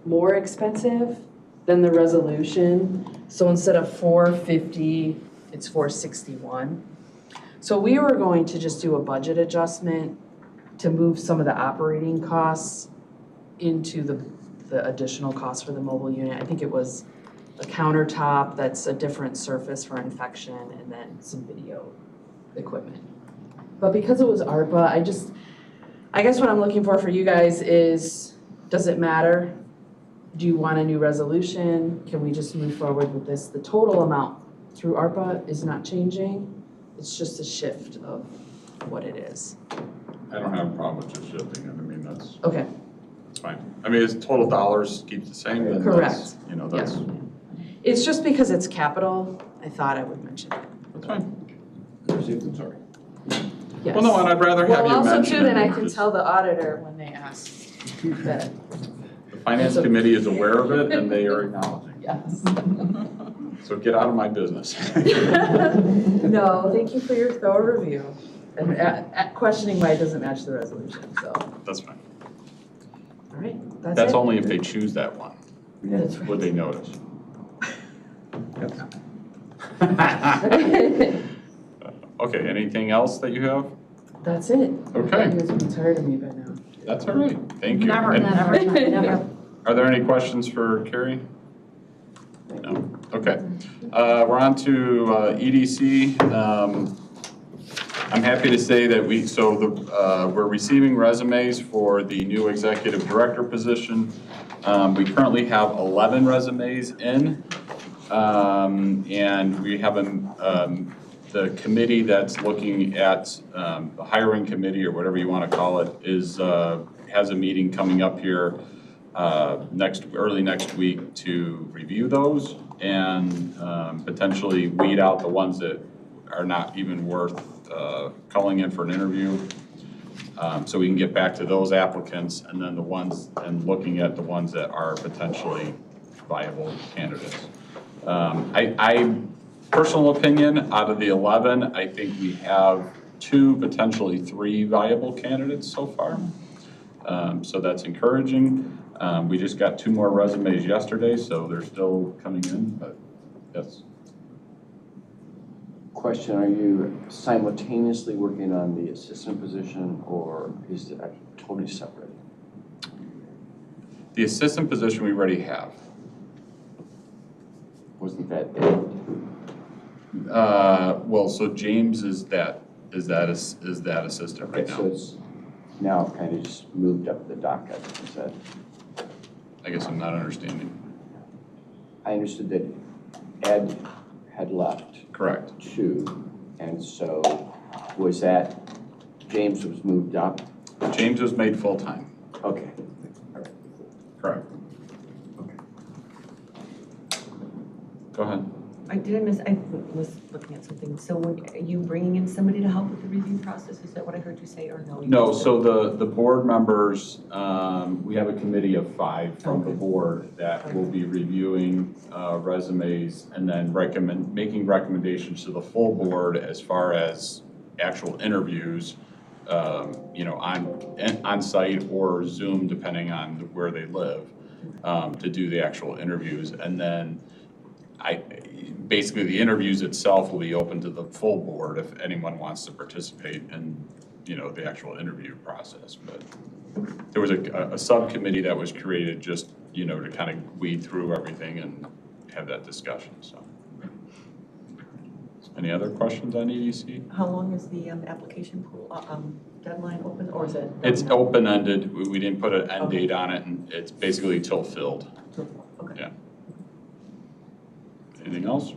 more expensive than the resolution. So instead of $450, it's $461. So we were going to just do a budget adjustment to move some of the operating costs into the additional cost for the mobile unit. I think it was a countertop that's a different surface for infection and then some video equipment. But because it was ARPA, I guess what I'm looking for you guys is, does it matter? Do you want a new resolution? Can we just move forward with this? The total amount through ARPA is not changing. It's just a shift of what it is. I don't have a problem with just shifting it, I mean, that's Okay, fine. I mean, it's total dollars keeps the same, then that's, correct. you know, that's, It's just because it's capital, I thought I would mention it. that's fine. Sorry. Yes. Well, no, and I'd rather have you Well, also mention too, then it, I can just- tell the auditor when they ask that, The finance committee is aware of it and they are acknowledging. yes. So get out of my business. No, thank you for your thorough review and questioning why it doesn't match the resolution, so, That's fine. all right, that's it. That's only if they choose that one, That's would they notice? Okay, anything else that you have? That's it. Okay. You guys would be tired of me by now. That's all right, thank you. Never, And Never. are there any questions for Carrie? No, okay. We're on to EDC. I'm happy to say that we're receiving resumes for the new executive director position. We currently have 11 resumes in, and we have the committee that's looking at, the hiring committee or whatever you want to call it, has a meeting coming up here early next week to review those and potentially weed out the ones that are not even worth calling in for an interview. So we can get back to those applicants and then looking at the ones that are potentially viable candidates. Personal opinion, out of the 11, I think we have 2, potentially 3 viable candidates so far. So that's encouraging. We just got 2 more resumes yesterday, so they're still coming in, but yes. Question, are you simultaneously working on the assistant position or is it totally separate? The assistant position we already have. Wasn't that it? Well, so James is that assistant right Okay, so now. it's now kind of just moved up the docket, is that? I guess I'm not understanding. I understood that Ed had left. Correct. Too, and so was that, James was moved up? James was made full-time. Okay. Correct. Okay. Go ahead. I was looking at something. So are you bringing in somebody to help with the review process? Is that what I heard you say, or no? No, so the board members, we have a committee of 5 from the board that will be reviewing resumes and then making recommendations to the full board as far as actual interviews, on site or Zoom, depending on where they live, to do the actual interviews. And then basically the interviews itself will be open to the full board if anyone wants to participate in, the actual interview process. But there was a subcommittee that was created just, to kind of weed through everything and have that discussion, so. Any other questions on EDC? How long is the application pool, deadline open, or is it? It's open-ended. We didn't put an end date on it, and it's basically till filled. Okay. Yeah. Anything else?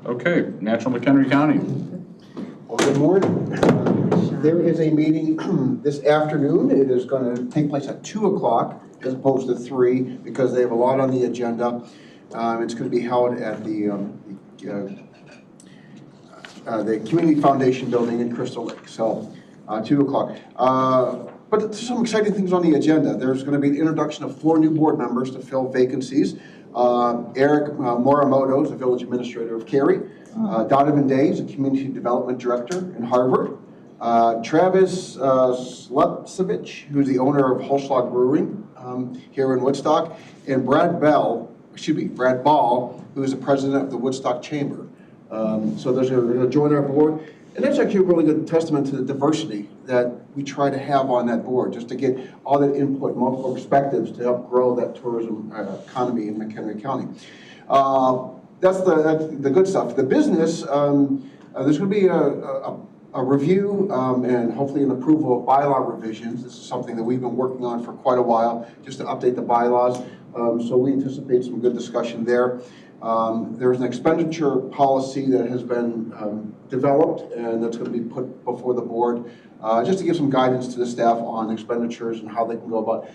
Okay, Natural McHenry County. Well, good morning. There is a meeting this afternoon. It is going to take place at 2 o'clock as opposed to 3 because they have a lot on the agenda. It's going to be held at the Community Foundation building in Crystal Lake, so 2 o'clock. But there's some exciting things on the agenda. There's going to be the introduction of 4 new board members to fill vacancies. Eric Morimoto is the village administrator of Cary. Donovan Day is a community development director in Harvard. Travis Slepsevich, who's the owner of Holschlag Brewing here in Woodstock, and Brad Ball, who is the president of the Woodstock Chamber. So they're going to join our board. And that's actually a really good testament to the diversity that we try to have on that board, just to get all that input, multiple perspectives to help grow that tourism economy in McHenry County. That's the good stuff. The business, there's going to be a review and hopefully an approval of bylaw revisions. This is something that we've been working on for quite a while, just to update the bylaws. So we anticipate some good discussion there. There's an expenditure policy that has been developed, and that's going to be put before the board, just to give some guidance to the staff on expenditures and how they can go about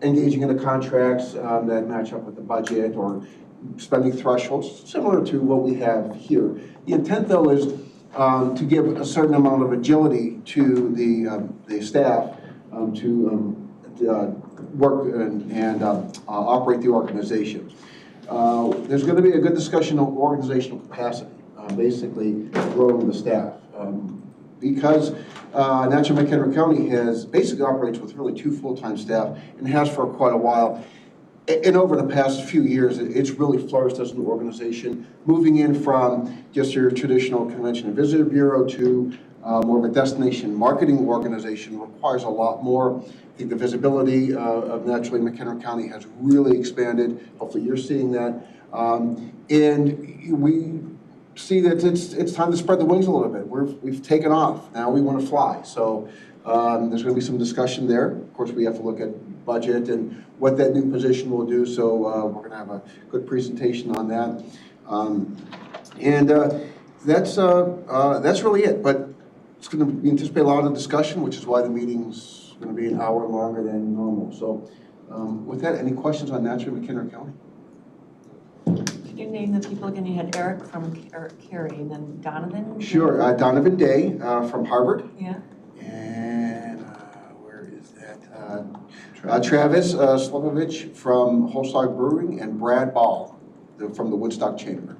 engaging in the contracts that match up with the budget or spending thresholds, similar to what we have here. The intent, though, is to give a certain amount of agility to the staff to work and operate the organization. There's going to be a good discussion of organizational capacity, basically growing the staff. Because Natchez McHenry County basically operates with really 2 full-time staff and has for quite a while. And over the past few years, it's really flourished as an organization, moving in from just your traditional convention and visitor bureau to more of a destination marketing organization. Requires a lot more. I think the visibility of naturally McHenry County has really expanded. Hopefully you're seeing that. And we see that it's time to spread the wings a little bit. We've taken off. Now we want to fly. So there's going to be some discussion there. Of course, we have to look at budget and what that new position will do. So we're going to have a good presentation on that. That's really it. But it's going to be anticipate a lot of discussion, which is why the meeting's going to be an hour longer than normal. So with that, any questions on Natchez McHenry County? Can you name the people again? You had Eric from Cary, and then Donovan? Sure, Donovan Day from Harvard. Yeah. And where is that? Travis Slivovich from Holstog Brewing, and Brad Ball from the Woodstock Chamber.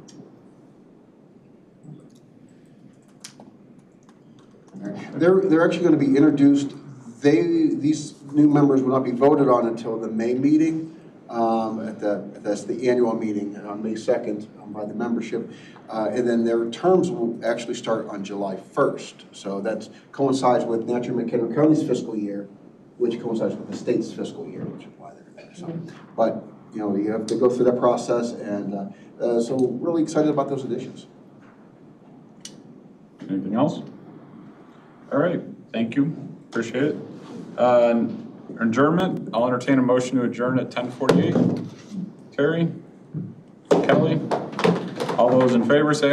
They're actually going to be introduced. These new members will not be voted on until the May meeting. That's the annual meeting on May 2nd by the membership. And then their terms will actually start on July 1st. So that coincides with Natchez McHenry County's fiscal year, which coincides with the state's fiscal year, which is why they're there. So, but you have to go through that process, and so really excited about those additions. Anything else? All right, thank you, appreciate it. Adjournment, I'll entertain a motion to adjourn at 10:48. Terry, Kelly, all those in favor say aye.